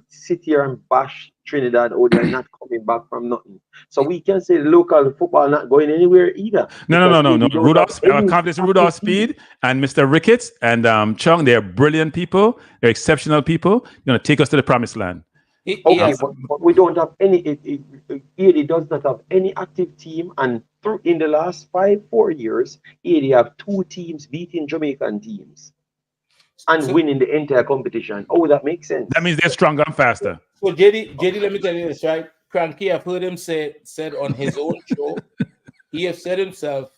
sit here and bash Trinidad, oh, they're not coming back from nothing. So we can say local football not going anywhere either. No. They don't Rudolph, have I have confidence in Rudolph Speed and Mr. Ricketts and Chung. They're brilliant people. They're exceptional people. You're going to take us to the promised land. Okay, but we don't have any. It does not have any active team, and in the last 4 years, they have 2 teams beating Jamaican teams and winning the entire competition. Oh, that makes sense. That means they're stronger and faster. So JD, let me tell you this, right? Kranky, I've heard him said on his own show, he has said himself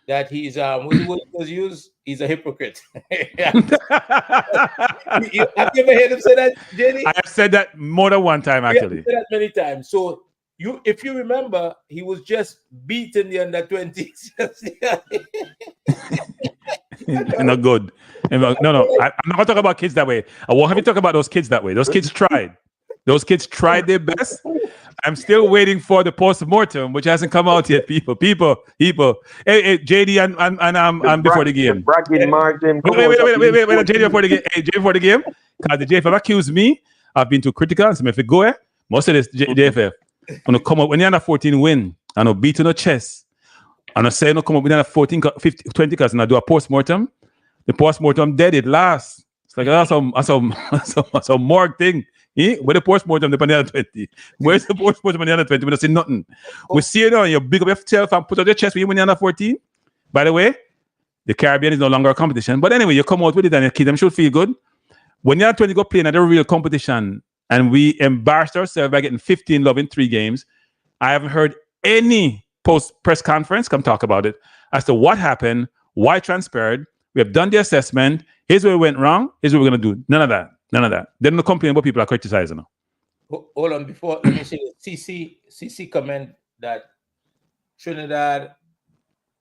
that he's what he was used, he's a hypocrite. Have you ever heard him say that, JD? I have said that more than one time, actually. Said that many times. So if you remember, he was just beating the under-20s. Not good. No. I'm not going to talk about kids that way. I won't have you talk about those kids that way. Those kids tried. Those kids tried their best. I'm still waiting for the post-mortem, which hasn't come out yet, people. Hey, JD and before the game. Bragging Martin. Wait, JD before the game. Hey, JD before the game. Because the JFF accused me of being too critical. And so if it go, most of this JFF, I'm going to come up when you're under 14 win, and I'll beat on the chest. And I say, no, come up with another 14, 50, 20 because I do a post-mortem. The post-mortem dead, it lasts. It's like that's some morgue thing. Where the post-mortem depend on the other 20? Where's the post-mortem on the other 20? We don't see nothing. We see it on you big up yourself and put out your chest when you're under 14. By the way, the Caribbean is no longer a competition. But anyway, you come out with it and your kids, them should feel good. When you're 20 go play another real competition and we embarrassed ourselves by getting 15 love in 3 games, I haven't heard any post-press conference come talk about it as to what happened, why transpired. We have done the assessment. Here's where we went wrong. Here's what we're going to do. None of that. They don't complain about people are criticizing them. Hold on. Before, let me say CC comment that Trinidad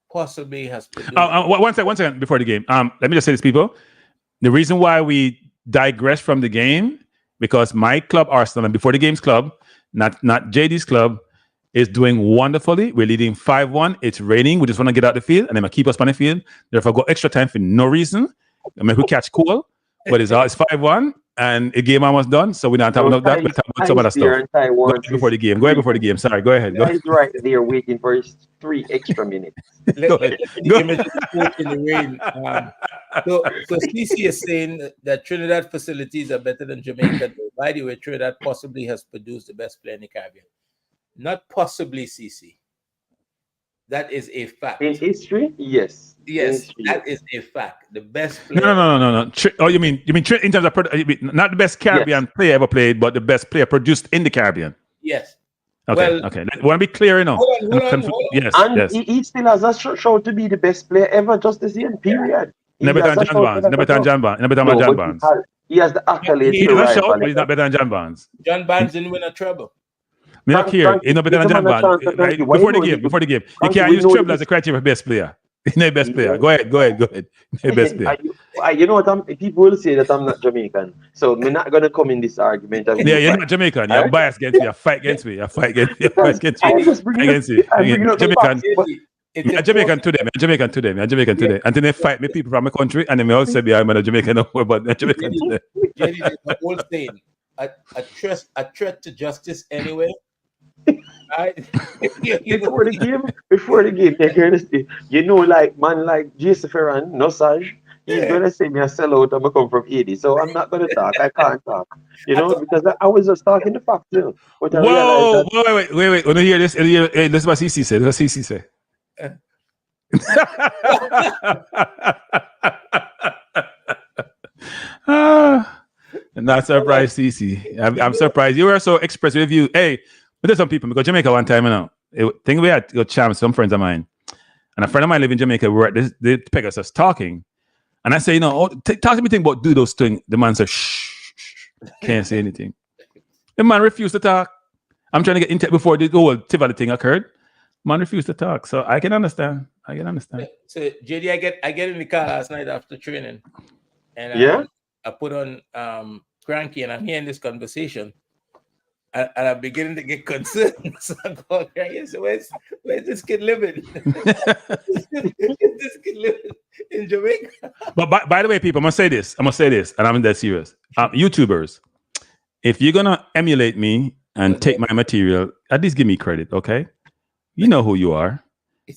possibly has produced... One second before the game. Let me just say this, people. The reason why we digress from the game, because my club, Arsenal, and before the game's club, not JD's club, is doing wonderfully. We're leading 5-1. It's raining. We just want to get out the field, and then I keep us on the field. Therefore, I go extra time for no reason. I mean, we catch cool, but it's 5-1, and the game almost done. So we're not talking about that. We're talking about some other stuff. Go ahead before the game. Go ahead before the game. Sorry, go ahead. He's right there waiting for his 3 extra minutes. Go ahead. In the rain. So CC is saying that Trinidad facilities are better than Jamaica. By the way, Trinidad possibly has produced the best player in the Caribbean. Not possibly, CC. That is a fact. In history, yes. Yes, that is a fact. The best player. No. Oh, you mean in terms of not the best Caribbean player ever played, but the best player produced in the Caribbean. Yes. Okay. Well, okay. I want to be clear, Hold on. Yes. And yes. he still has a show to be the best player ever, just the same period. Never better than John Barnes. He has the accolades. He doesn't shout, but he's not better than John Barnes. John Barnes didn't win a treble. Me not here. He's not better than John Barnes. Right? Before the game, you can't use treble as a criteria for best player. He's not best player. Go ahead. He's best player. You know what? People will say that I'm not Jamaican, so I'm not gonna come in this argument. Yeah, you're not Jamaican. You're biased against me. You fight against me. You fight against me. I'm Jamaican today. And then they fight me people from my country, and then they all say I'm not Jamaican no more, but I'm Jamaican today. Jenny, the whole thing, a threat to justice anyway. Right? Before the game, they hear this thing. You know, like man like Jason Ferran, no Saj, he's gonna say me a sellout. I'm gonna come from 80, so I'm not gonna talk. I can't talk, because I was just talking the fact too. But I realized that... wait. When you hear this, this is what CC said. What CC say? Not surprised, CC. I'm surprised. You were so expressive with you. Hey, but there's some people because Jamaica one time, think we had champs, some friends of mine, and a friend of mine live in Jamaica. We were at they peg us talking, and I say, talk to me about do those things. The man said, shh, can't say anything. The man refused to talk. I'm trying to get into before the whole Tivoli thing occurred. Man refused to talk, so I can understand. So JD, I get in the car last night after training, and I put on Kranky, and I'm hearing this conversation, and I'm beginning to get concerned. So I go, Kranky, so where's this kid living? Is this kid living in Jamaica? But by the way, people, I'm gonna say this, and I'm dead serious. YouTubers, if you're gonna emulate me and take my material, at least give me credit, okay? You know who you are.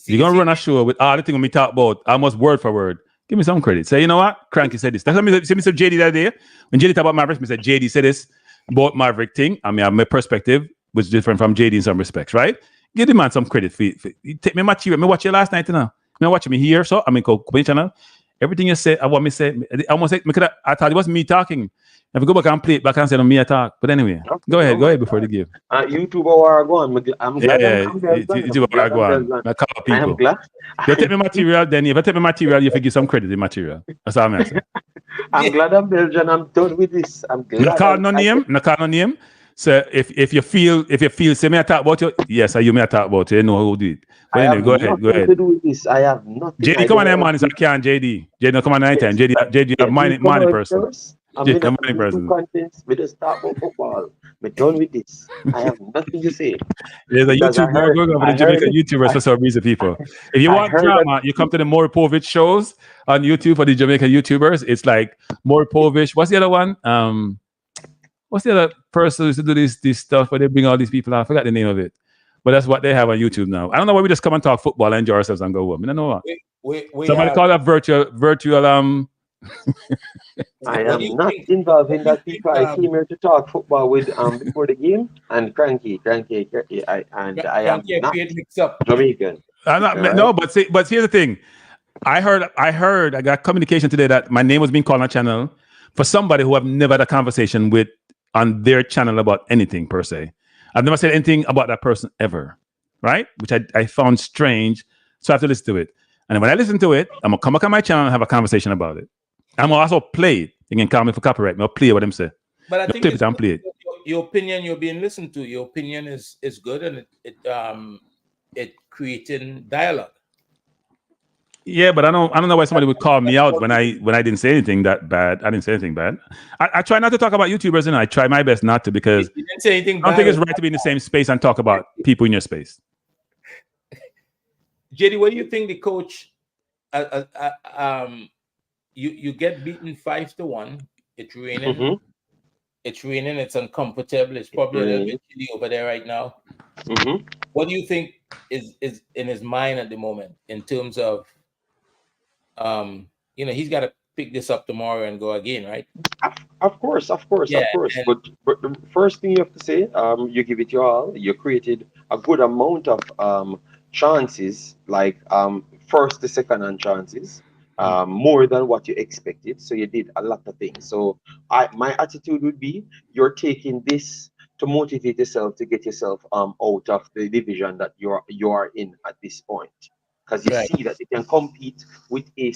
You're gonna run a show with all the things we talk about, almost word for word. Give me some credit. Say, you know what? Kranky said this. That's what me said JD that day. When JD talked about Maverick, me said JD said this about Maverick thing. I mean, my perspective was different from JD in some respects, right? Give the man some credit for you take me material. Me watch you last night, you know. Me watch me here, so I mean, go channel. Everything you said, I want me say. I almost say, I thought it was me talking. If we go back and play it back and say, no, me I talk. But anyway, go ahead before the game. YouTube or go on. I'm glad I'm YouTube or go on. I call I am people. glad. You take me material, then if I take me material, you have to give some credit to material. That's all I'm saying. I'm glad I'm Belgian. I'm done with this. I'm glad. No call no name. So if you feel say me I talk about you, yes, you may talk about you. You know who do it. But anyway, go ahead. To do with this. I have nothing. JD, come on, man. I can't. JD, no, come on anytime. JD, a money person. I'm in a money contents. We just talk about football. We're done with this. I have nothing to say. There's a YouTube war going on with the Jamaican YouTubers for some reason, people. If you want drama, you come to the Moripovich shows on YouTube for the Jamaican YouTubers. It's like Moripovich. What's the other one? What's the other person who used to do this stuff where they bring all these people out? I forgot the name of it. But that's what they have on YouTube now. I don't know why we just come and talk football and enjoy ourselves and go home. I don't know what. Somebody call that virtual I am not involved in that. People I came here to talk football with before the game and Kranky. I am not Jamaican. I'm not, right? No, but here's the thing. I got communication today that my name was being called on a channel for somebody who I've never had a conversation with on their channel about anything per se. I've never said anything about that person ever, right? Which I found strange, so I have to listen to it. And when I listen to it, I'm gonna come back on my channel and have a conversation about it. I'm gonna also play it. You can call me for copyright. I'll play what them say. But I think your opinion, you're being listened to. Your opinion is good, and it creating dialogue. Yeah, but I don't know why somebody would call me out when I didn't say anything that bad. I didn't say anything bad. I try not to talk about YouTubers, and I try my best not to because you didn't say anything I don't think it's right to be in the same space and talk about people in your space. JD, what do you think the coach? You get beaten 5-1. It's raining. Mm-hmm. It's raining. It's uncomfortable. It's probably a little bit chilly over there right now. Mm-hmm. What do you think is in his mind at the moment in terms of, he's got to pick this up tomorrow and go again, right? Of course. But the first thing you have to say, you give it your all. You created a good amount of chances, like first to second hand chances. More than what you expected. So you did a lot of things. So my attitude would be you're taking this to motivate yourself to get yourself out of the division that you are in at this point. Because you see that you can compete with a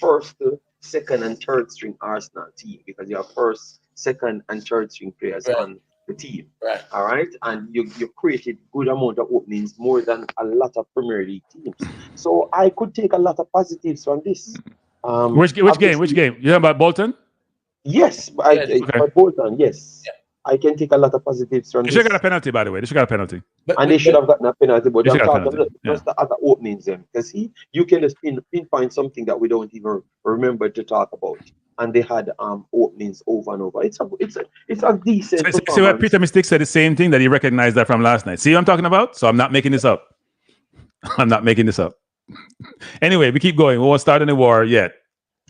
first, second, and third string Arsenal team because you have first, second, and third string players on the team. Right. All right. And you created good amount of openings, more than a lot of Premier League teams. So I could take a lot of positives from this. Which game? You know about Bolton? Yes, by Bolton, yes. Yeah. I can take a lot of positives from this. They should have got a penalty, by the way. They should have got a penalty. They should have gotten a penalty, but I'm talking just the other openings them. Because you can just pinpoint something that we don't even remember to talk about. And they had openings over and over. It's a decent. So what Peter Mystic said the same thing that he recognized that from last night. See what I'm talking about? So I'm not making this up. Anyway, we keep going. We won't start any war yet.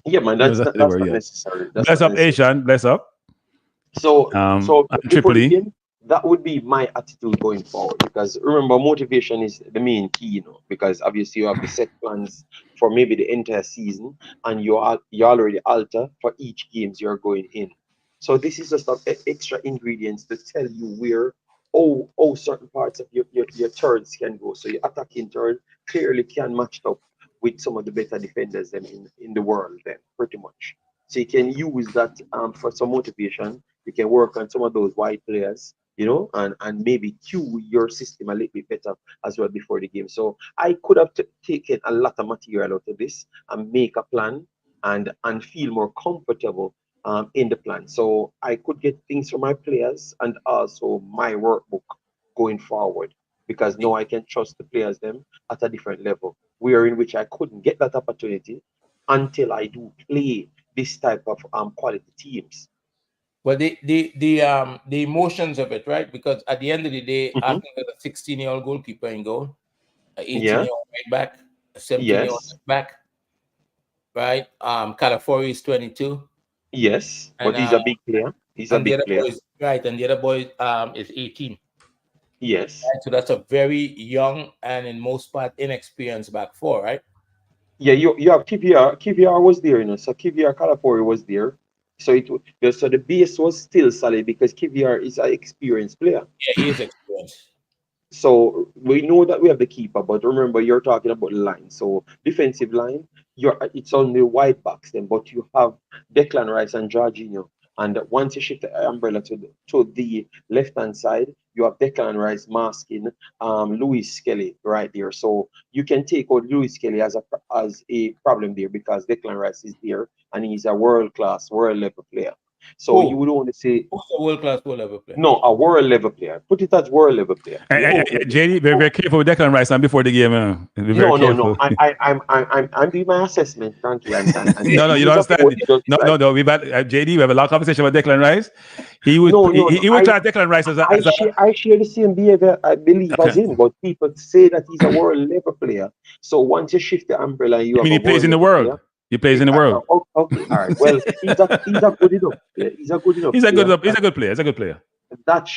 Yeah, man, that's not necessary. Bless up, Asian. Bless up. So Tripoli. Game, that would be my attitude going forward. Because remember, motivation is the main key, because obviously you have the set plans for maybe the entire season, and you already alter for each games you're going in. So this is just extra ingredients to tell you where certain parts of your thirds can go. So your attacking third clearly can match up with some of the better defenders in the world then, pretty much. So you can use that for some motivation. You can work on some of those wide players, and maybe cue your system a little bit better as well before the game. So I could have taken a lot of material out of this and make a plan and feel more comfortable in the plan. So I could get things from my players and also my workbook going forward, because now I can trust the players them at a different level, where in which I couldn't get that opportunity until I do play this type of quality teams. But the emotions of it, right? Because at the end of the day, Mhm. Arsenal got a 16-year-old goalkeeper in goal, an Yeah. 18-year-old right back, a 17-year-old Yes. left back, right? Calafori is 22, Yes. and But he's a big player. He's a and the big other player. boy is right, and the other boy is 18. Yes. Right? So that's a very young and in most part inexperienced back four, right? Yeah, you have KVR. KVR was there, So KVR Calafori was there. So so the base was still solid because KVR is an experienced player. Yeah, he is experienced. So we know that we have the keeper, but remember you're talking about the line. So defensive line, it's on the wide backs then, but you have Declan Rice and Jorginho. And once you shift the umbrella to the left hand side, you have Declan Rice masking Louis Skelly right there. So you can take out Louis Skelly as a problem there because Declan Rice is there and he's a world class, world level player. So you would only say Who's a world-class level player? no, a world level player. Put it as world level player. JD, very, very careful with Declan Rice before the game. Be very No. careful. I'm doing my assessment, Kranky. No, you don't understand. No. We've had JD. We have a lot of conversation about Declan Rice. He would he would try Declan Rice as a. I share the same behavior, I believe, as him, but people say that he's a world level player. So once you shift the umbrella, you I mean, have he plays in the world. He plays in the world. Okay, all right. Well, he's a good enough player. He's a good enough. He's a good player. He's a good player. That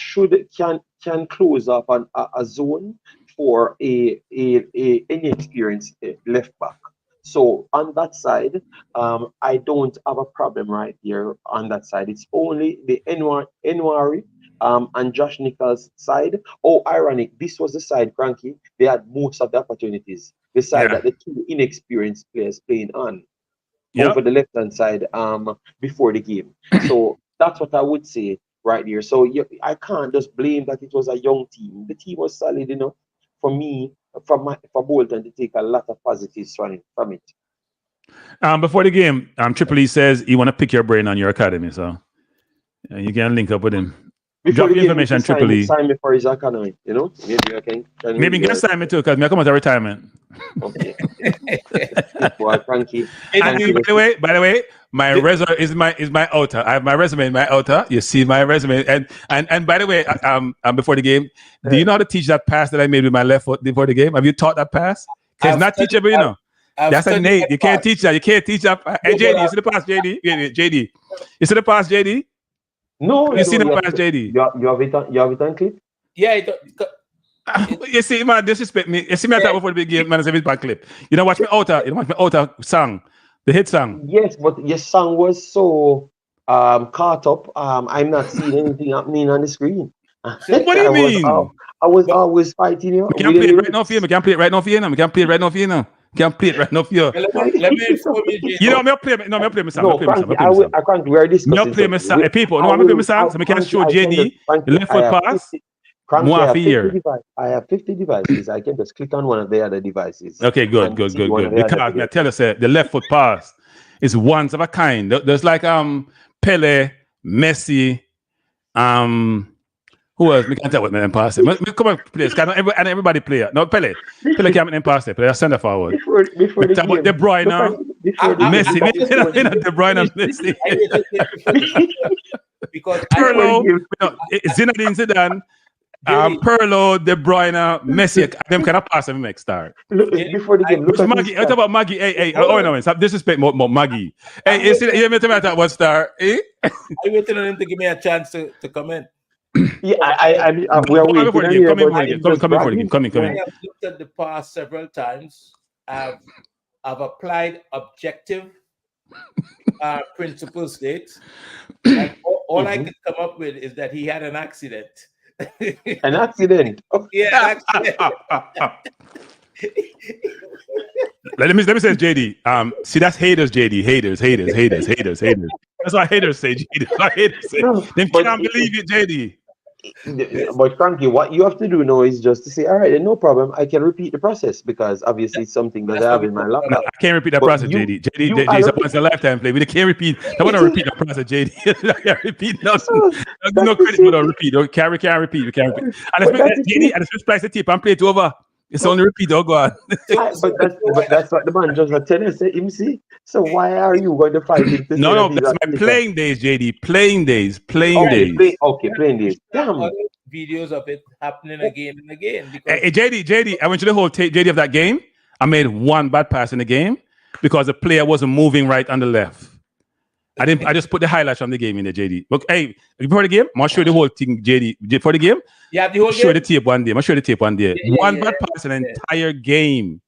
can close up a zone for a inexperienced left back. So on that side, I don't have a problem right here on that side. It's only the Nwaneri and Josh Nichols side. Oh, ironic! This was the side, Kranky. They had most of the opportunities. The side that the two inexperienced players playing on over the left hand side before the game. So that's what I would say right here. So I can't just blame that it was a young team. The team was solid enough for me, for Bolton to take a lot of positives from it. Before the game, Triple E says he want to pick your brain on your academy, so you can link up with him. Before Drop the information, Triple E. Sign me for his academy, Maybe I can. Maybe you can sign me too, because I come out of retirement. Okay. Boy, Kranky. And by the way, my resume is my outer. I have my resume in my outer. You see my resume, and by the way, before the game, do you know how to teach that pass that I made with my left foot before the game? Have you taught that pass? Because it's not teachable, That's a Nate. You can't teach that. You can't teach that. Hey, JD, you see the pass, JD? JD, you see the pass, JD? No, you see the pass, JD? You have it on clip? Yeah, you see, man, disrespect me. You see me attack before the big game, man, it's a back clip. You don't watch me outer song, the hit song. Yes, but your song was so caught up. I'm not seeing anything happening on the screen. What do you mean? I was always fighting you. We can play it right now for you. We can play it right now for you. We can play it right now for you now. Can play it right now for you. Let me inform you, you know, me play my song. No, I can't. We are discussing. Me play my song. Hey, people, no, I'm play my song, so we can show JD the left foot pass. I have 50 devices. I can just click on one of the other devices. Okay, good. Because I tell you, the left foot pass is one of a kind. There's like Pele, Messi, who else? We can't tell what man pass it. Come on, players. And everybody play it. No, Pele can't pass it. Play center forward. Before the game. De Bruyne, Messi. De Bruyne and Messi. Because Pirlo, Zinedine Zidane, Pirlo, De Bruyne, Messi. Them kind of pass them next start. Before the game. Look Maggie. What about Maggie? Hey. Oh no, stop disrespect more Maggie. Hey, you see, you me tell me that what star? Eh? I'm waiting on him to give me a chance to comment. Yeah, we are waiting. Come in. I have looked at the past several times. I've applied objective principle states. And all I could come up with is that he had an accident. An accident? Yeah, accident. Let me say JD. See, that's haters, JD. Haters. That's what haters say, JD. That's what haters say. They can't believe it, JD. But Kranky, what you have to do now is just to say, all right, then no problem. I can repeat the process because obviously it's something that I have in my laptop. No, I can't repeat that process, JD. JD is a once in a lifetime play. We can't repeat. I want to repeat the process, JD. I can't repeat nothing. No credit for the repeat. We can't repeat. And let's splice the tip and play it over. It's only repeat. Oh, go on. But that's what the man just tell us. Say, him see. So why are you going to fight him to say No, that he's that's a my cheater? playing days, JD. Playing days. Playing days. Damn. Other videos of it happening again and again. Because Hey, JD, I went to the whole JD of that game. I made one bad pass in the game because the player wasn't moving right on the left. I just put the highlights from the game in the JD. Look, hey, before the game, I'm gonna show you the whole thing, JD. For the game, yeah, the whole I'll show you game. the tape one day. I'm gonna show you the tape one day. One bad pass in an entire game.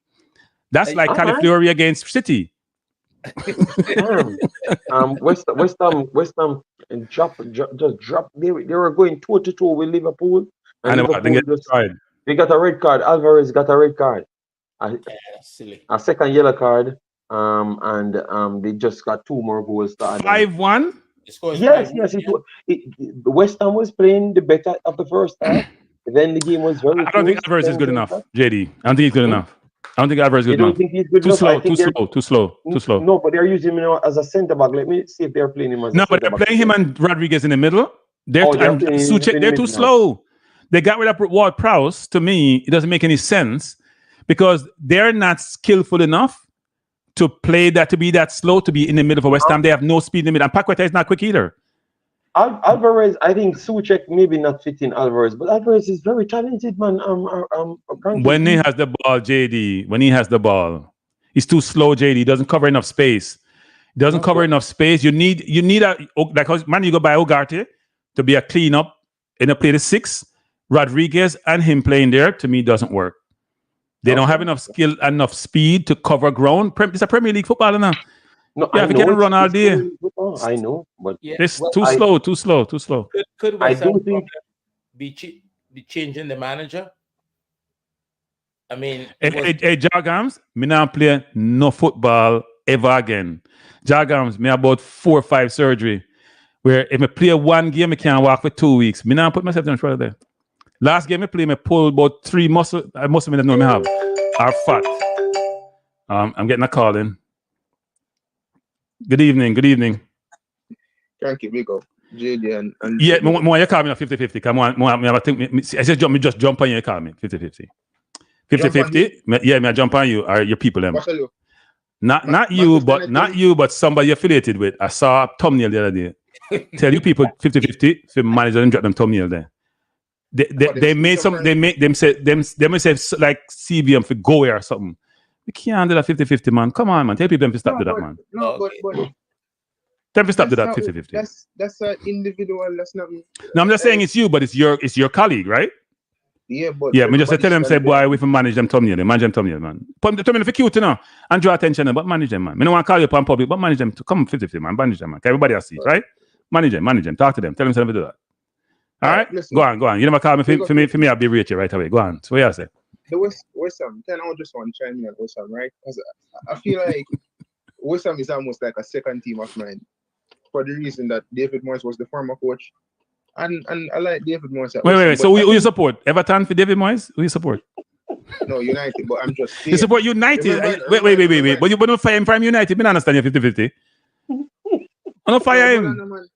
That's like Califleury against City. West Ham and just drop. They were going 2-2 with Liverpool, and they got a red card. Alvarez got a red card. Silly. A second yellow card. And they just got 2 more goals. 5-1. Yes. West Ham was playing the better of the first half. Then the game was very. I don't think Alvarez is good enough, JD. I don't think he's good enough. I don't think Alvarez is good enough. Don't think he's good enough? Too slow. No, but they're using him as a centre back. Let me see if they're playing him as a centre back. No, but they're playing him and Rodriguez in the middle. They're too slow. They got rid of Ward-Prowse. To me, it doesn't make any sense because they're not skillful enough to play that, to be that slow, to be in the middle for West Ham. They have no speed in the middle. And Paqueta is not quick either. Alvarez, I think Souček maybe not fitting Alvarez, but Alvarez is very talented, man. When he has the ball, JD, when he has the ball, he's too slow, JD. He doesn't cover enough space. He doesn't cover enough space. You need you go by Ugarte to be a cleanup in a play to 6. Rodriguez and him playing there, to me, doesn't work. They don't have enough skill, enough speed to cover ground. It's a Premier League football now. No, yeah, we can run all day. I know, but it's too slow. Could West Ham be changing the manager? I mean, hey, Jargams, me not play no football ever again. Jargams, me about 4 or 5 surgery. Where if I play one game, I can't walk for 2 weeks. Me not put myself down shoulder there. Last game I play, I pulled about 3 muscles. I must have know me have are fat. I'm getting a call in. Good evening. Kranky, big up. JD and yeah, more you call me 50-50. Come on, I think I just jump on you. You call me 50-50. 50-50. Yeah, me I jump on you. Are your people them? Not you, but somebody you're affiliated with. I saw a thumbnail the other day. Tell you people 50-50. So manager and drop them thumbnail there. They made some. They say like CBM for go or something. We can't do that 50-50, man. Come on, man. Tell people to stop do that, man. No, but tell them stop do that 50-50. That's an individual. That's not me. No, I'm just saying it's you, but it's your colleague, right? Yeah, but me just tell them say, boy, we can manage them thumbnail, man. Put the thumbnail for cute, and draw attention, but manage them, man. I don't want to call you upon public, but manage them to come 50-50, man. Manage them, man. Everybody has see, right? Manage them. Talk to them. Tell them to do that. All right, listen. Go on. You never call me for me. I'll be rich right away. Go on. So what you say? The West Ham. Then I just want to chime in on West Ham, right? Because I feel like West Ham is almost like a second team of mine, for the reason that David Moyes was the former coach, and I like David Moyes. Wait. So who you support? Everton for David Moyes? Who you support? No, United. But I'm just saying. You support United? Wait. But you don't fire him from United. I don't understand you 50-50. I don't fire him.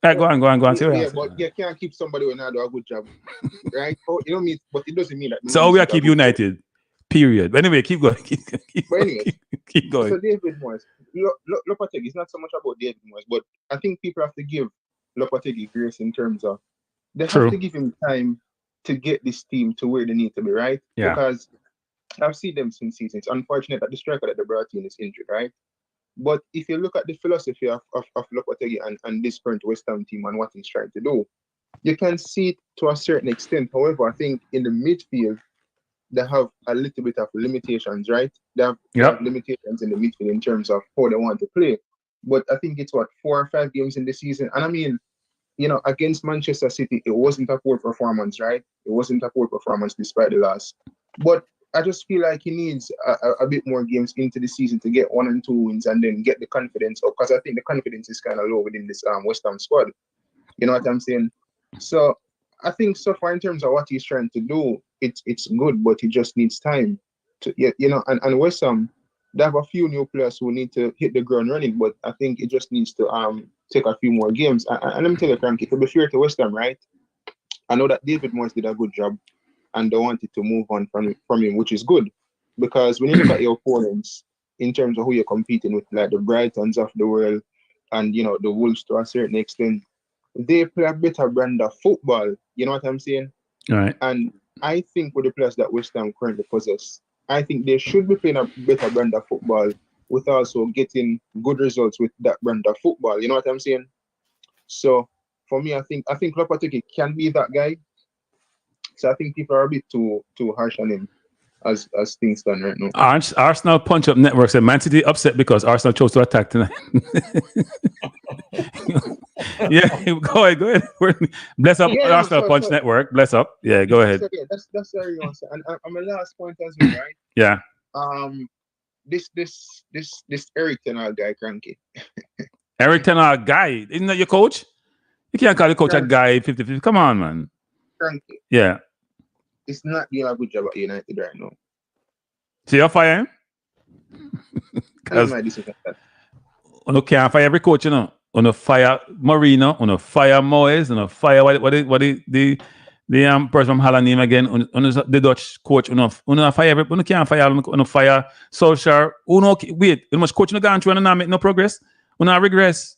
Right, go on. Yeah, but you can't keep somebody when I do a good job, right? You know me, but it doesn't mean that. So we are keep United, period. But anyway, keep going. Keep going. So David Moyes, Lopetegui, it's not so much about David Moyes, but I think people have to give Lopetegui grace in terms of they have to give him time to get this team to where they need to be, right? Yeah. Because I've seen them since season. It's unfortunate that the striker that they brought in is injured, right? But if you look at the philosophy of Lopetegui and this current West Ham team and what he's trying to do, you can see it to a certain extent. However, I think in the midfield, they have a little bit of limitations, right? They have limitations in the midfield in terms of how they want to play. But I think it's 4 or 5 games in the season. And I mean, against Manchester City, it wasn't a poor performance, right? It wasn't a poor performance despite the loss. But I just feel like he needs a bit more games into the season to get 1 and 2 wins and then get the confidence up, because I think the confidence is kind of low within this West Ham squad. You know what I'm saying? So I think so far in terms of what he's trying to do, it's good, but he just needs time to and West Ham, they have a few new players who need to hit the ground running, but I think it just needs to take a few more games. And let me tell you, Kranky, to be fair to West Ham, right? I know that David Moyes did a good job. and they wanted to move on from him, which is good. Because when you look at your opponents in terms of who you're competing with, like the Brightons of the world and, you know, the Wolves to a certain extent, they play a better brand of football. You know what I'm saying? All right. And I think with the players that West Ham currently possess, I think they should be playing a better brand of football with also getting good results with that brand of football. You know what I'm saying? So for me, I think Lopetegui can be that guy. So I think people are a bit too harsh on him as things stand right now. Arsenal Punch Up Network said Man City upset because Arsenal chose to attack tonight. Yeah, go ahead. Bless up Arsenal Punch Network. Bless up. Yeah, go ahead. Okay, that's very answer. And my last point as well, right? Yeah. This Eric Ten Hag guy, Kranky. Eric Ten Hag guy, isn't that your coach? You can't call the coach a guy 50-50. Come on, man. Kranky. Yeah. It's not doing a good job at United right now. So you're firing? Because you can't fire every coach, you know. On fire Marino, on fire Moyes, on fire the person from Holland name again, on the Dutch coach, on fire every, you can't fire on fire Solskjaer. Wait, you must coach no gone through and not make no progress, on regress.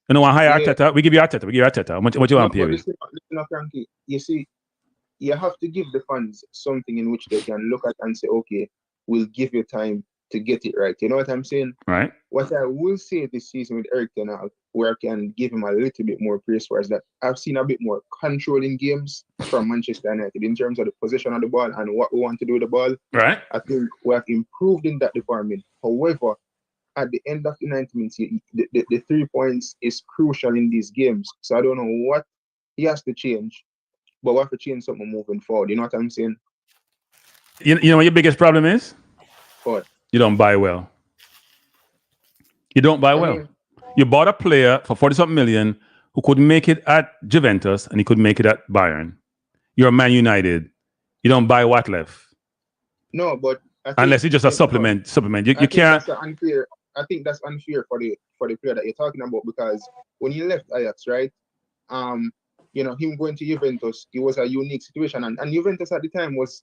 You know, want hire Arteta? We give you Arteta. How much you want to pay? Listen, Kranky, you see, you have to give the fans something in which they can look at and say, okay, we'll give you time to get it right. You know what I'm saying? Right. What I will say this season with Eric Ten Hag, where I can give him a little bit more praise for, is that I've seen a bit more controlling games from Manchester United in terms of the possession of the ball and what we want to do with the ball. Right. I think we have improved in that department. However, at the end of the 90 minutes, the 3 points is crucial in these games. So I don't know what he has to change, but we have to change something moving forward. You know what I'm saying? You know what your biggest problem is? What? You don't buy well. You don't buy well. You bought a player for 40-something million who could make it at Juventus and he could make it at Bayern. You're a Man United. You don't buy what left. No, but unless it's just a supplement. You can't. I think that's unfair for the player that you're talking about, because when he left Ajax, right? You know, him going to Juventus, it was a unique situation, and Juventus at the time was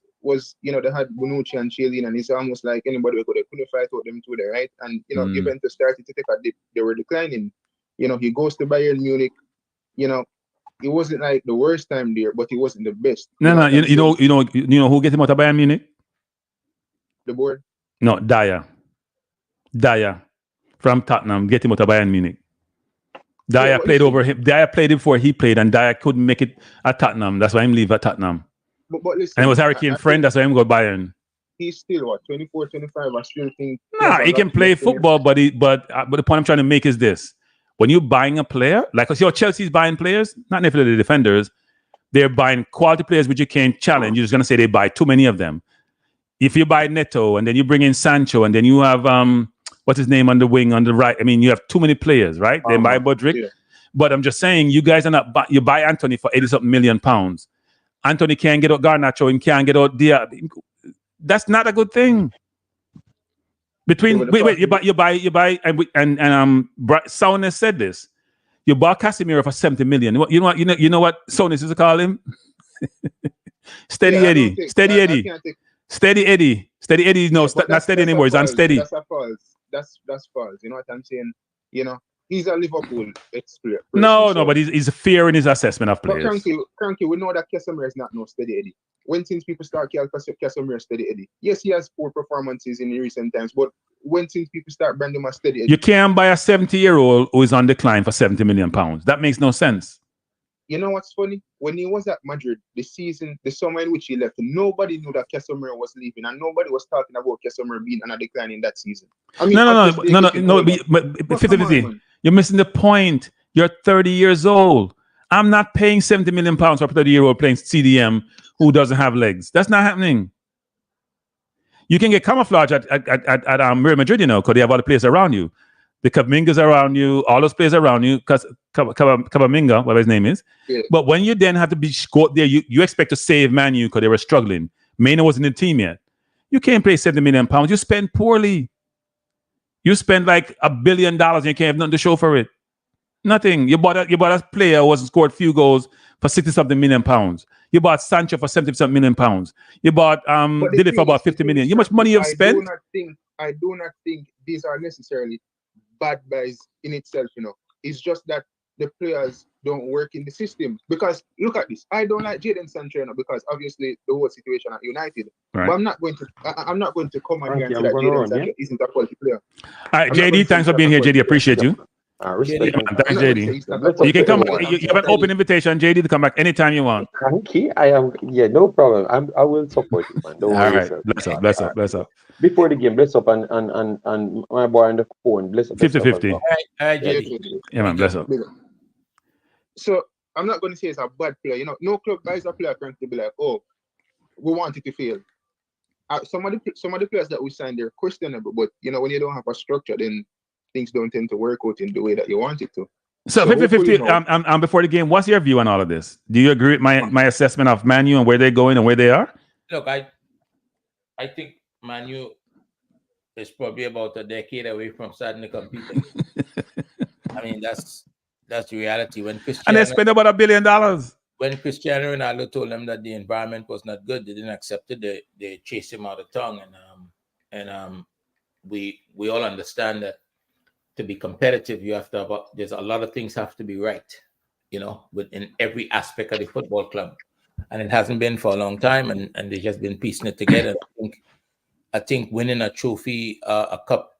you know, they had Bonucci and Chiellini, and it's almost like anybody couldn't fight out them two there, right? And you know, Juventus started to take a dip; they were declining. You know, he goes to Bayern Munich. You know, it wasn't like the worst time there, but it wasn't the best. No. You know who get him out of Bayern Munich? The board? No, Dyer from Tottenham. Get him out of Bayern Munich. Dyer played over him. Dyer played before he played, and Dyer couldn't make it at Tottenham. That's why him leave at Tottenham. But listen, and it was Harry Kane's friend. That's why him go Bayern. He's still what, 24, 25. I still think. Nah, he can play football, but the point I'm trying to make is this: when you're buying a player, like Chelsea's buying players, not necessarily the defenders, they're buying quality players which you can't challenge. You're just gonna say they buy too many of them. If you buy Neto and then you bring in Sancho and then you have what's his name on the wing on the right? I mean, you have too many players, right? Then buy Budrick. Yeah. But I'm just saying, you guys are not. You buy Anthony for 80-something million pounds. Anthony can't get out Garnacho and can't get out Diaz. That's not a good thing. You buy and Soundness said this. You bought Casemiro for 70 million. You know what Soundness used to call him? Steady Eddie. No, not steady anymore. It's unsteady. That's false. That's false. You know what I'm saying? You know, he's a Liverpool expert. No, but he's fair in his assessment of players. But Kranky, we know that Casemiro is not no steady Eddie. When things people start calling Casemiro steady Eddie, yes, he has poor performances in recent times, but when things people start branding him as steady Eddie, you can't buy a 70-year-old who is on decline for 70 million pounds. That makes no sense. You know what's funny? When he was at Madrid, the summer in which he left, nobody knew that Casemiro was leaving, and nobody was talking about Casemiro being on a decline in that season. I mean, no. But 50-50. You're missing the point. You're 30 years old. I'm not paying 70 million pounds for a 30-year-old playing CDM who doesn't have legs. That's not happening. You can get camouflage at Real Madrid, you know, because they have all the players around you. The Kamingas around you, all those players around you, because Kaminga, whatever his name is. Yeah. But when you then have to go there, you expect to save Man U because they were struggling. Maino wasn't in the team yet. You can't pay 70 million pounds. You spend poorly. You spend like $1 billion and you can't have nothing to show for it. Nothing. You bought a player who hasn't scored few goals for 60-something million pounds. You bought Sancho for 70 million pounds. You bought But the Did it thing for about is- the 50 thing million. is, You know how much money you've I spent? do not think these are necessarily bad buys in itself, It's just that the players don't work in the system. Because look at this. I don't like Jadon Sancho because obviously the whole situation at United. Right. But I'm not going to come and here and say I'm that gonna Jadon run, Sancho isn't a quality player. All right, I'm not going JD, to say thanks for he's being not a here, quality JD. player. Appreciate you. Respect. Yeah, man, thanks, I'm not going to say JD. he's not a Bless up quality You can to come. player. everyone. You have an open invitation, JD, to come back anytime you want. Kranky, no problem. I will support you, man. Don't All worry right, yourself. bless up, All bless right, up, bless up. Before the game, bless up and my boy on the phone, bless up. 50-50. All right, Yeah, JD. Yeah, man, bless up. So I'm not going to say it's a bad player. No club buys a player to be like, oh, we want it to fail. Some of the players that we signed, they're questionable, but when you don't have a structure, then things don't tend to work out in the way that you want it to. So 50-50. Before the game, what's your view on all of this? Do you agree with my assessment of Man U and where they're going and where they are? Look, I think Man U is probably about a decade away from starting to compete. I mean, that's the reality. And they spend about $1 billion. When Cristiano Ronaldo told them that the environment was not good, they didn't accept it. They chased him out of town, and we all understand that to be competitive, you have to there's a lot of things have to be right, within every aspect of the football club, and it hasn't been for a long time, and they've just been piecing it together. I think winning a trophy, a cup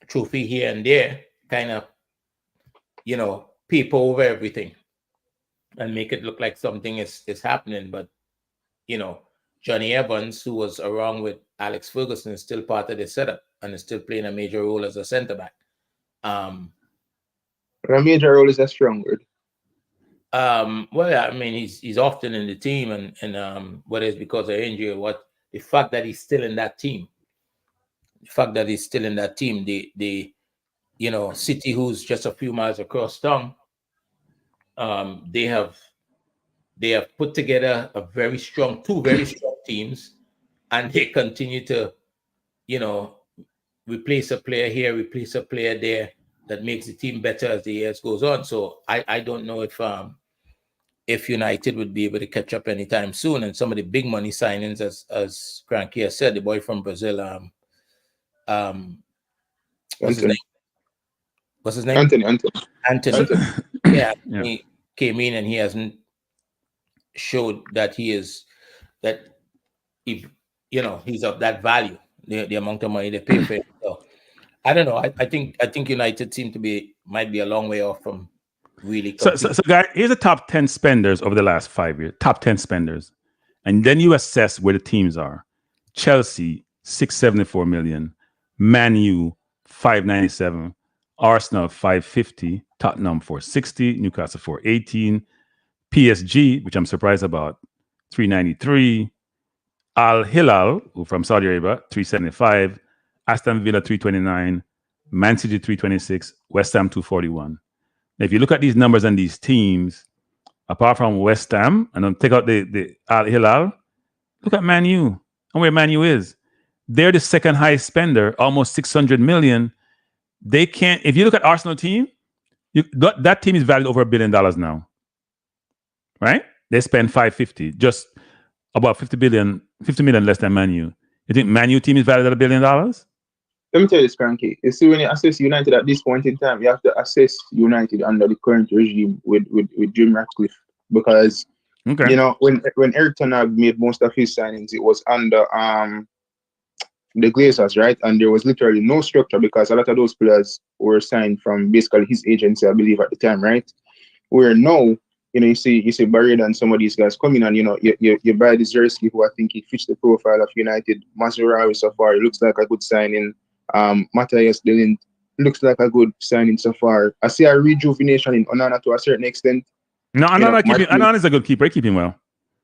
trophy here and there, kind of, paper over everything and make it look like something is happening. But, Johnny Evans, who was around with Alex Ferguson, is still part of the setup and is still playing a major role as a centre back. A major role is a strong word. Well, I mean, he's often in the team, and whether it's because of injury or what, the fact that he's still in that team, the City, who's just a few miles across town, they have put together two very strong teams, and they continue to, replace a player here, replace a player there, that makes the team better as the years goes on. So I don't know if United would be able to catch up anytime soon. And some of the big money signings, as Kranky has said, the boy from Brazil, what's his name? Anthony. Yeah, he came in and he hasn't showed that he's of that value, the amount of money they pay for him. So I don't know. I think United might be a long way off from really. So guys, here's the top 10 spenders over the last 5 years. Top 10 spenders, and then you assess where the teams are. Chelsea, 674 million. Man U, 597. Arsenal, 550. Tottenham, 460. Newcastle, 418. PSG, which I'm surprised about, 393. Al Hilal, who from Saudi Arabia, 375. Aston Villa, 329. Man City, 326. West Ham, 241. Now, if you look at these numbers and these teams, apart from West Ham, and then take out the Al Hilal, look at Man U and where Man U is. They're the second highest spender, almost 600 million. They can't. If you look at Arsenal team, that team is valued over $1 billion now, right? They spend 550, just about 50 million less than Man U. You think Man U team is valued at $1 billion? Let me tell you this, Kranky. You see, when you assess United at this point in time, you have to assess United under the current regime with Jim Ratcliffe, because when Eric Ten Hag made most of his signings, it was under the Glazers, right? And there was literally no structure because a lot of those players were signed from basically his agency, I believe, at the time, right? Where now, you see Barreda and some of these guys coming, and you buy this Zersky, who I think he fits the profile of United. Mazraoui so far, it looks like a good signing. Matthias Delint looks like a good signing so far. I see a rejuvenation in Onana to a certain extent. No, Onana is a good keeper. Keep him well.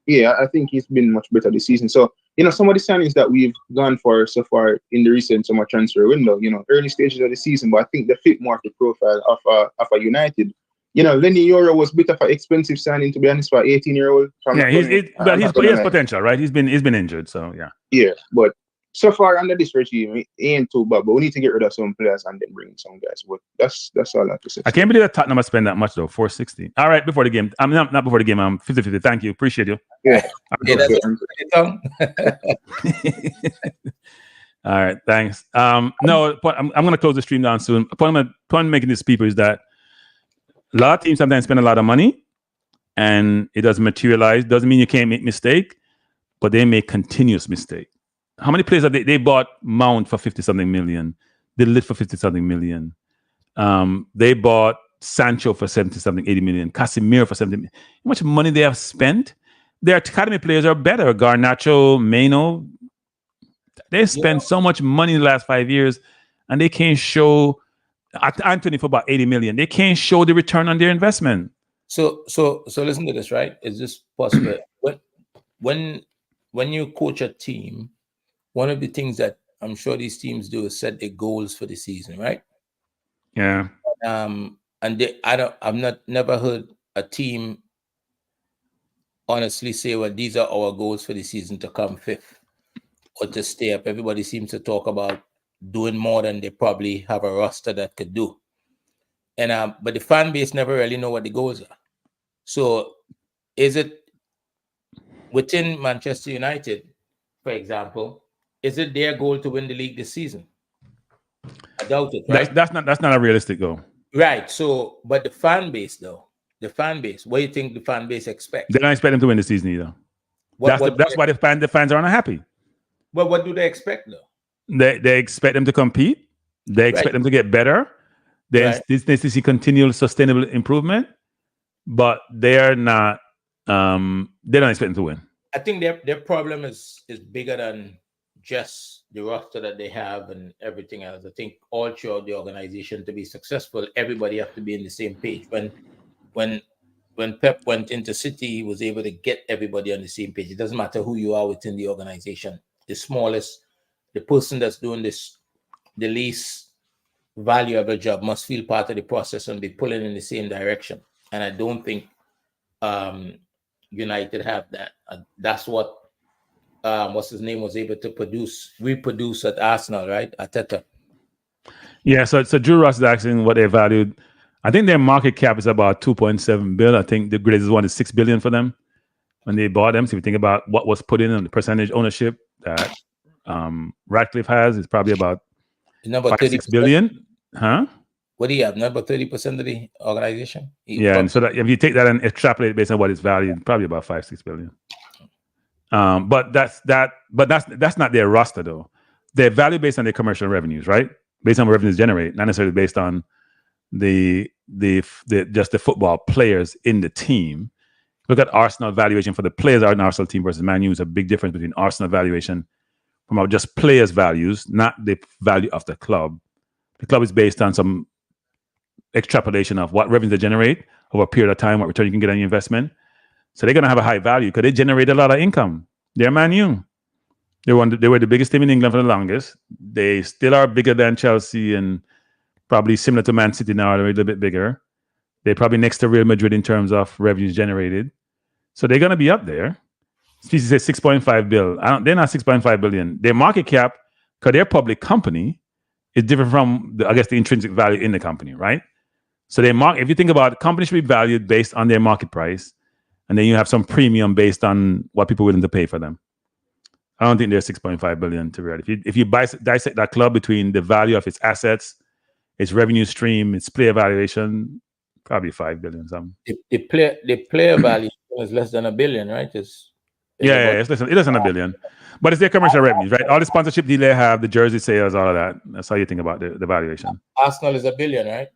Yeah, I think he's been much better this season. So, some of the signings that we've gone for so far in the recent summer transfer window, early stages of the season, but I think they fit more of the profile of a United. Lenny Yoro was a bit of an expensive signing, to be honest, for 18-year-old. Yeah, he has potential, right? He's been injured, so yeah. Yeah, but so far under this regime, it ain't too bad, but we need to get rid of some players and then bring in some guys. But that's all I have to say. I can't believe that Tottenham has spent that much though. 460. All right, before the game. I'm not before the game. I'm 50-50. Thank you. Appreciate you. Yeah. Okay, that's All right, thanks. No, I'm going to close the stream down soon. Point making this people is that a lot of teams sometimes spend a lot of money and it doesn't materialize. Doesn't mean you can't make mistake, but they make continuous mistake. How many players have they bought Mount for 50-something million? They lit for 50-something million. They bought Sancho for 70-something, 80 million. Casemiro for 70 million. How much money they have spent? Their academy players are better. Garnacho, Meno. They spent so much money in the last 5 years, and they can't show. Anthony for about 80 million. They can't show the return on their investment. So listen to this, right? Is this possible? when you coach a team, one of the things that I'm sure these teams do is set their goals for the season, right? Yeah. And I've never heard a team honestly say, well, these are our goals for the season to come fifth or to stay up. Everybody seems to talk about doing more than they probably have a roster that could do. And but the fan base never really know what the goals are. So is it within Manchester United, for example, is it their goal to win the league this season? I doubt it, right? That's not a realistic goal. Right. So, but the fan base, though, what do you think the fan base expects? They don't expect them to win the season either. That's why the fans are unhappy. Well, what do they expect, though? They expect them to compete. They expect them to get better. They need to see continual sustainable improvement, but they are not. They don't expect them to win. I think their problem is bigger than just the roster that they have and everything else. I think all throughout the organization, to be successful, everybody have to be in the same page. When Pep went into City, he was able to get everybody on the same page. It doesn't matter who you are within the organization. The smallest, the person that's doing this, the least valuable job must feel part of the process and be pulling in the same direction. And I don't think United have that. That's what what's his name was able to reproduce at Arsenal, right? Arteta. Yeah. So Drew Ross is asking what they valued. I think their market cap is about 2.7 billion. I think the greatest one is 6 billion for them when they bought them. So if you think about what was put in and the percentage ownership that Ratcliffe has, it's probably about 5-6 billion. Huh? What do you have? Number 30% of the organization? And so that if you take that and extrapolate it based on what it's valued, probably about 5-6 billion. But that's not their roster though. They're value based on their commercial revenues, right? Based on what revenues generate, not necessarily based on the just the football players in the team. Look at Arsenal valuation for the players are an Arsenal team versus Man U. Is a big difference between Arsenal valuation from just players' values, not the value of the club. The club is based on some extrapolation of what revenue they generate over a period of time, what return you can get on your investment. So they're going to have a high value because they generate a lot of income. They're Man U. They were the biggest team in England for the longest. They still are bigger than Chelsea and probably similar to Man City now, they're a little bit bigger. They're probably next to Real Madrid in terms of revenues generated. So they're going to be up there. Species says 6.5 billion. They're not 6.5 billion. Their market cap, because they're a public company, is different from, the intrinsic value in the company, right? So if you think about it, companies should be valued based on their market price, and then you have some premium based on what people are willing to pay for them. I don't think they're 6.5 billion to be right. If you dissect that club between the value of its assets, its revenue stream, its player valuation, probably 5 billion something. The player value is less than $1 billion, right? It's less than $1 billion. But it's their commercial revenues, right? All the sponsorship deal they have, the jersey sales, all of that. That's how you think about the valuation. Arsenal is $1 billion, right?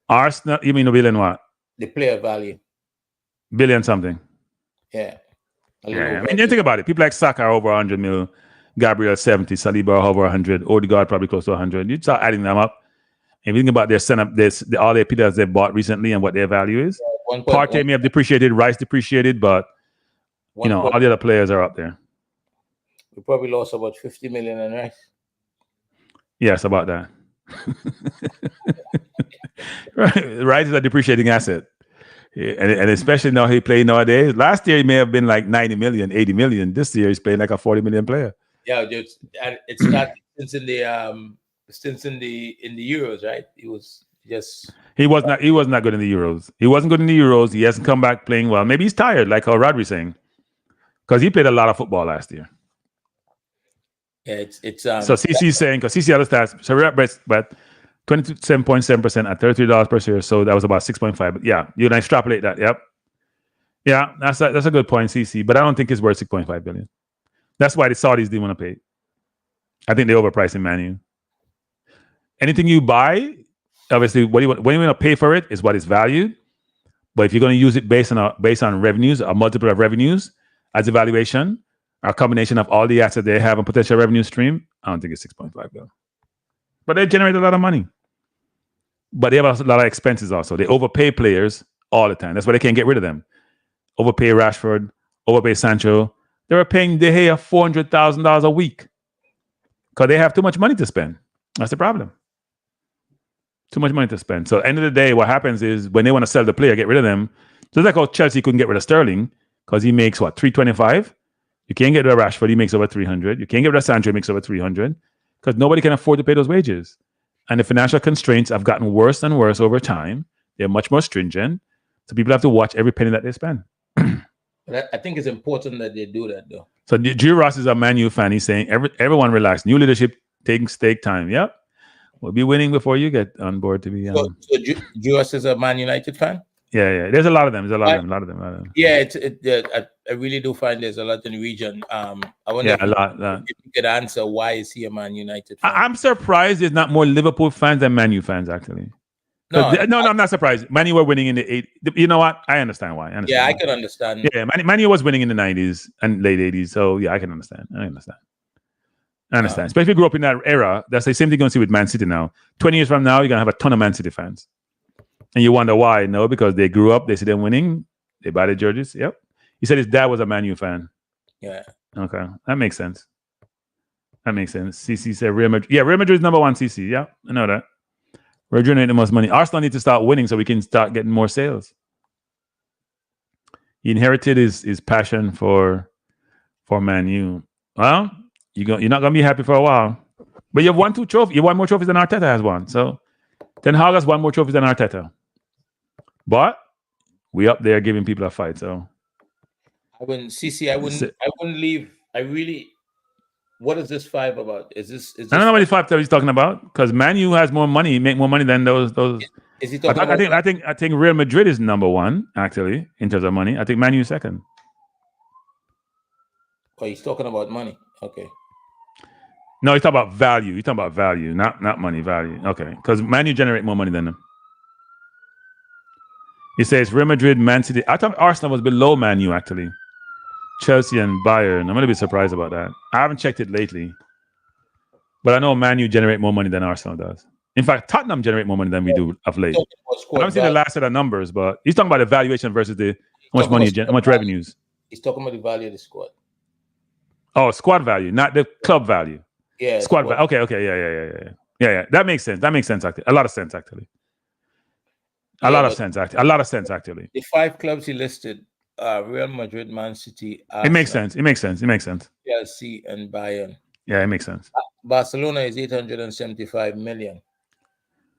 Arsenal, you mean $1 billion what? The player value. Billion something. Yeah. I mean, you think about it. People like Saka are over 100 mil, Gabriel 70, Saliba over 100, Odegaard probably close to 100. You start adding them up. And if you think about their setup, all their players they bought recently and what their value is. Partey may have depreciated, Rice depreciated, but all the other players are up there. We probably lost about 50 million in Rice. Yes, about that. Rice is a depreciating asset. Yeah, and especially now he playing nowadays. Last year he may have been like 90 million, 80 million. This year he's playing like a 40 million player. Yeah, and it started since in the Euros, right? It was just He was not good in the Euros. He wasn't good in the Euros. He hasn't come back playing well. Maybe he's tired, like how Rodri's saying, because he played a lot of football last year. yeah. It's So CC's saying, because CC other stats, so we're at best, but 27.7% at $33 per share. So that was about 6.5. But yeah, you can extrapolate that. Yep. Yeah, that's a good point, CC. But I don't think it's worth 6.5 billion. That's why the Saudis didn't want to pay. I think they overpriced in Manu. Anything you buy, obviously, when you want to pay for it is what it's valued. But if you're going to use it based on revenues, a multiple of revenues as a valuation, or a combination of all the assets they have and potential revenue stream, I don't think it's 6.5 billion. But they generate a lot of money. But they have a lot of expenses also. They overpay players all the time. That's why they can't get rid of them. Overpay Rashford, overpay Sancho. They were paying De Gea $400,000 a week because they have too much money to spend. That's the problem. Too much money to spend. So at the end of the day, what happens is when they want to sell the player, get rid of them. Just like how Chelsea couldn't get rid of Sterling because he makes what, 325? You can't get rid of Rashford, he makes over 300. You can't get rid of Sancho, he makes over 300 because nobody can afford to pay those wages. And the financial constraints have gotten worse and worse over time. They're much more stringent. So people have to watch every penny that they spend. But I think it's important that they do that, though. So Drew Ross is a Man U fan. He's saying, everyone relax. New leadership take time. Yep. We'll be winning before you get on board to be. So Drew Ross is a Man United fan? Yeah. There's a lot of them. There's a lot of them. Yeah, I really do find there's a lot in the region. I wonder if you could answer why is he a Man United fan? I'm surprised there's not more Liverpool fans than Man U fans, actually. No, I'm not surprised. Man U were winning in the 80s. You know what? I understand why. I can understand. Yeah, Man U was winning in the 90s and late 80s. So yeah, I can understand. I understand. Especially if you grew up in that era. That's the same thing you're going to see with Man City now. 20 years from now, you're going to have a ton of Man City fans. And you wonder why? No, because they grew up, they see them winning, they buy the jerseys. Yep. He said his dad was a Man U fan. Yeah. Okay. That makes sense. CC said Real Madrid. Yeah, Real Madrid is number one, CC. Yeah, I know that. We're generating the most money. Arsenal need to start winning so we can start getting more sales. He inherited his passion for Man U. Well, you're not gonna be happy for a while. But you have won 2 trophies. You won more trophies than Arteta has won. So Ten Hag has won more trophies than Arteta. But we up there giving people a fight. So I wouldn't leave. I really. What is this 5 about? Is this I don't know what the 5 that he's talking about because Man U has more money, make more money than those. Is he talking about? I think Real Madrid is number 1 actually in terms of money. I think Man U is second. Oh, he's talking about money. Okay. No, he's talking about value. He's talking about value, not money. Value. Okay, because Man U generate more money than them. He says Real Madrid, Man City. I thought Arsenal was below Man U actually. Chelsea and Bayern. I'm going to be surprised about that. I haven't checked it lately. But I know Man U generate more money than Arsenal does. In fact, Tottenham generate more money than we do of late. I haven't seen the last set of numbers, but he's talking about the valuation versus how much money, how much revenues. He's talking about the value of the squad. Oh, squad value, not the club value. Yeah. Squad value. Okay. Yeah. That makes sense. Actually. A lot of sense, actually. A lot of sense, actually. The 5 clubs he listed, Real Madrid, Man City, Arsenal, It makes sense. Chelsea and Bayern. Yeah, it makes sense. Barcelona is 875 million.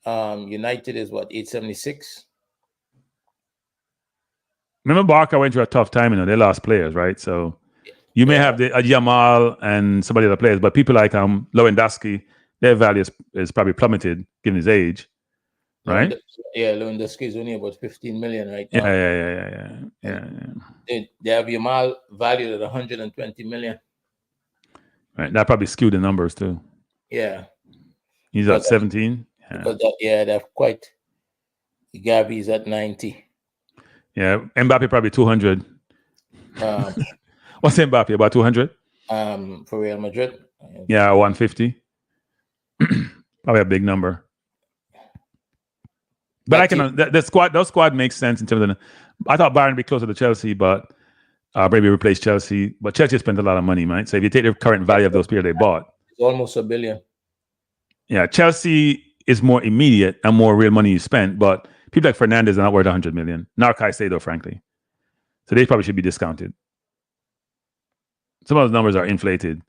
United is what, 876? Remember Barca went through a tough time, they lost players, right? So you may have a Yamal and some of the other players, but people like Lewandowski, their value is probably plummeted given his age. Right? Lewandowski is only about 15 million right now. Yeah. They have Yamal valued at 120 million. Right. That probably skewed the numbers too. Yeah. He's at 17. Yeah. They're quite. Gavi's at 90. Yeah. Mbappe probably 200. What's Mbappe? About 200? For Real Madrid. Yeah, 150. Probably a big number. But those squad makes sense in terms of. I thought Bayern would be closer to Chelsea, but maybe replace Chelsea. But Chelsea spent a lot of money, right? So if you take the current value of those players they bought, it's almost $1 billion. Yeah, Chelsea is more immediate and more real money you spent, but people like Fernandez are not worth 100 million. Nor Caicedo, frankly. So they probably should be discounted. Some of those numbers are inflated.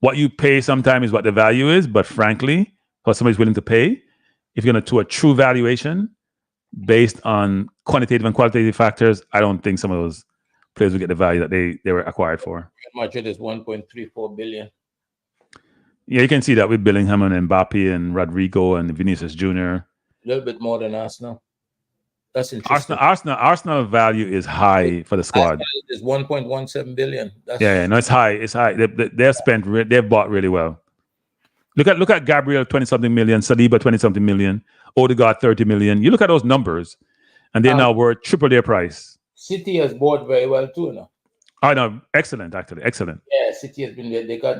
what you pay sometimes is what the value is, but frankly, what somebody's willing to pay, if you're going to do a true valuation based on quantitative and qualitative factors, I don't think some of those players will get the value that they were acquired for. Madrid is 1.34 billion. Yeah, you can see that with Bellingham and Mbappe and Rodrigo and Vinicius Jr. A little bit more than Arsenal. That's interesting. Arsenal value is high for the squad. Arsenal is 1.17 billion. That's, Yeah, no, it's high. It's high. They've bought really well. Look at Gabriel, 20-something million, Saliba, 20-something million, Odegaard, 30 million. You look at those numbers, and they're now worth triple their price. City has bought very well too now. Oh no, excellent, actually, excellent. Yeah, City has been there. They got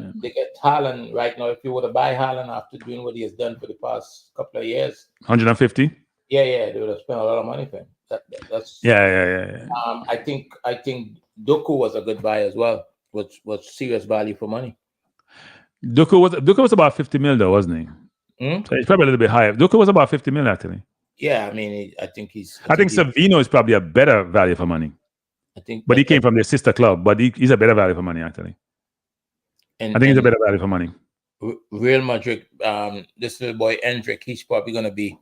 Haaland right now. If you were to buy Haaland after doing what he has done for the past couple of years, 150. Yeah, they would have spent a lot of money for him. That's yeah. I think Doku was a good buy as well. Was serious value for money. Doku was about 50 mil though, wasn't he? So it's probably a little bit higher. Doku was about 50 mil actually. Yeah, I mean, I think Savino is probably a better value for money. But he came from their sister club. But he's a better value for money actually. I think he's a better value for money. Real Madrid, this little boy Endrick, he's probably going to be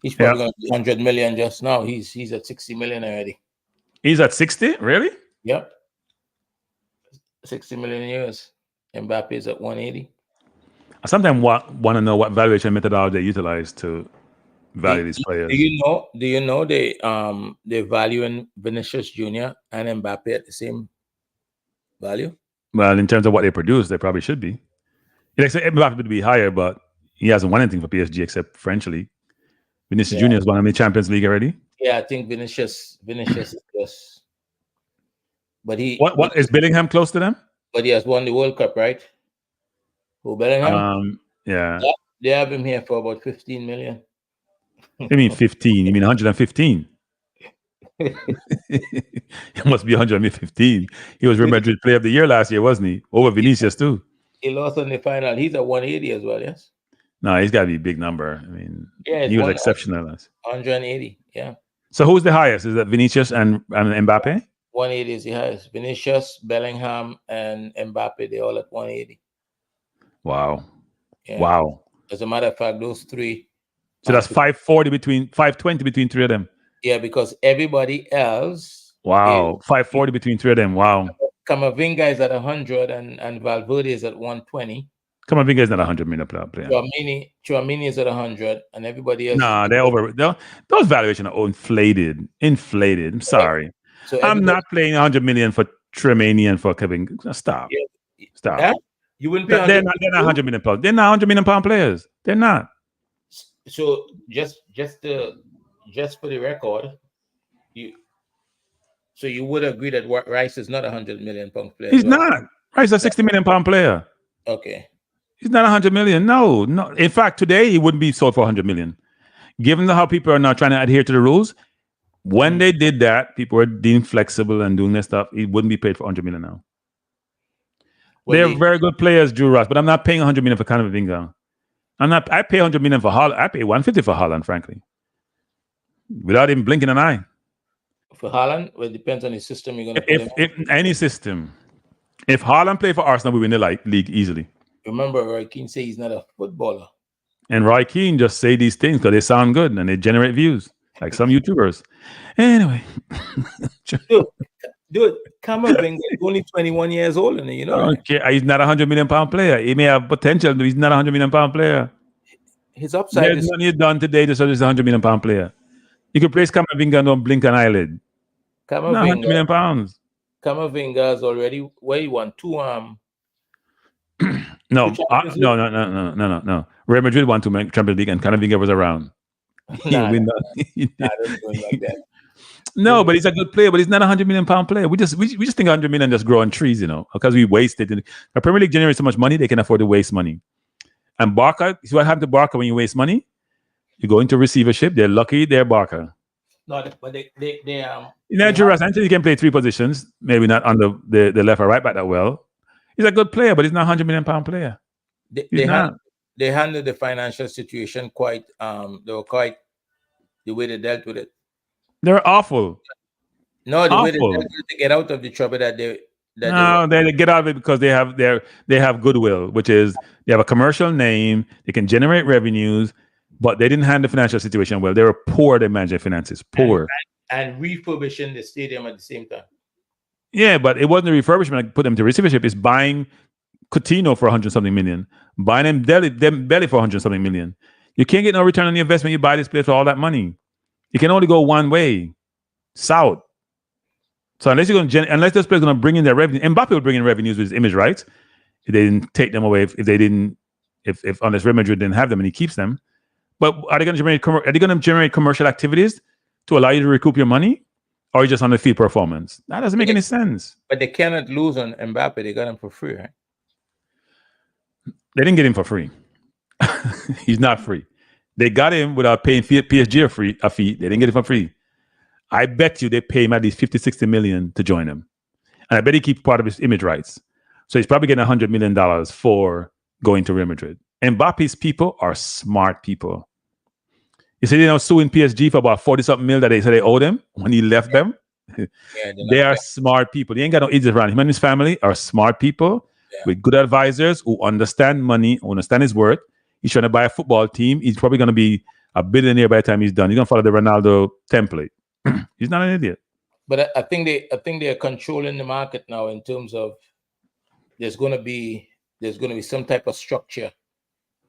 100 million just now. He's at 60 million already. He's at 60, really? Yep. 60 million years. Mbappe is at 180. I sometimes want to know what valuation methodology they utilize to value these players. Do you know they're valuing Vinicius Jr. and Mbappe at the same value? Well, in terms of what they produce, they probably should be. You'd expect Mbappe to be higher, but he hasn't won anything for PSG except French League. Vinicius Jr. has won in the Champions League already. Yeah, I think Vinicius is close. But what is Bellingham close to them? But he has won the World Cup, right? Who, Bellingham? Yeah. They have him here for about 15 million. You mean 15? You mean 115? It must be 115. He was Real Madrid Player of the Year last year, wasn't he? Over Vinicius too. He lost in the final. He's at 180 as well, yes? No, he's got to be a big number. I mean, he was exceptional. 180, yeah. So who's the highest? Is that Vinicius and Mbappe? 180 is the highest. Vinicius, Bellingham, and Mbappe, they're all at 180. Wow. Yeah. Wow. As a matter of fact, those three. So that's 520 between three of them. Yeah, because everybody else. Wow. 540 between three of them. Wow. Camavinga is at 100 and Valverde is at 120. Camavinga is not 100 million player. Chouamini is at 100 and everybody else. Nah, they're over. Those valuations are inflated. I'm sorry. So I'm not paying 100 million for Chouamini and for Kevin. Stop. Yeah. Stop. Yeah? You wouldn't pay they're not 100 million pounds. They're not 100 million pound players. They're not. So just for the record, you would agree that Rice is not 100 million pound player. He's not. Rice is a 60 million pound player. Okay. He's not 100 million. No. In fact, today he wouldn't be sold for 100 million. Given how people are now trying to adhere to the rules, when they did that, people were being flexible and doing their stuff. He wouldn't be paid for 100 million now. They're very good players, Drew Ross, but I'm not paying 100 million for Camavinga. I pay 100 million for Haaland. I pay 150 for Haaland, frankly, without even blinking an eye. For Haaland, well, it depends on the system you're going to play. If any system, if Haaland play for Arsenal, we win the league easily. Remember, Roy Keane say he's not a footballer. And Roy Keane just say these things because they sound good and they generate views, like some YouTubers. Anyway. Dude, Camavinga is only 21 years old, and you know. Okay, he's not a 100 million pound player. He may have potential, but he's not a 100 million pound player. His upside There's money done today to say he's a 100 million pound player. You could place Camavinga and don't blink an eyelid. Camavinga, 100 million pounds. Camavinga is already where he won two No. Real Madrid won to make Champions League, and Camavinga was around. Nah, I don't like that. No, but he's a good player, but he's not a 100 million pound player. We just think 100 million just grow on trees, because we waste it. The Premier League generates so much money, they can afford to waste money. And Barca, see what happened to Barca when you waste money? You go into receivership, they're lucky, they're Barca. No, but they Anthony can play three positions, maybe not on the left or right back that well. He's a good player, but he's not a 100 million pound player. They handled the financial situation quite they were quite the way they dealt with it. They're awful. No, the way they dealt with it to get out of the trouble that No, they get out of it because they have goodwill, which is they have a commercial name, they can generate revenues, but they didn't handle the financial situation well. They were poor. They managed their finances poor. And refurbishing the stadium at the same time. Yeah, but it wasn't a refurbishment. I put them to receivership. It's buying Coutinho for 100-something million, buying them Belly for 100-something million. You can't get no return on the investment. You buy this place for all that money. You can only go one way, south. So unless this place is going to bring in their revenue, Mbappe will bring in revenues with his image rights. If they didn't take them away, if unless Real Madrid didn't have them and he keeps them. But are they going to generate commercial activities to allow you to recoup your money, or just on the field performance? That doesn't make any sense. But they cannot lose on Mbappe. They got him for free, right? They didn't get him for free. He's not free. They got him without paying PSG a fee. They didn't get it for free. I bet you they pay him at least 50-60 million to join him. And I bet he keeps part of his image rights. So he's probably getting $100 million for going to Real Madrid. Mbappe's people are smart people. You see, they're suing PSG for about 40-something million that they said they owed him when he left them. They are smart people. They ain't got no idiots around. Him and his family are smart people with good advisors who understand money, who understand his worth. He's trying to buy a football team. He's probably going to be a billionaire by the time he's done. He's going to follow the Ronaldo template. He's not an idiot. But I think they're controlling the market now in terms of there's going to be some type of structure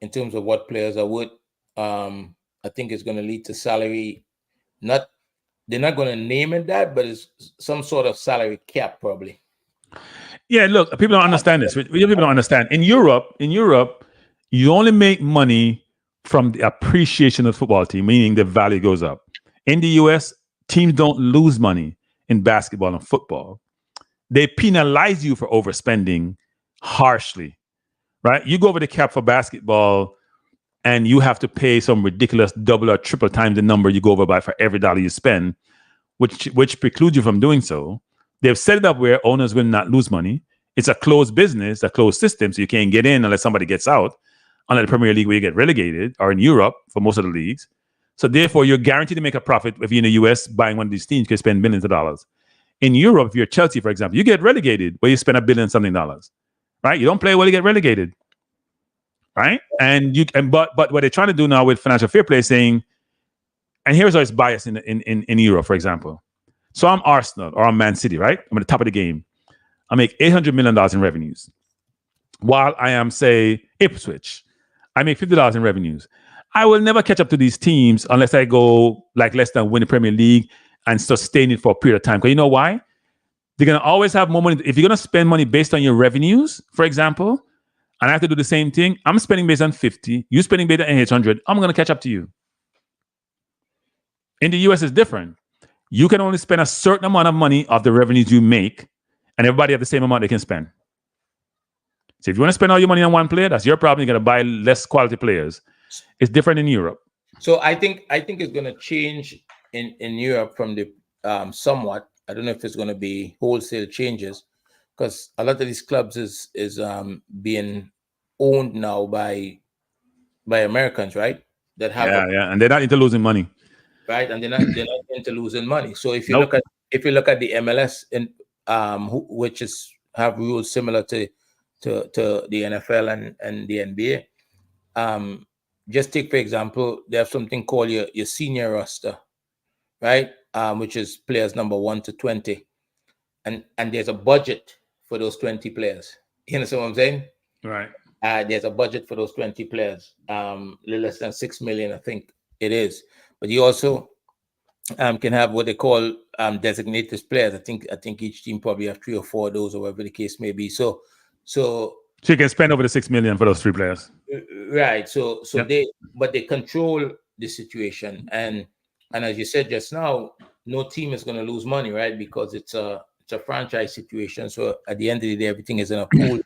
in terms of what players are worth. I think it's going to lead to salary. They're not going to name it that, but it's some sort of salary cap probably. Yeah, look, people don't understand this. People don't understand. In Europe, you only make money from the appreciation of the football team, meaning the value goes up. In the US, teams don't lose money in basketball and football. They penalize you for overspending harshly, right? You go over the cap for basketball and you have to pay some ridiculous double or triple times the number you go over by for every dollar you spend, which precludes you from doing so. They've set it up where owners will not lose money. It's a closed business, a closed system, so you can't get in unless somebody gets out, unlike the Premier League where you get relegated, or in Europe for most of the leagues. So therefore, you're guaranteed to make a profit if you're in the US buying one of these teams. You can spend millions of dollars. In Europe, if you're Chelsea, for example, you get relegated where you spend $1 billion something, right? You don't play well, you get relegated, right? But what they're trying to do now with financial fair play is saying, and here's how it's biased in Europe, for example. So I'm Arsenal or I'm Man City, right? I'm at the top of the game. I make $800 million in revenues. While I am, say, Ipswich, I make $50 in revenues. I will never catch up to these teams unless I go like less than win the Premier League and sustain it for a period of time. Because you know why? They're going to always have more money. If you're going to spend money based on your revenues, for example, and I have to do the same thing, I'm spending based on 50, you spending based on 800, I'm going to catch up to you. In the US, it's different. You can only spend a certain amount of money of the revenues you make, and everybody have the same amount they can spend. So if you want to spend all your money on one player, that's your problem. You're going to buy less quality players. It's different in Europe. So I think it's going to change in Europe from the somewhat. I don't know if it's going to be wholesale changes, because a lot of these clubs is being owned now by Americans, right? That have and they're not into losing money, right? And they're not into losing money. So if you look at the MLS which have rules similar to the NFL and the NBA. Just take, for example, they have something called your senior roster, right? Which is players number 1 to 20. And there's a budget for those 20 players. You understand what I'm saying? Right. There's a budget for those 20 players. Little less than 6 million, I think it is. But you also can have what they call designated players. I think each team probably have 3 or 4 of those, or whatever the case may be. So you can spend over the 6 million for those 3 players. Right. So yep. They control the situation, and as you said just now, no team is going to lose money, right? Because it's a franchise situation. So at the end of the day, everything is in a pool.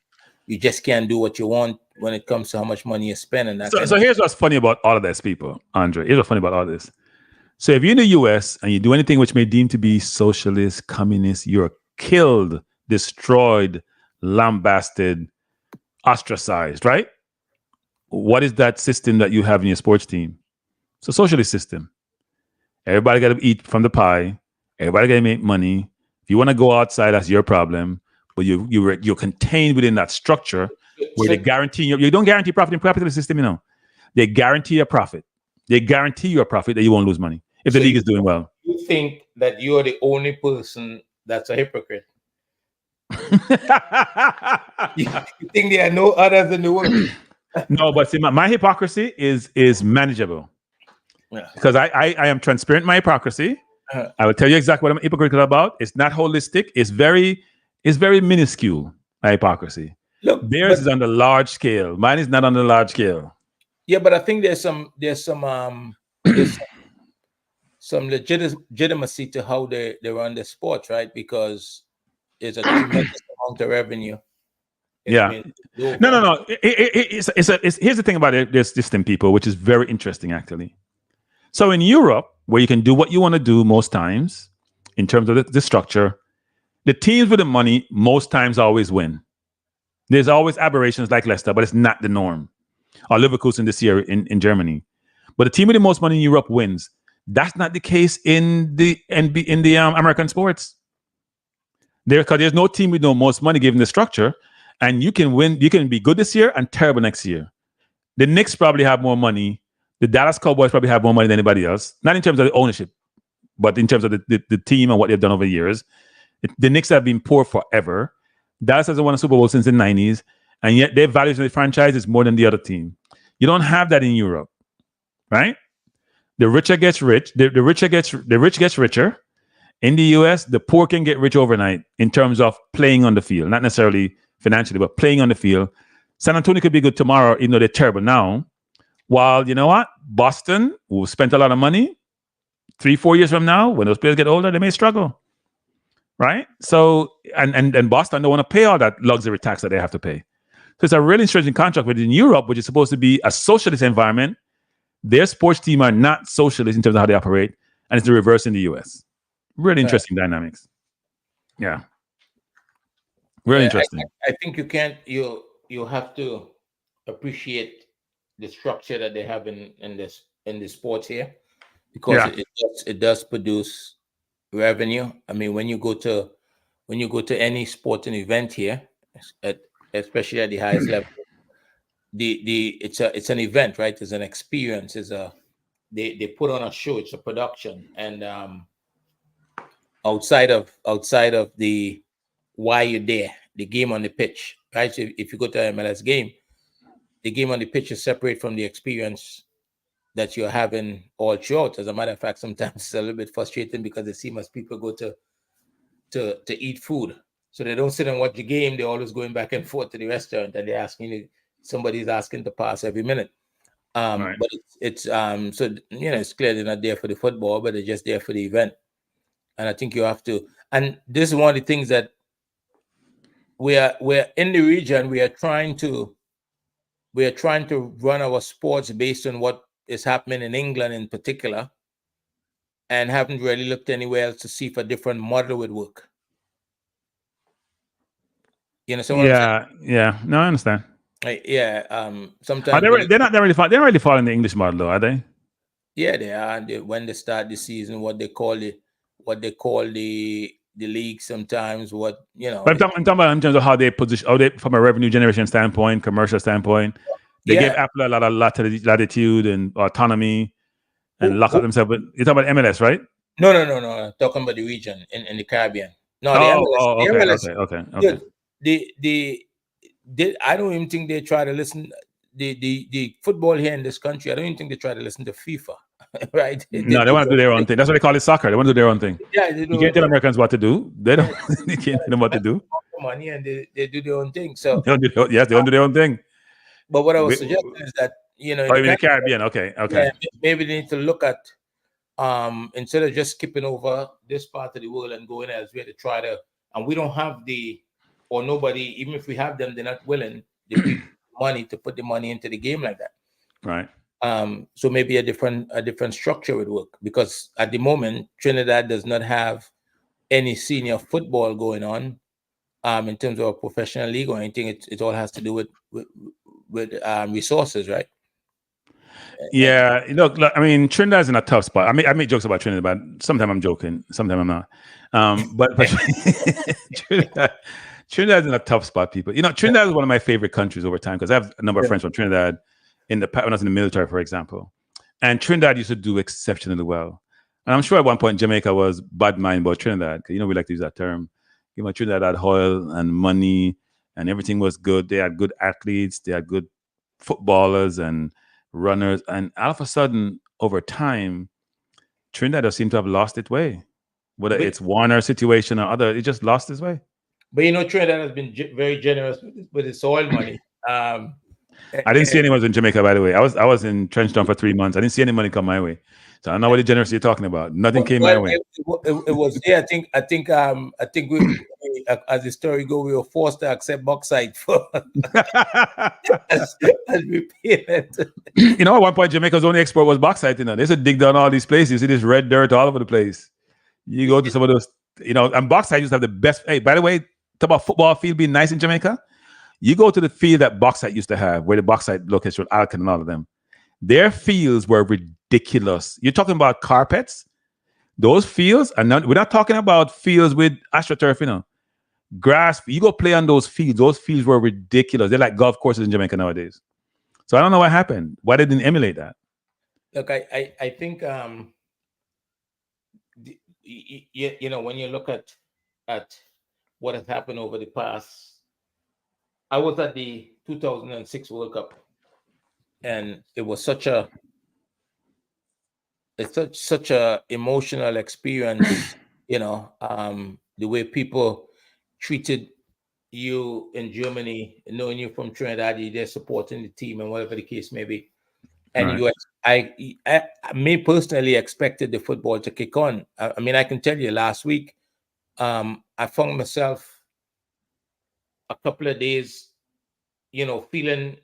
You just can't do what you want when it comes to how much money you spend. And so here's what's funny about all of this, people. Andre, here's what's funny about all this. So if you're in the US and you do anything which may deem to be socialist, communist, you're killed, destroyed, lambasted, ostracized, right? What is that system that you have in your sports team? It's a socialist system. Everybody got to eat from the pie. Everybody got to make money. If you want to go outside, that's your problem. but you're contained within that structure where they guarantee you don't guarantee profit in capitalist system, you know. They guarantee a profit. They guarantee you a profit that you won't lose money if the league is doing well. You think that you're the only person that's a hypocrite? You think there are no others in the world? No, but see, my hypocrisy is manageable. Yeah. Because I am transparent in my hypocrisy. I will tell you exactly what I'm hypocritical about. It's not holistic. It's very minuscule, my hypocrisy. Look, theirs is on the large scale. Mine is not on the large scale. Yeah, but I think there's some legitimacy to how they run the sports, right? Because it's a tremendous amount of revenue. Yeah. No. Here's the thing about it. There's system, people, which is very interesting, actually. So in Europe, where you can do what you want to do most times, in terms of the structure, the teams with the money most times always win. There's always aberrations like Leicester, but it's not the norm. Or Leverkusen this year in Germany. But the team with the most money in Europe wins. That's not the case in the American sports. Because there's no team with no most money given the structure, and you can win. You can be good this year and terrible next year. The Knicks probably have more money. The Dallas Cowboys probably have more money than anybody else. Not in terms of the ownership, but in terms of the team and what they've done over the years. The Knicks have been poor forever. Dallas hasn't won a Super Bowl since the 90s, and yet their valuation of the franchise is more than the other team. You don't have that in Europe, right? The richer gets rich. The rich gets richer. In the US, the poor can get rich overnight in terms of playing on the field, not necessarily financially, but playing on the field. San Antonio could be good tomorrow, even though they're terrible now. While, you know what? Boston, who spent a lot of money, 3-4 years from now, when those players get older, they may struggle. Right? So, and Boston don't want to pay all that luxury tax that they have to pay. So it's a really interesting contract. But in Europe, which is supposed to be a socialist environment, their sports team are not socialist in terms of how they operate. And it's the reverse in the US. Really interesting dynamics. Yeah. Really interesting. I think you have to appreciate the structure that they have in the sports here, because it does produce revenue. I mean, when you go to any sporting event here, especially at the highest level, it's an event, right? It's an experience. They put on a show. It's a production, and outside of the why you're there, the game on the pitch, right? So if you go to an MLS game, the game on the pitch is separate from the experience that you're having all throughout. As a matter of fact, sometimes it's a little bit frustrating because they see most people go to eat food. So they don't sit and watch the game. They're always going back and forth to the restaurant, and they're asking, somebody's asking to pass every minute. Right. But it's so, you know, it's clear they're not there for the football, but they're just there for the event. And I think you have to, and this is one of the things that we're in the region. We are trying to run our sports based on what is happening in England in particular, and haven't really looked anywhere else to see if a different model would work. You understand what I'm saying? Yeah. No, I understand. Sometimes they're not really following the English model, though, are they? Yeah, they are. When they start the season, what they call the league sometimes, what, you know. But I'm talking about in terms of how they position, from a revenue generation standpoint, commercial standpoint, they give Apple a lot of latitude and autonomy and lock up themselves. But you're talking about MLS, right? No. I'm talking about the region in the Caribbean. No, the MLS. Okay. I don't even think they try to listen. The football here in this country, I don't even think they try to listen to FIFA. Right? They want to do their own thing. That's what they call it, soccer. They want to do their own thing. Yeah, they do. You can't tell Americans what to do. They don't. They can't tell them what to do. Money, and they do their own thing. So they do their own thing. But what I was suggesting is that, you know, in the Caribbean. Okay. Yeah, maybe they need to look at instead of just skipping over this part of the world and going elsewhere to try to, and we don't have nobody, even if we have them, they're not willing to money to put the money into the game like that. Right. So maybe a different structure would work, because at the moment Trinidad does not have any senior football going on in terms of a professional league or anything. It all has to do with resources, right? Yeah, look, I mean, Trinidad's in a tough spot. I make jokes about Trinidad, but sometimes I'm joking, sometimes I'm not. But Trinidad's in a tough spot, people. You know, Trinidad is one of my favorite countries over time because I have a number of friends from Trinidad when I was in the military, for example. And Trinidad used to do exceptionally well. And I'm sure at one point Jamaica was bad mind about Trinidad. You know, we like to use that term. You know, Trinidad had oil and money and everything was good. They had good athletes. They had good footballers and runners. And all of a sudden, over time, Trinidad does seem to have lost its way. Whether it's Warner situation or other, it just lost its way. But you know, Trinidad has been very generous with its oil money. I didn't see anyone in Jamaica, by the way. I was in Trenchtown for 3 months. I didn't see any money come my way. So I don't know what the generosity you're talking about. Nothing came my way. It was yeah. I think we as the story goes, we were forced to accept bauxite for as repayment. You know, at one point Jamaica's only export was bauxite. You know, they used to dig down all these places. You see this red dirt all over the place. You go to some of those, you know, and bauxite used to have the best. Hey, by the way, talk about football field being nice in Jamaica. You go to the field that bauxite used to have, where the bauxite locates with Alcan and all of them. Their fields were ridiculous. You're talking about carpets. Those fields are not. We're not talking about fields with astroturf. You know, grass. You go play on those fields. Those fields were ridiculous. They're like golf courses in Jamaica nowadays. So I don't know what happened. Why they didn't emulate that? Look, I think you know, when you look at what has happened over the past. I was at the 2006 World Cup, and it was such a emotional experience. You know, the way people treated you in Germany, knowing you from Trinidad, they're supporting the team and whatever the case may be. And right. I me personally expected the football to kick on. I mean, I can tell you last week, I found myself a couple of days, you know, feeling,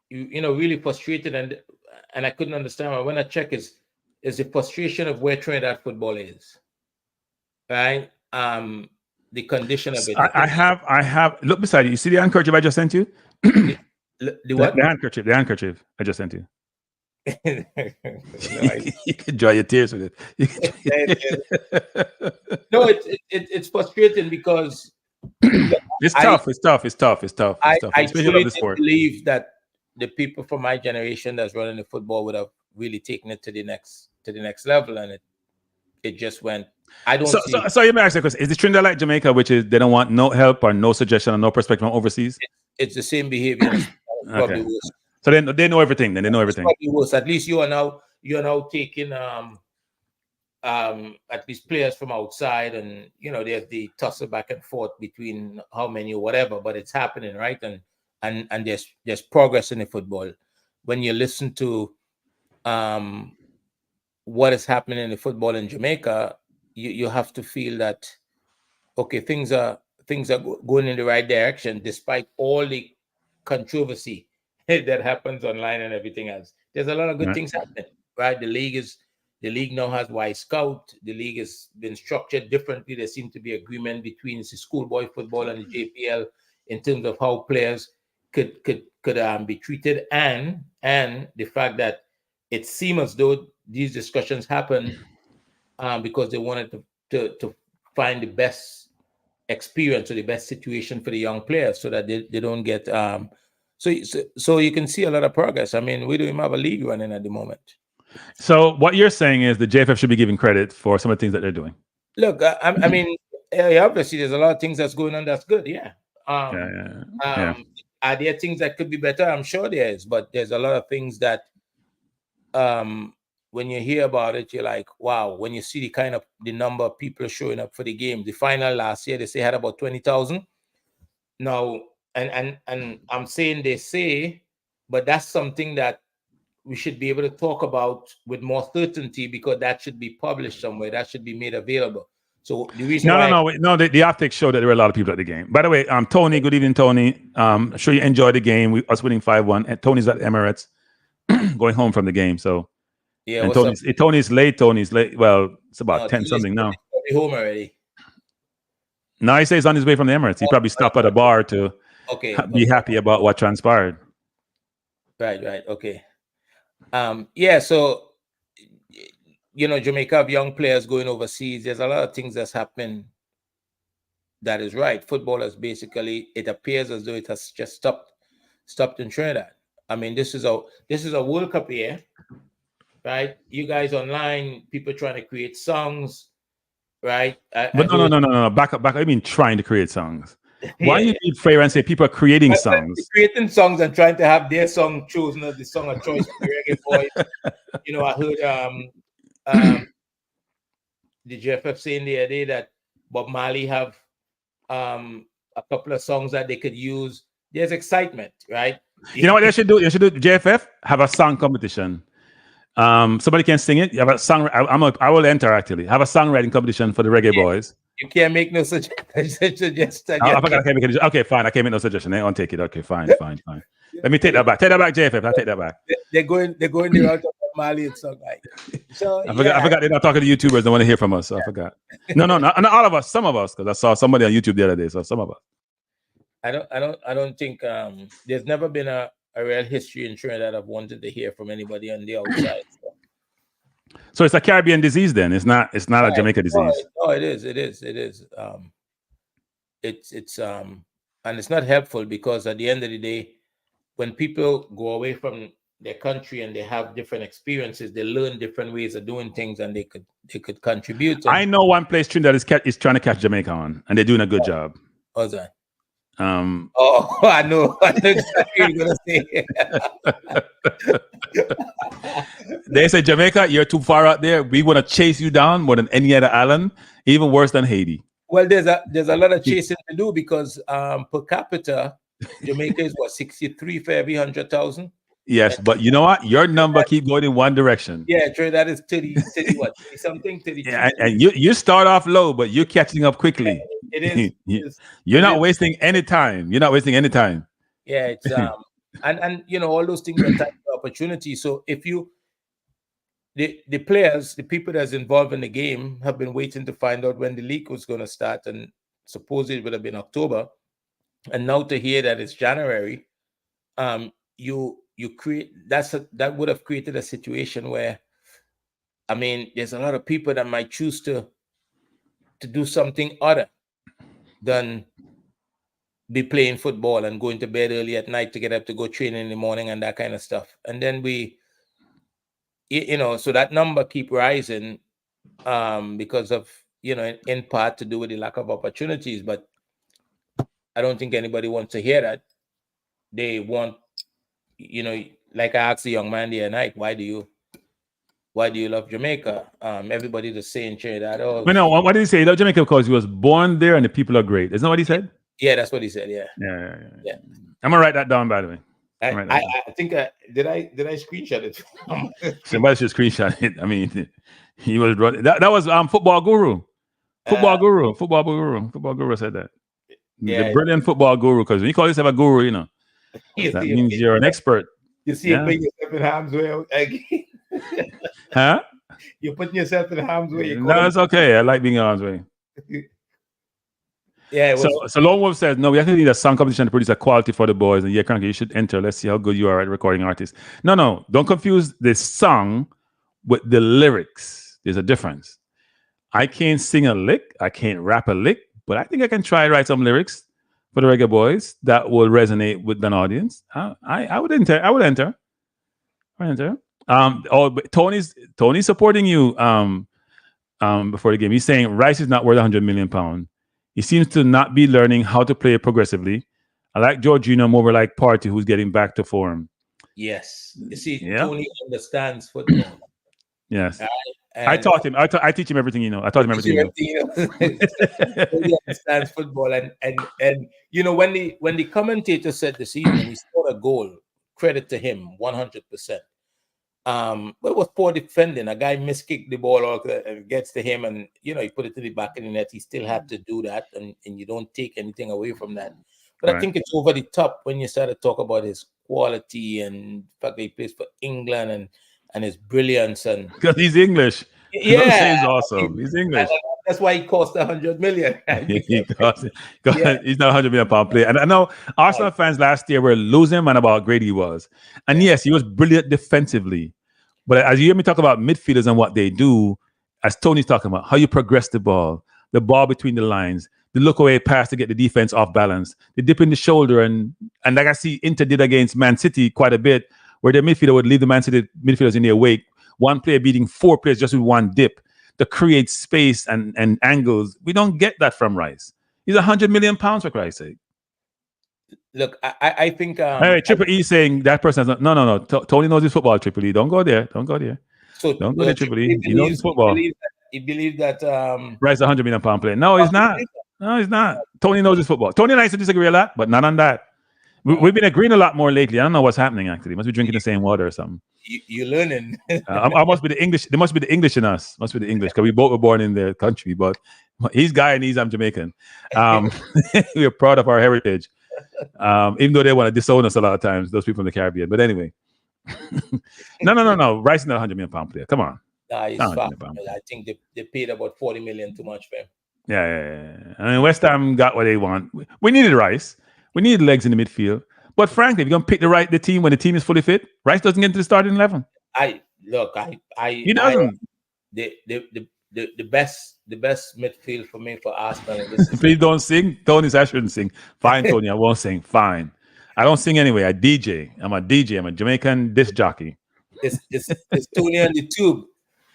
you know, really frustrated, and I couldn't understand. When I check is the frustration of where Trinidad football is, right? The condition of it. I have. Look beside you. You see the handkerchief I just sent you? The what? The handkerchief I just sent you. You can dry your tears with it. No, it's frustrating because it's tough. I truly believe that the people from my generation that's running the football would have really taken it to the next level, and it just went. I don't. So you may ask the question: is the Trinidad like Jamaica, which is they don't want no help or no suggestion or no perspective from overseas? It's the same behavior. Probably okay. So they know everything. Then they know everything. At least you are now taking at least players from outside, and you know there's the tussle back and forth between how many or whatever, but it's happening, right? And there's progress in the football. When you listen to what is happening in the football in Jamaica, you have to feel that okay, things are going in the right direction despite all the controversy that happens online and everything else. There's a lot of good things happening, right? The league now has Y Scout. The league has been structured differently. There seems to be agreement between the schoolboy football and the JPL in terms of how players could be treated, and the fact that it seems as though these discussions happen because they wanted to find the best experience or the best situation for the young players so that they don't get so you can see a lot of progress. I mean, we don't even have a league running at the moment. So what you're saying is the JFF should be giving credit for some of the things that they're doing. Look, I mean, obviously there's a lot of things that's going on that's good. Yeah. Are there things that could be better? I'm sure there is, but there's a lot of things that when you hear about it, you're like, wow. When you see the number of people showing up for the game, the final last year, they say had about 20,000. Now, and I'm saying they say, but that's something that we should be able to talk about with more certainty because that should be published somewhere. That should be made available. So the reason the optics show that there were a lot of people at the game. By the way, Tony, good evening, Tony. I'm sure you enjoyed the game. Us winning 5-1. And Tony's at Emirates, going home from the game. So yeah, and Tony's late. Well, it's about 10 something now. He's home already. No, he says he's on his way from the Emirates. He probably stopped at a bar to be happy about what transpired. Right. Okay. Yeah. So, you know, Jamaica have young players going overseas. There's a lot of things that's happening that is right. Football has basically, it appears as though it has just stopped in Trinidad. I mean, this is a World Cup year, right? You guys online, people trying to create songs, right? But no. Back up. I mean, trying to create songs. Why you need Freyr and say people are creating songs? Creating songs and trying to have their song chosen as the song of choice for the reggae boys. You know, I heard the JFF saying the other day that Bob Marley have a couple of songs that they could use. There's excitement, right? You know what they should do? You should do JFF have a song competition. Somebody can sing it. You have a song. I will enter actually. Have a songwriting competition for the reggae boys. You can't make no suggestion. Okay, fine. I can't make no suggestion. They won't take it. Okay, fine. Let me take that back. Take that back, JFF. I'll take that back. They're going the route of Mali and song like. So I forgot they're not talking to YouTubers. They want to hear from us. So I forgot. No, not all of us. Some of us, because I saw somebody on YouTube the other day. So some of us. I don't think there's never been a real history in Trinidad I've wanted to hear from anybody on the outside. So it's a Caribbean disease then. It's not a Jamaica disease. No, it is. It's and it's not helpful because at the end of the day, when people go away from their country and they have different experiences, they learn different ways of doing things and they could contribute. I know one place Trinidad is trying to catch Jamaica on, and they're doing a good job. What's that? I know exactly what you're gonna say. They say, Jamaica, you're too far out there. We want to chase you down more than any other island, even worse than Haiti. Well, there's a lot of chasing to do because per capita, Jamaica is 63 for every 100,000. Yes, but you know what? Your number keep going in one direction. Yeah, true. That is 30 what? 30 something, 30. Yeah, and you start off low, but you're catching up quickly. It is. You're not wasting any time. Yeah, it's and you know, all those things are type of opportunity. So if you the players, the people that's involved in the game have been waiting to find out when the league was going to start, and supposedly it would have been October, and now to hear that it's January, you create that would have created a situation where, I mean, there's a lot of people that might choose to do something other than be playing football and going to bed early at night to get up to go train in the morning and that kind of stuff. And then so that number keep rising because of, in part to do with the lack of opportunities. But I don't think anybody wants to hear that. They want, like I asked the young man the other night, why do you love Jamaica? Everybody just saying Trinidad. Oh, no, what did he say? He loved Jamaica because he was born there and the people are great. Isn't that what he said? Yeah, that's what he said. Yeah. I'm gonna write that down, by the way. I think did I screenshot it? Somebody should screenshot it. I mean, he was running. That was Football Guru. Football Guru said that. The brilliant Football Guru, because when you call yourself a guru, that means you're an expert. You see, putting yourself in harm's way again. Huh? You're putting yourself in harm's way. No, it's okay. I like being in harm's way. Yeah. So Lone Wolf says, no, we actually need a song competition to produce a quality for the boys. And yeah, Kranky, you should enter. Let's see how good you are at recording artists. No, don't confuse the song with the lyrics. There's a difference. I can't sing a lick. I can't rap a lick, but I think I can try to write some lyrics for the reggae boys that will resonate with an audience. I would enter. But Tony's supporting you before the game. He's saying Rice is not worth £100 million. He seems to not be learning how to play progressively. I like Georgina more like Party, who's getting back to form. Yes. You see, Tony understands football. Yes. I taught him. I teach him everything I taught him everything he understands football. And when the commentator said this evening he scored a goal, credit to him 100%. But it was poor defending. A guy miskicked the ball all and gets to him, and he put it to the back of the net. He still had to do that, and you don't take anything away from that. But right. I think it's over the top when you start to talk about his quality and the fact that he plays for England and his brilliance, and because he's English. Yeah, he's awesome. He's English. That's why he cost $100 million. He's not £100 million player. And I know Arsenal fans last year were losing him and about how great he was. And yes, he was brilliant defensively. But as you hear me talk about midfielders and what they do, as Tony's talking about, how you progress the ball between the lines, the look away pass to get the defense off balance, the dip in the shoulder, and like I see Inter did against Man City quite a bit, where their midfielder would leave the Man City midfielders in their wake, one player beating 4 players just with one dip to create space and angles. We don't get that from Rice. He's £100 million, for Christ's sake. Look, I think. Hey, Triple E saying that person has no. Tony knows his football. Triple E, don't go there. Don't go there. So don't go there, Triple E. He knows his football. He believes that. Rice £100 million player. No, he's not. No, he's not. Tony knows his football. Tony and I used to disagree a lot, but not on that. We've been agreeing a lot more lately. I don't know what's happening. Actually, must be drinking the same water or something. You're learning. I must be the English. There must be the English in us. Must be the English because we both were born in the country. But he's Guyanese, I'm Jamaican. We're proud of our heritage, even though they want to disown us a lot of times. Those people in the Caribbean. But anyway, no. Rice is not £100 million player. Come on. Nah, he's far. I think they paid about 40 million too much for him. Yeah. I mean, West Ham got what they want. We needed Rice. We needed legs in the midfield. But frankly, if you're gonna pick the team when the team is fully fit, Rice doesn't get into the starting 11. He doesn't. The best midfield for me for Arsenal. Please don't sing. Tony said I shouldn't sing. Fine, Tony, I won't sing. Fine. I don't sing anyway. I DJ. I'm a DJ. I'm a Jamaican disc jockey. It's Tony on the tube.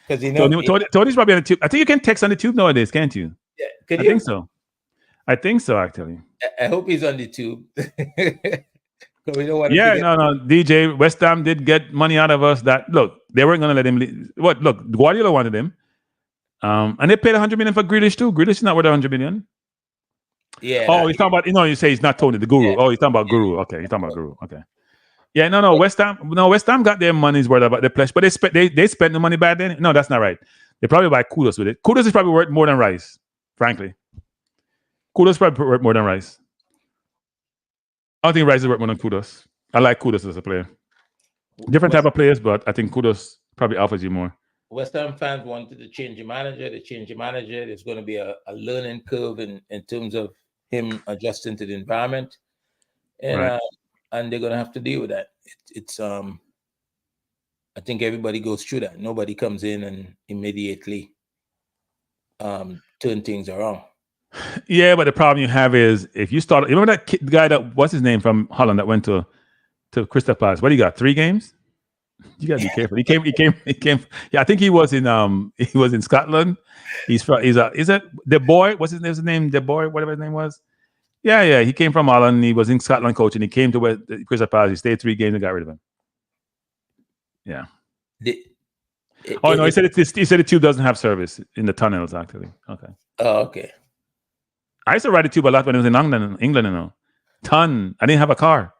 Because Tony's probably on the tube. I think you can text on the tube nowadays, can't you? Yeah, I think so. I think so, actually. I hope he's on the tube. We don't want no. DJ, West Ham did get money out of us. That look, they weren't going to let him leave. Look, Guardiola wanted him. And they paid 100 million for Grealish too. Grealish is not worth 100 million. Yeah. Oh, he's talking about, you say he's not Tony, the Guru. Yeah. Oh, he's talking about Guru. Okay, he's talking about Guru. Okay. Yeah, no. West Ham got their money's worth about the pledge, but they spent the money back then. No, that's not right. They probably buy Kudos with it. Kudos is probably worth more than Rice, frankly. Kudos is probably worth more than Rice. I don't think Rice is worth more than Kudos. I like Kudos as a player. Different type of players, but I think Kudos probably offers you more. West Ham fans wanted to change the manager. They changed the manager. There's going to be a learning curve in terms of him adjusting to the environment. And right. And they're going to have to deal with that. It's I think everybody goes through that. Nobody comes in and immediately turn things around. Yeah, but the problem you have is if you start. Remember that guy that what's his name from Holland that went to Crystal Palace? What do you got? 3 games? You gotta be careful. He came. Yeah, I think he was in Scotland. Is that the boy? What's his name? The boy, whatever his name was. Yeah. He came from Holland. He was in Scotland coaching. He came to Crystal Palace. He stayed 3 games and got rid of him. Yeah. He said the tube doesn't have service in the tunnels. Actually, okay. Oh, okay. I used to ride the tube a lot when I was in England. Ton. I didn't have a car.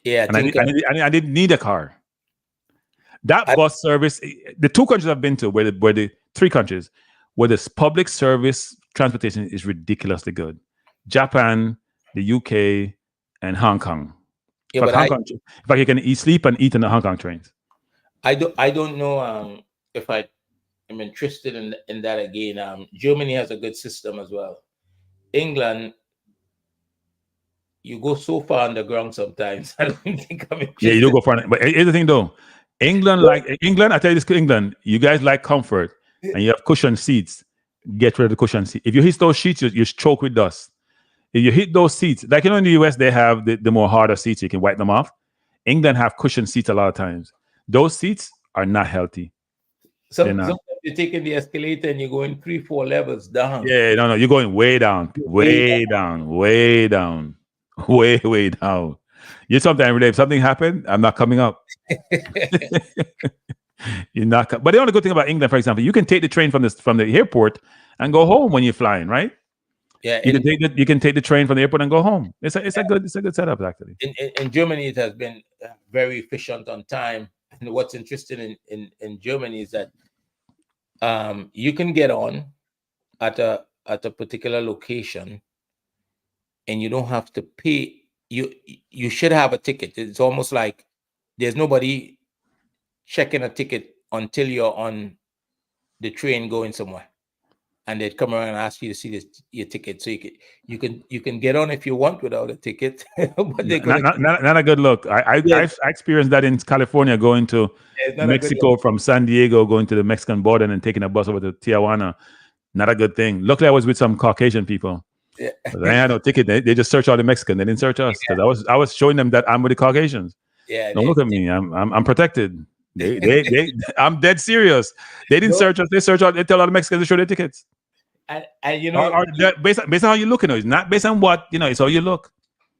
Yeah, I didn't need a car. That bus service, the 2 countries I've been to, where the 3 countries, where this public service transportation is ridiculously good. Japan, the UK, and Hong Kong. Yeah, but Hong Kong, in fact, you can sleep and eat in the Hong Kong trains. I don't know if I am interested in that again. Germany has a good system as well. England, you go so far underground sometimes. I don't think I'm interested. Yeah, you don't go far. But here's the thing, though. England, I tell you this, England, you guys like comfort and you have cushioned seats. Get rid of the cushioned seat. If you hit those sheets, you choke with dust. If you hit those seats, like in the US, they have the more harder seats. You can wipe them off. England have cushioned seats a lot of times. Those seats are not healthy. Sometimes you're taking the escalator and you're going 3-4 levels down. Yeah, no, you're going way down. Way down. You sometimes, if something happened, I'm not coming up. You're not. But the only good thing about England, for example, you can take the train from the airport and go home when you're flying, right? Yeah, you can take the train from the airport and go home. It's a good setup actually. In Germany, it has been very efficient on time. And what's interesting in Germany is that you can get on at a particular location, and you don't have to pay. You should have a ticket. It's almost like there's nobody checking a ticket until you're on the train going somewhere, and they'd come around and ask you to see your ticket, so you can get on if you want without a ticket. But not a good look. I experienced that in California, going to Mexico from San Diego, going to the Mexican border and taking a bus over to Tijuana. Not a good thing. Luckily, I was with some Caucasian people. Yeah. But I had no ticket. They just searched all the Mexican. They didn't search us because I was showing them that I'm with the Caucasians. Yeah. Don't look at me. I'm protected. They I'm dead serious. They didn't search us. They search out. They tell all the Mexicans to show their tickets. And you know, Based on how you look, it's not based on what it's how you look.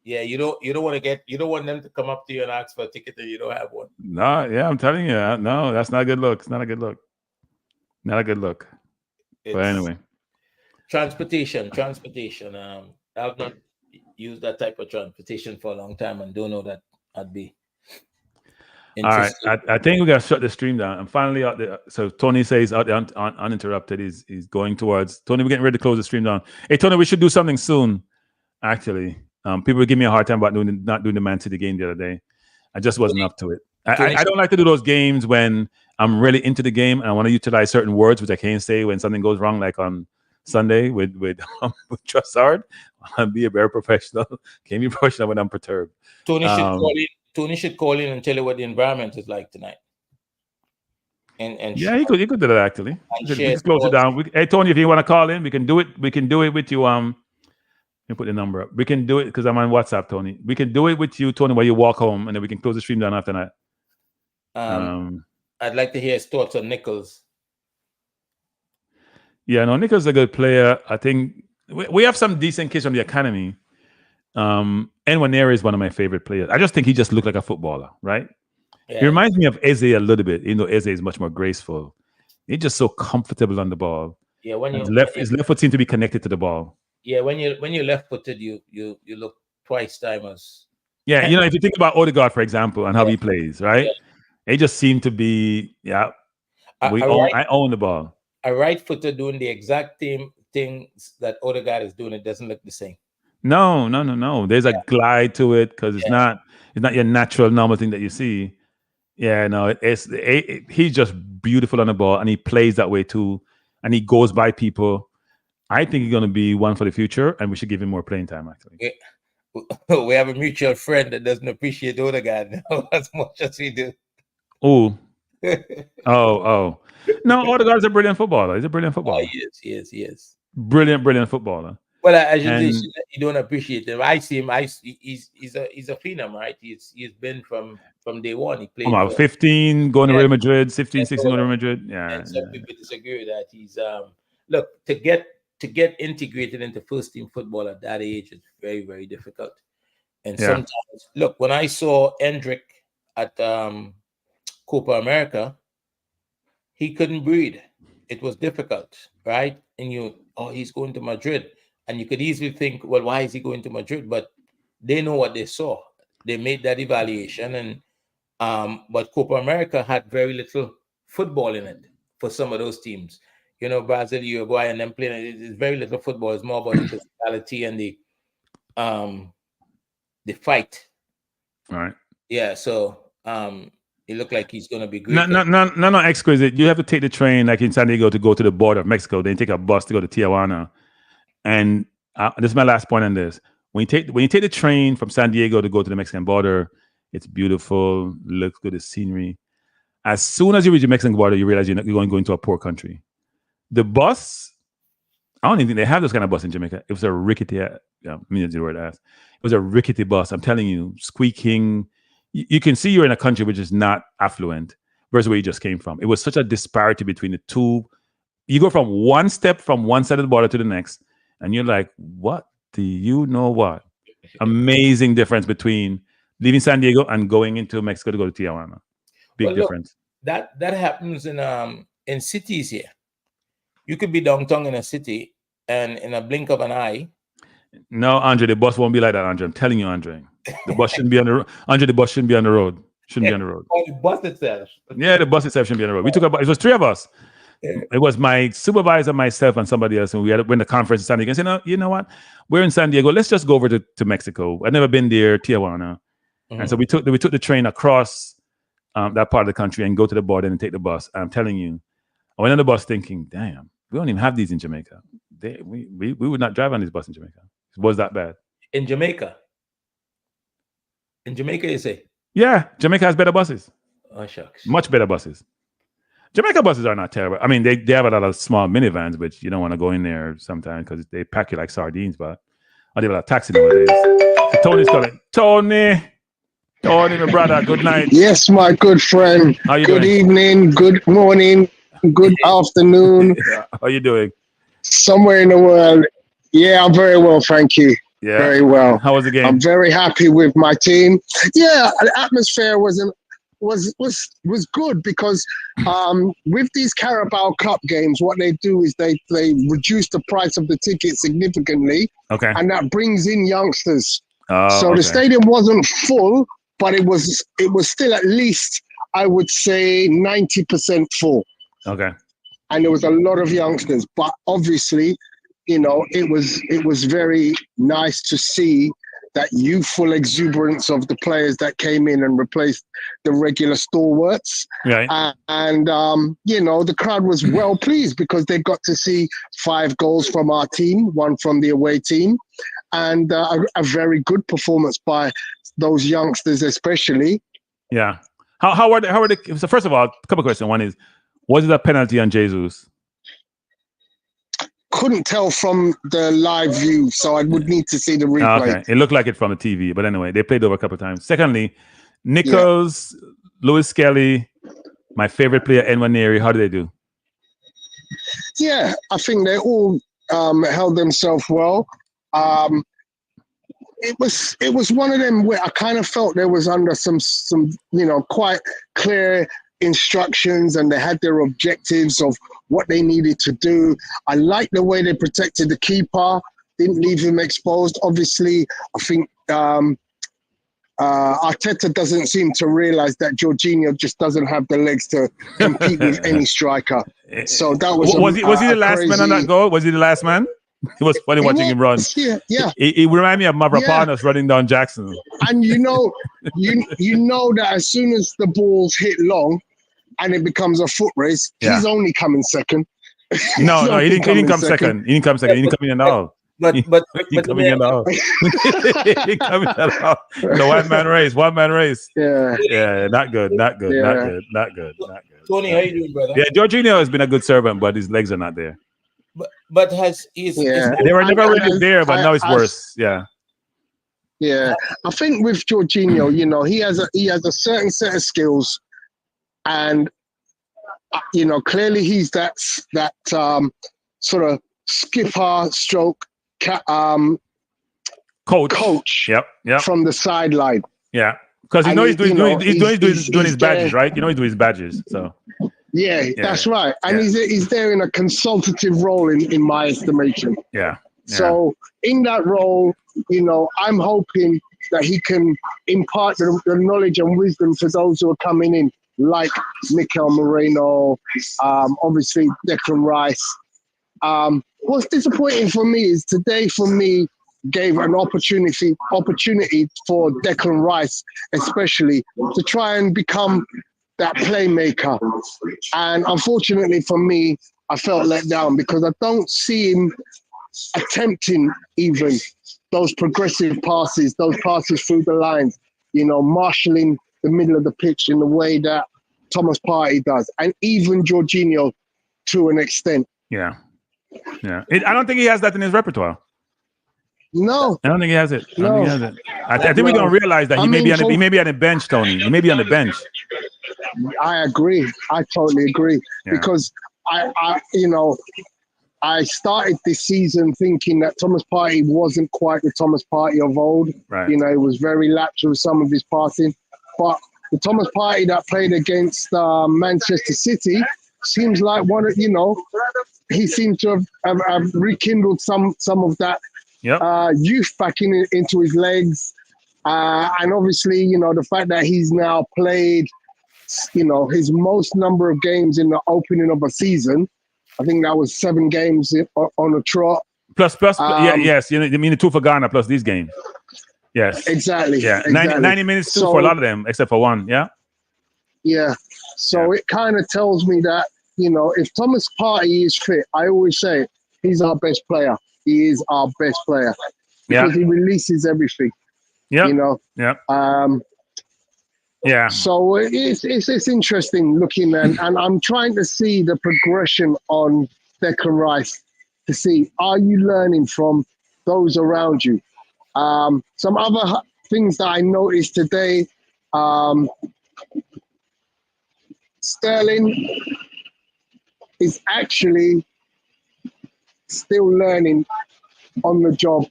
yeah, you don't want them to come up to you and ask for a ticket and you don't have one. No, yeah, I'm telling you, no, that's not a good look. It's not a good look. Not a good look. But anyway, transportation. I've not used that type of transportation for a long time and don't know that I'd be. All right, I think we gotta shut the stream down. I'm finally out there. So Tony says out there uninterrupted. He's going towards Tony. We're getting ready to close the stream down. Hey Tony, we should do something soon. Actually, people give me a hard time about not doing the Man City game the other day. I just wasn't up to it. I don't like to do those games when I'm really into the game and I want to utilize certain words which I can't say when something goes wrong, like on Sunday with Trossard. I'll be a very professional. Can't be professional when I'm perturbed. Tony should call in and tell you what the environment is like tonight. And yeah, he could do that actually. We could close it down. Hey Tony, if you want to call in, we can do it. We can do it with you. Let me put the number up. We can do it because I'm on WhatsApp, Tony. We can do it with you, Tony, while you walk home, and then we can close the stream down after that. I'd like to hear his thoughts on Nichols. Yeah, no, Nichols is a good player. I think we have some decent kids from the academy. Nwaneri is one of my favorite players. I just think he just looked like a footballer, right? Yeah. He reminds me of Eze a little bit, even though Eze is much more graceful. He's just so comfortable on the ball. Yeah, his left foot seems to be connected to the ball. Yeah, when you're left-footed, you look twice timers. Yeah, if you think about Odegaard, for example, and how he plays, right? Yeah. It just seemed to be, I own the ball. A right-footer doing the exact same things that Odegaard is doing, it doesn't look the same. No. There's a glide to it because it's not your natural normal thing that you see. Yeah, no, he's just beautiful on the ball and he plays that way too. And he goes by people. I think he's going to be one for the future and we should give him more playing time, actually. We have a mutual friend that doesn't appreciate Odegaard as much as we do. Oh. No, Odegaard's a brilliant footballer. He's a brilliant footballer. Oh, he is. Brilliant footballer. Well, as you don't appreciate him. I see him. He's a phenom, right? He's been from day one. He played 15 going to Real Madrid, 15, 16 going to Real Madrid. Yeah. And some people disagree with that. He's look, to get integrated into first team football at that age is very, very difficult. And sometimes, look, when I saw Hendrick at Copa America, he couldn't breathe. It was difficult, right? And he's going to Madrid. And you could easily think, well, why is he going to Madrid? But they know what they saw. They made that evaluation. And but Copa America had very little football in it for some of those teams. Brazil, Uruguay, and them playing. It's very little football. It's more about the physicality and the fight. All right. Yeah. So it looked like he's going to be great. No, exquisite. You have to take the train like in San Diego to go to the border of Mexico. Then take a bus to go to Tijuana. And this is my last point on this. When you take the train from San Diego to go to the Mexican border, it's beautiful, looks good, the scenery. As soon as you reach the Mexican border, you realize you're going to go into a poor country. The bus, I don't even think they have this kind of bus in Jamaica. It was a rickety, it was a rickety bus. I'm telling you, squeaking. You can see you're in a country which is not affluent versus where you just came from. It was such a disparity between the two. You go from one step from one side of the border to the next, and you're like, what do you know what? Amazing difference between leaving San Diego and going into Mexico to go to Tijuana. Big difference. Look, that happens in cities here. You could be downtown in a city and in a blink of an eye. No, Andre, the bus won't be like that, Andre. I'm telling you, Andre. The bus shouldn't be on the road. Andre, the bus shouldn't be on the road. Shouldn't be on the road. Oh, the bus itself. Yeah, the bus itself shouldn't be on the road. We took it was 3 of us. Yeah. It was my supervisor, myself, and somebody else. And we had when the conference in San Diego. And you know what? We're in San Diego. Let's just go over to Mexico. I've never been there, Tijuana. Mm-hmm. And so we took the train across that part of the country and go to the border and take the bus. And I'm telling you, I went on the bus thinking, damn, we don't even have these in Jamaica. We would not drive on this bus in Jamaica. It was that bad. In Jamaica, you say? Yeah, Jamaica has better buses. Oh, shucks. Much better buses. Jamaica buses are not terrible. I mean, they have a lot of small minivans, which you don't want to go in there sometimes because they pack you like sardines. But Or they have a taxi nowadays. So Tony's calling. Tony, my brother, good night. Yes, my good friend. How you Good doing? evening, good morning, good afternoon. How you doing? Somewhere in the world. Yeah, I'm very well, thank you. Yeah. Very well. How was the game? I'm very happy with my team. Yeah, the atmosphere was good because with these Carabao Cup games, what they do is they reduce the price of the ticket significantly, Okay. and that brings in youngsters. Oh, So okay. the stadium wasn't full, but it was still at least, I would say, 90% full. Okay. And there was a lot of youngsters, but obviously, you know, it was very nice to see that youthful exuberance of the players that came in and replaced the regular stalwarts. Right. You know, the crowd was well pleased because they got to see 5 goals from our team, 1 from the away team, and a very good performance by those youngsters, especially. Yeah. How are they? So first of all, a couple of questions. One is, was it a penalty on Jesus? Couldn't tell from the live view, so I would need to see the replay. Okay. It looked like it from the TV, but anyway, they played over a couple of times. Secondly, Nichols, Lewis Kelly, my favorite player, Nwaneri, how did they do? Yeah, I think they all held themselves well. It was one of them where I kind of felt they was under some you know, quite clear instructions, and they had their objectives of what they needed to do. I liked the way they protected the keeper, didn't leave him exposed. Obviously, I think Arteta doesn't seem to realize that Jorginho just doesn't have the legs to compete with any striker. So that was was he the last man on that goal? Was he the last man? It was funny watching him run. Yeah. He reminded me of Mavropanos running down Jackson. And you know that as soon as the balls hit long and it becomes a foot race, he's only coming second. No, he didn't come second. He didn't come second. He didn't come in at all. But coming in at all. He coming at all. The one man race. Yeah, not good. Tony, how you doing, brother? Yeah, Jorginho has been a good servant, but his legs are not there. But they were never really there, but now it's worse. Yeah. Yeah, I think with Jorginho, you know, he has a certain set of skills, and you know, clearly he's that sort of skipper stroke coach. Yep. From the sideline. Yeah, because you know he's doing his badges, right? You know he's doing his badges, so. Yeah, that's right. And he's there in a consultative role in my estimation. Yeah. So in that role, you know, I'm hoping that he can impart the knowledge and wisdom to those who are coming in, like Mikel Moreno, obviously Declan Rice. What's disappointing for me is today, for me, gave an opportunity for Declan Rice, especially, to try and become that playmaker. And unfortunately for me, I felt let down because I don't see him attempting even those progressive passes, those passes through the lines, you know, marshalling the middle of the pitch in the way that Thomas Partey does, and even Jorginho to an extent. Yeah. I don't think he has that in his repertoire. No. I don't think he has it. I think we don't realize that he may be on the bench, Tony. He may be on the bench. I agree. I totally agree. Yeah. Because I started this season thinking that Thomas Partey wasn't quite the Thomas Partey of old. Right. You know, he was very lax with some of his passing. But the Thomas Partey that played against Manchester City seems like he seemed to have rekindled some of that youth back into his legs. And obviously, you know, the fact that he's now played, you know, his most number of games in the opening of a season. I think that was 7 games on a trot. Plus, yes. You know, I mean, the 2 for Ghana plus these games. Yes. Exactly. Yeah. Exactly. 90 minutes too for a lot of them, except for 1. Yeah. Yeah. So it kind of tells me that, you know, if Thomas Partey is fit, I always say he's our best player. He is our best player because he releases everything. Yeah. You know. Yeah. So it's interesting looking, and I'm trying to see the progression on Declan Rice to see, are you learning from those around you. Some other things that I noticed today, Sterling is actually still learning on the job,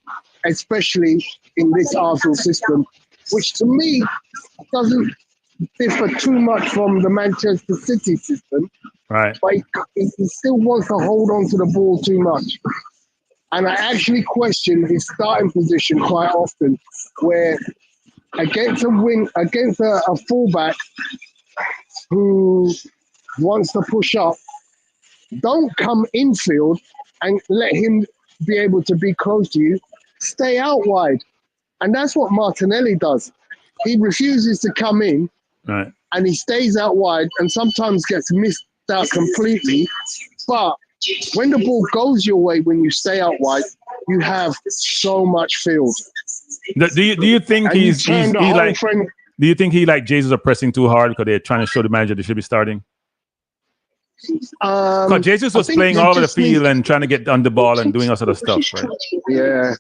especially in this Arsenal system, which to me doesn't differ too much from the Manchester City system. Right. But he still wants to hold on to the ball too much. And I actually question his starting position quite often, where against a fullback who wants to push up, don't come infield and let him be able to be close to you. Stay out wide. And that's what Martinelli does. He refuses to come in, right, and he stays out wide and sometimes gets missed out completely. But when the ball goes your way, when you stay out wide, you have so much field. Do you think And he's like? friend, Do you think he like Jesus are pressing too hard because they're trying to show the manager they should be starting? Because Jesus was playing all over the field and trying to get on the ball and doing all sort of stuff, right? Yeah,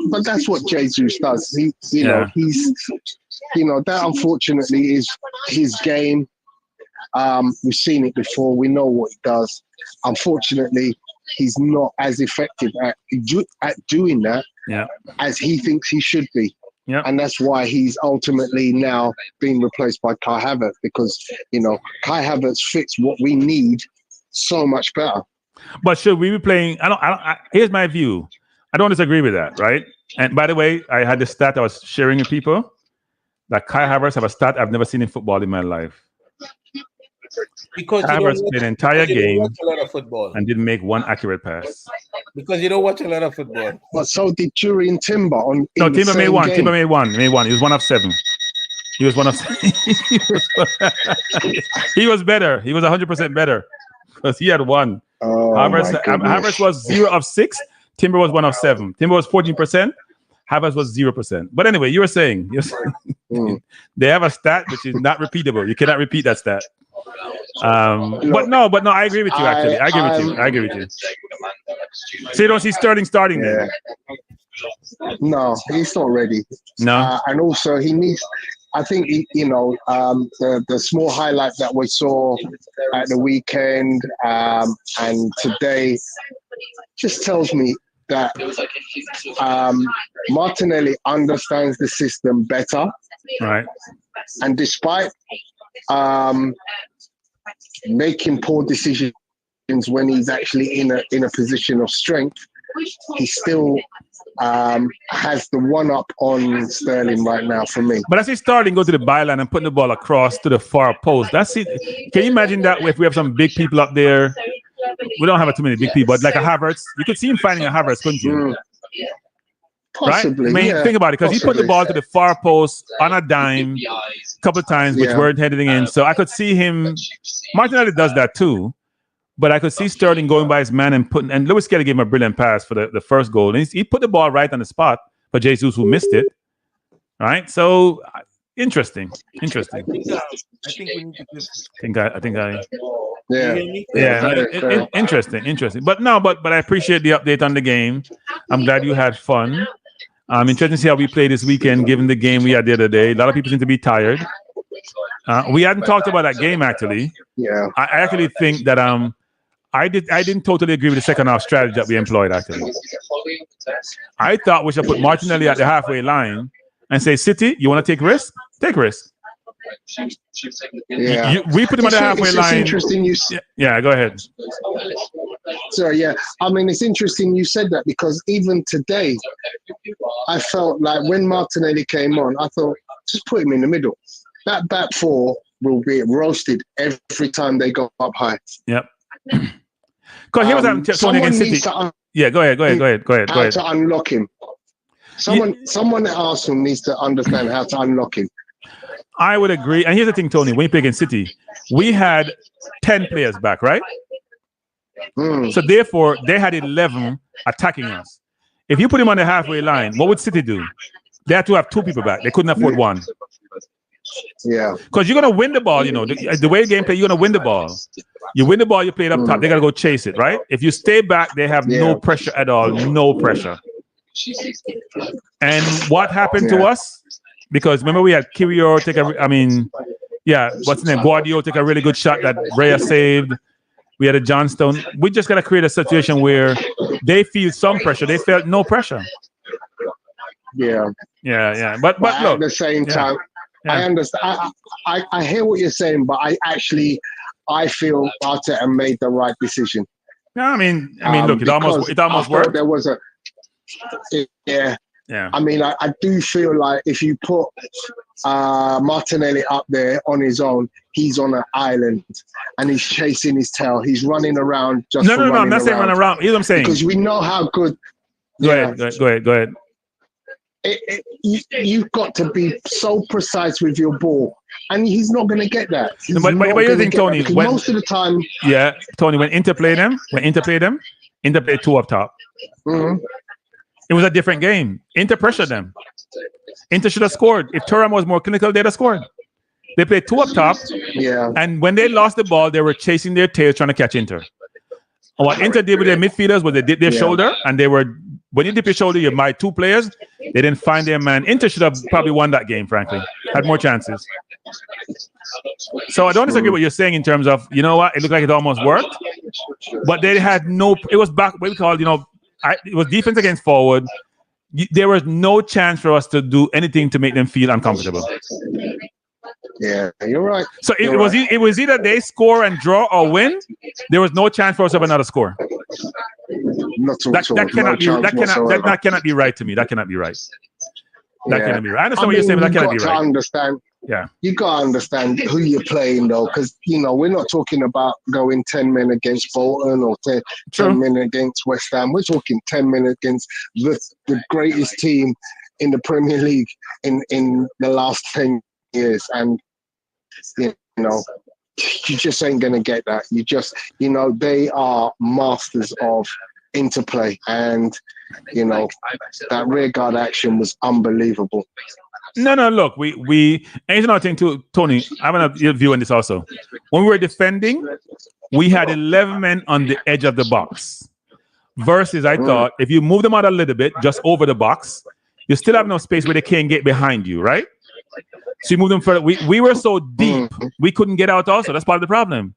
but that's what Jesus does. He's that unfortunately is his game. We've seen it before. We know what he does. Unfortunately, he's not as effective at doing that as he thinks he should be. Yeah. And that's why he's ultimately now being replaced by Kai Havertz, because, Kai Havertz fits what we need so much better. But should we be playing? Here's my view. I don't disagree with that, right? And by the way, I had the stat I was sharing with people that Kai Havertz have a stat I've never seen in football in my life. Because Kai Havertz played an entire game watch a lot of football. and didn't make one accurate pass. Because you don't watch a lot of football. But so did Julian Timber Timber made one. Timber made one. He was 1 of 7. He was 1 of 7. He was better. He was 100% better because he had 1. Havertz was 0 of 6. Timber was 1 of 7. Timber was 14%. Havertz was 0%. But anyway, you were saying they have a stat which is not repeatable. You cannot repeat that stat. But no, I agree with you. Actually, I agree with you. So you don't see Sterling starting there? No, he's not ready. No, and also he needs. I think the small highlight that we saw at the weekend and today just tells me that Martinelli understands the system better. Right. And despite making poor decisions when he's actually in a position of strength, he still has the one-up on Sterling right now for me. But I see Sterling go to the byline and putting the ball across to the far post. That's it. Can you imagine that if we have some big people up there? We don't have too many big people, but like a Havertz, you could see him finding a Havertz, couldn't you? Possibly, right? I mean, think about it, because he put the ball to the far post on a dime a couple of times, which weren't heading in. So I could see him. Martinelli does that too, but I could see Sterling going by his man and Lewis Kelly gave him a brilliant pass for the first goal. And he put the ball right on the spot for Jesus, who missed it. Right? So interesting. I think we need to Interesting. But I appreciate the update on the game. I'm glad you had fun. Interesting to see how we play this weekend, given the game we had the other day. A lot of people seem to be tired. We hadn't talked about that game actually. Yeah. I actually think that I didn't totally agree with the second half strategy that we employed actually. I thought we should put Martinelli at the halfway line and say, City, you want to take risk? Take risk. Yeah. We put him on the halfway line. Interesting. Yeah, go ahead. So yeah, I mean, it's interesting you said that, because even today, I felt like when Martinelli came on, I thought, just put him in the middle. That back four will be roasted every time they go up high. Yep. Because he was Tony against City. Yeah, go ahead. How to unlock him. Someone at Arsenal needs to understand how to unlock him. I would agree. And here's the thing, Tony, when you play against City, we had 10 players back, right? So therefore, they had 11 attacking us. If you put him on the halfway line, what would City do? They had to have 2 people back. They couldn't afford 1. Yeah. Because you're going to win the ball, the way the game play, you're going to win the ball. You win the ball, you play it up top. They got to go chase it, right? If you stay back, they have no pressure at all. No pressure. And what happened to us? Because remember we had Kiwior take what's his name? Guardiola take a really good shot that Raya saved. We had a Johnstone. We just got to create a situation where they feel some pressure. They felt no pressure. Yeah. But look, at the same time, I understand. I hear what you're saying, but I feel Arteta made the right decision. No, I mean, look, it almost worked. There was Yeah. I mean, I do feel like if you put Martinelli up there on his own, he's on an island and he's chasing his tail. He's running around just No, I'm not saying run around. Here's what I'm saying. Because we know how good. Go ahead. You've got to be so precise with your ball, and he's not going to get that. But you think, Tony? Most of the time, Tony, when Inter played them, Inter played two up top. Mm-hmm. It was a different game. Inter pressured them. Inter should have scored. If Thuram was more clinical, they'd have scored. They played two up top. Yeah. And when they lost the ball, they were chasing their tails trying to catch Inter. And what Inter did with their midfielders was they did their shoulder, and they were, when you dip your shoulder, you buy two players. They didn't find their man. Inter should have probably won that game, frankly. Had more chances. So I don't disagree with what you're saying in terms of, you know what, it looked like it almost worked. But they had it was back, what we call, it was defense against forward. There was no chance for us to do anything to make them feel uncomfortable. Yeah, you're right. So it was either they score and draw or win. There was no chance for us to have another score. That cannot be right to me. That cannot be right. That cannot be right. I understand what you're saying, but that cannot be right. Understand. Yeah. You gotta understand who you're playing though, because we're not talking about going 10 men against Bolton or 10 men against West Ham. We're talking 10 men against the greatest team in the Premier League in the last 10 years, and you just ain't gonna get that. You just they are masters of interplay, and that rearguard action was unbelievable. No, look, we and another thing too, Tony, I have a view on this also. When we were defending, we had 11 men on the edge of the box. Versus, I thought, if you move them out a little bit, just over the box, you still have no space where they can't get behind you, right? So you move them further. We were so deep, we couldn't get out also. That's part of the problem.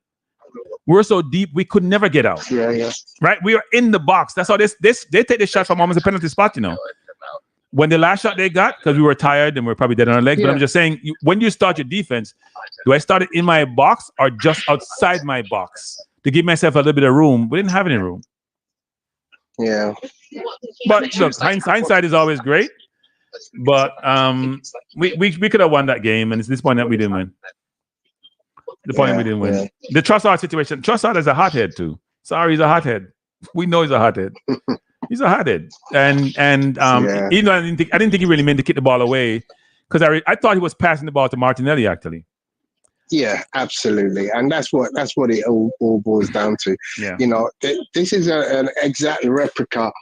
We were so deep, we could never get out. Yeah. Right? We were in the box. That's how they take the shot from almost a penalty spot, When the last shot they got, because we were tired and we were probably dead on our legs, but I'm just saying, when you start your defense, do I start it in my box or just outside my box to give myself a little bit of room? We didn't have any room. Yeah. But look, hindsight is always great. But we could have won that game, and it's this point that we didn't win. The point we didn't win. Yeah. The Trossard situation. Trossard is a hothead too. Sorry, he's a hothead. We know he's a hothead. He's a hothead, and even though I didn't think he really meant to kick the ball away, because I thought he was passing the ball to Martinelli actually. Yeah, absolutely, and that's what it all boils down to. Yeah. This is an exact replica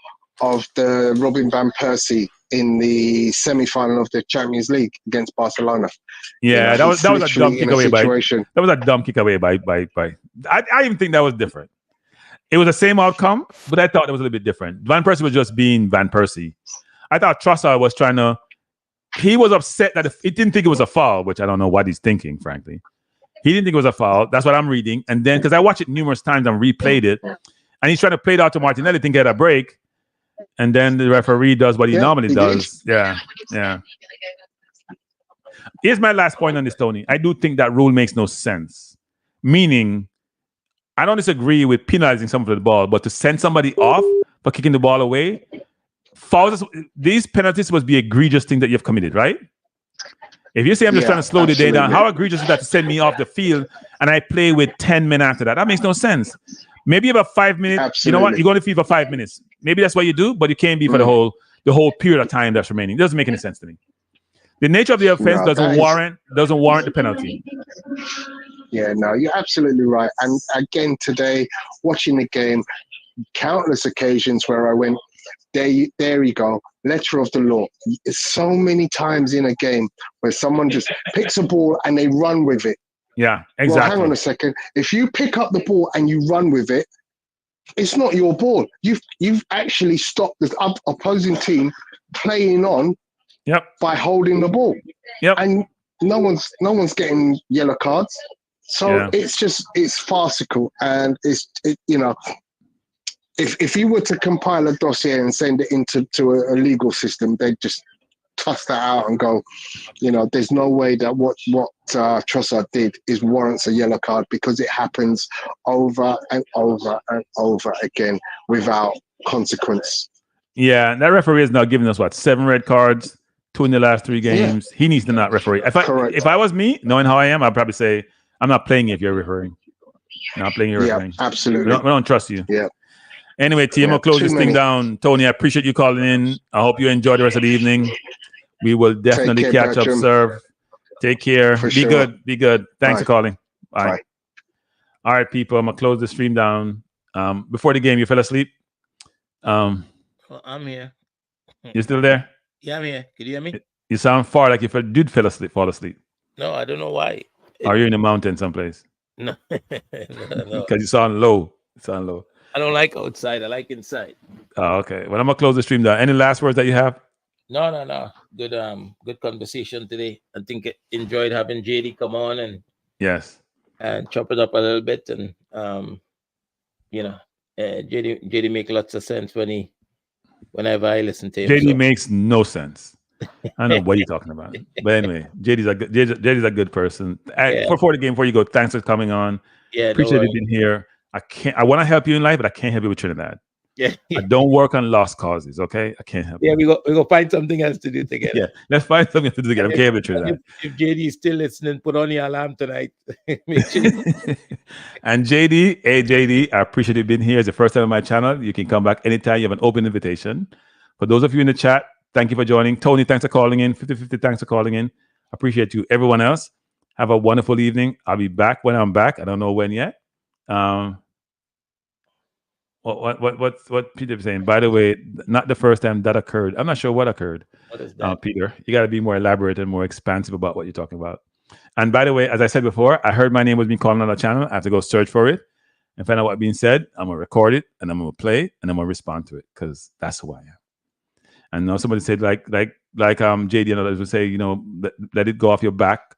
of the Robin van Persie in the semi-final of the Champions League against Barcelona. Yeah, that was a dumb kick away by. That was a dumb kick away by. I even think that was different. It was the same outcome, but I thought it was a little bit different. Van Persie was just being Van Persie. I thought Trossard was trying to. He was upset that he didn't think it was a foul, which I don't know what he's thinking, frankly. He didn't think it was a foul. That's what I'm reading. And then, because I watched it numerous times and replayed it, and he's trying to play it out to Martinelli, think he had a break. And then the referee does what he normally does. Yeah. Here's my last point on this, Tony. I do think that rule makes no sense. Meaning, I don't disagree with penalizing someone for the ball, but to send somebody off for kicking the ball away, fouls, these penalties must be egregious thing that you've committed, right? If you say I'm just trying to slow the day down, how egregious is that to send me off the field and I play with 10 men after that? That makes no sense. Maybe about 5 minutes. Absolutely. You know what? You're going to field for 5 minutes. Maybe that's what you do, but you can't be for the whole period of time that's remaining. It doesn't make any sense to me. The nature of the offense doesn't warrant the penalty. Yeah, no, you're absolutely right. And again, today, watching the game, countless occasions where I went, there you go, letter of the law. So many times in a game where someone just picks a ball and they run with it. Yeah, exactly. Well, hang on a second. If you pick up the ball and you run with it, It's not your ball. You've actually stopped the opposing team playing on by holding the ball. And no one's getting yellow cards. So it's farcical, and if you were to compile a dossier and send it into a legal system, they'd just toss that out and go, there's no way that what Trossard did warrants a yellow card, because it happens over and over and over again without consequence. Yeah, that referee is now giving us 7 red cards, 2 in the last 3 games. He needs to not referee. If I was me, knowing how I am, I'd probably say, I'm not playing if you're refereeing. Not playing if you're refereeing. Absolutely. We don't trust you. Yeah. Anyway, team, I'll close this thing down. Tony, I appreciate you calling in. I hope you enjoy the rest of the evening. We will definitely catch up, sir. Take care. Be good. Be good. Thanks for calling. Bye. All right, people. I'm gonna close the stream down. Before the game, you fell asleep. I'm here. You still there? Yeah, I'm here. Can you hear me? You sound far like you did fall asleep. No, I don't know why. Are you in the mountain someplace? No. Because you sound low. I don't like outside. I like inside. Oh, okay. Well, I'm gonna close the stream down. Any last words that you have? No. Good conversation today. I think I enjoyed having JD come on and chop it up a little bit, and JD make lots of sense whenever I listen to him. JD makes no sense. I know what you're talking about. But anyway, JD's a good person. Before the game, before you go, thanks for coming on. Yeah, appreciate you being here. I want to help you in life, but I can't help you with Trinidad. Yeah. I don't work on lost causes, okay? I can't help you. We go find something else to do together. Yeah, let's find something to do together. I can't help you, Trinidad. If JD is still listening, put on your alarm tonight. Make sure. And JD, I appreciate you being here. It's the first time on my channel. You can come back anytime. You have an open invitation. For those of you in the chat, thank you for joining. Tony, thanks for calling in. 5050, thanks for calling in. Appreciate you. Everyone else, have a wonderful evening. I'll be back when I'm back. I don't know when yet. What Peter was saying? By the way, not the first time that occurred. I'm not sure what occurred. What is that? Peter, you got to be more elaborate and more expansive about what you're talking about. And by the way, as I said before, I heard my name was being called on the channel. I have to go search for it and find out what's being said. I'm gonna record it and I'm gonna play it and I'm gonna respond to it, because that's who I am. And now somebody said like JD and others would say, let it go off your back.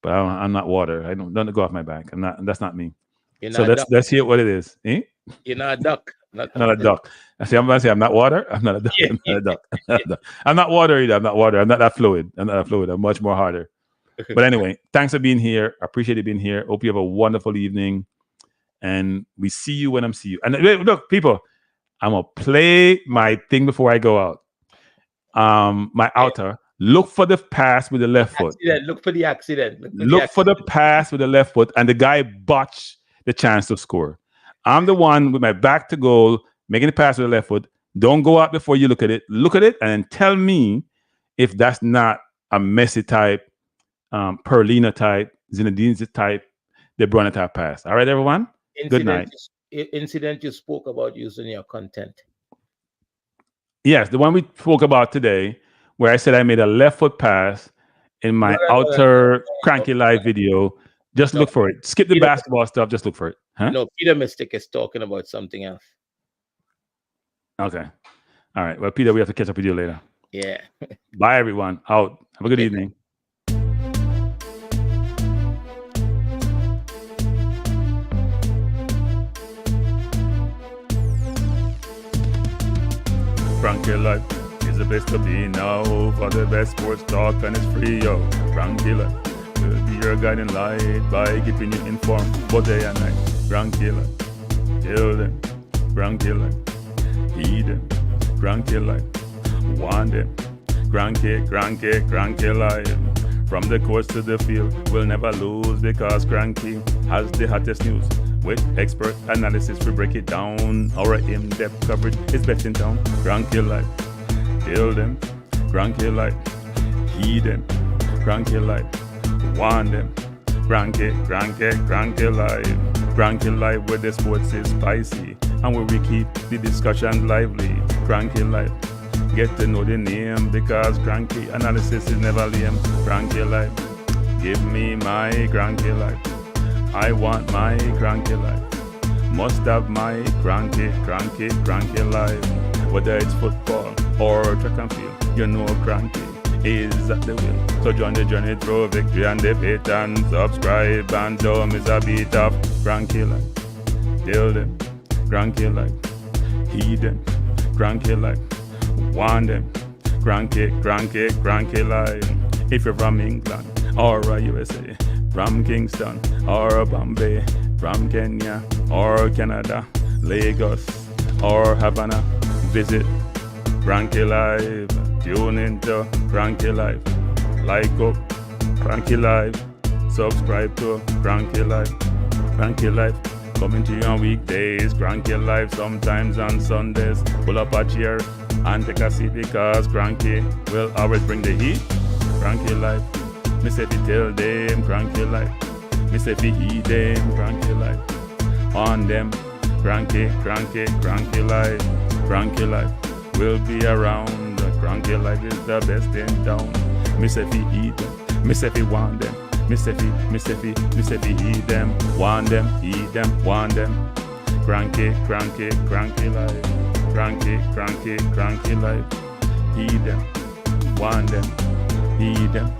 But I'm not water. I don't go off my back. That's not me. So let's hear what it is. Eh? You're not a duck. Not a duck. I'm gonna say I'm not water. I'm not a duck. I'm not a duck. I'm not water either. I'm not water. I'm not that fluid. I'm much more harder. But anyway, thanks for being here. I appreciate you being here. Hope you have a wonderful evening. And we see you when I'm see you. And look, people, I'm gonna play my thing before I go out. My outer. Look for the pass with the left foot. Look for the accident. Look for the pass with the left foot, and the guy botched the chance to score. I'm the one with my back to goal, making the pass with the left foot. Don't go out before you look at it. Look at it and then tell me if that's not a Messi type, Perlina type, Zinedine type, De Bruyne type pass. All right, everyone? Good night. Incident you spoke about using your content. Yes, the one we spoke about today, where I said I made a left foot pass in my outer Kranky live video. Just look for it. Skip the basketball stuff. Just look for it. Huh? No, Peter Mystic is talking about something else. Okay. All right. Well, Peter, we have to catch up with you later. Yeah. Bye, everyone. Out. Have a good evening. Kranky Life is the best to be now. For the best sports talk, and it's free, yo. Kranky Life will be your guiding light by keeping you informed both day and night. Kranky Life, tell them. Kranky Life, heed them. Kranky Life, want them. Kranky Life. From the courts to the field, we'll never lose, because Kranky has the hottest news. With expert analysis, we break it down. Our in-depth coverage is best in town. Kranky Life, tell them. Kranky Life, heed them. Kranky Life, want them. Kranky Life. Kranky Life, where the sports is spicy and where we keep the discussion lively. Kranky Life, get to know the name, because Kranky analysis is never lame. Kranky Life, give me my Kranky Life. I want my Kranky Life. Must have my cranky life. Whether it's football or track and field, you know cranky is at the wheel. So join the journey through victory and defeat, and subscribe and don't miss a beat of cranky life. Tell them, cranky life. Heed them, cranky life. Want them, cranky life. If you're from England or USA, from Kingston or Bombay, from Kenya or Canada, Lagos or Havana, visit Cranky Live. Tune into Cranky Live. Like up Cranky Live. Subscribe to Cranky Live. Cranky Live coming to you on weekdays. Cranky Live sometimes on Sundays. Pull up a chair and take a seat because Cranky will always bring the heat. Cranky Live. Me say fi tell them Cranky Live. Me say fi heed them Cranky Live. On them Cranky Live. Cranky Live will be around. Cranky Live is the best in town. Me say fi heed them. Me say fi want them. Me say fi heed them. Want them, heed them, want them. Cranky Live. Cranky Live. Heed them, want them, heed them,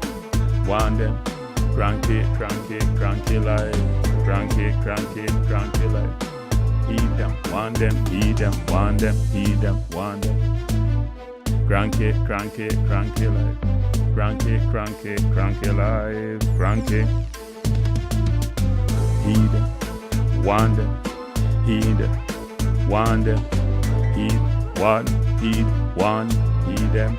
want them. Cranky Live. Cranky Live. Heed them, want them, heed them, want them, heed them, want them. Cranky Live. Cranky Live. Cranky. Heed them, want them, heed them, want them. Heed, want, heed them.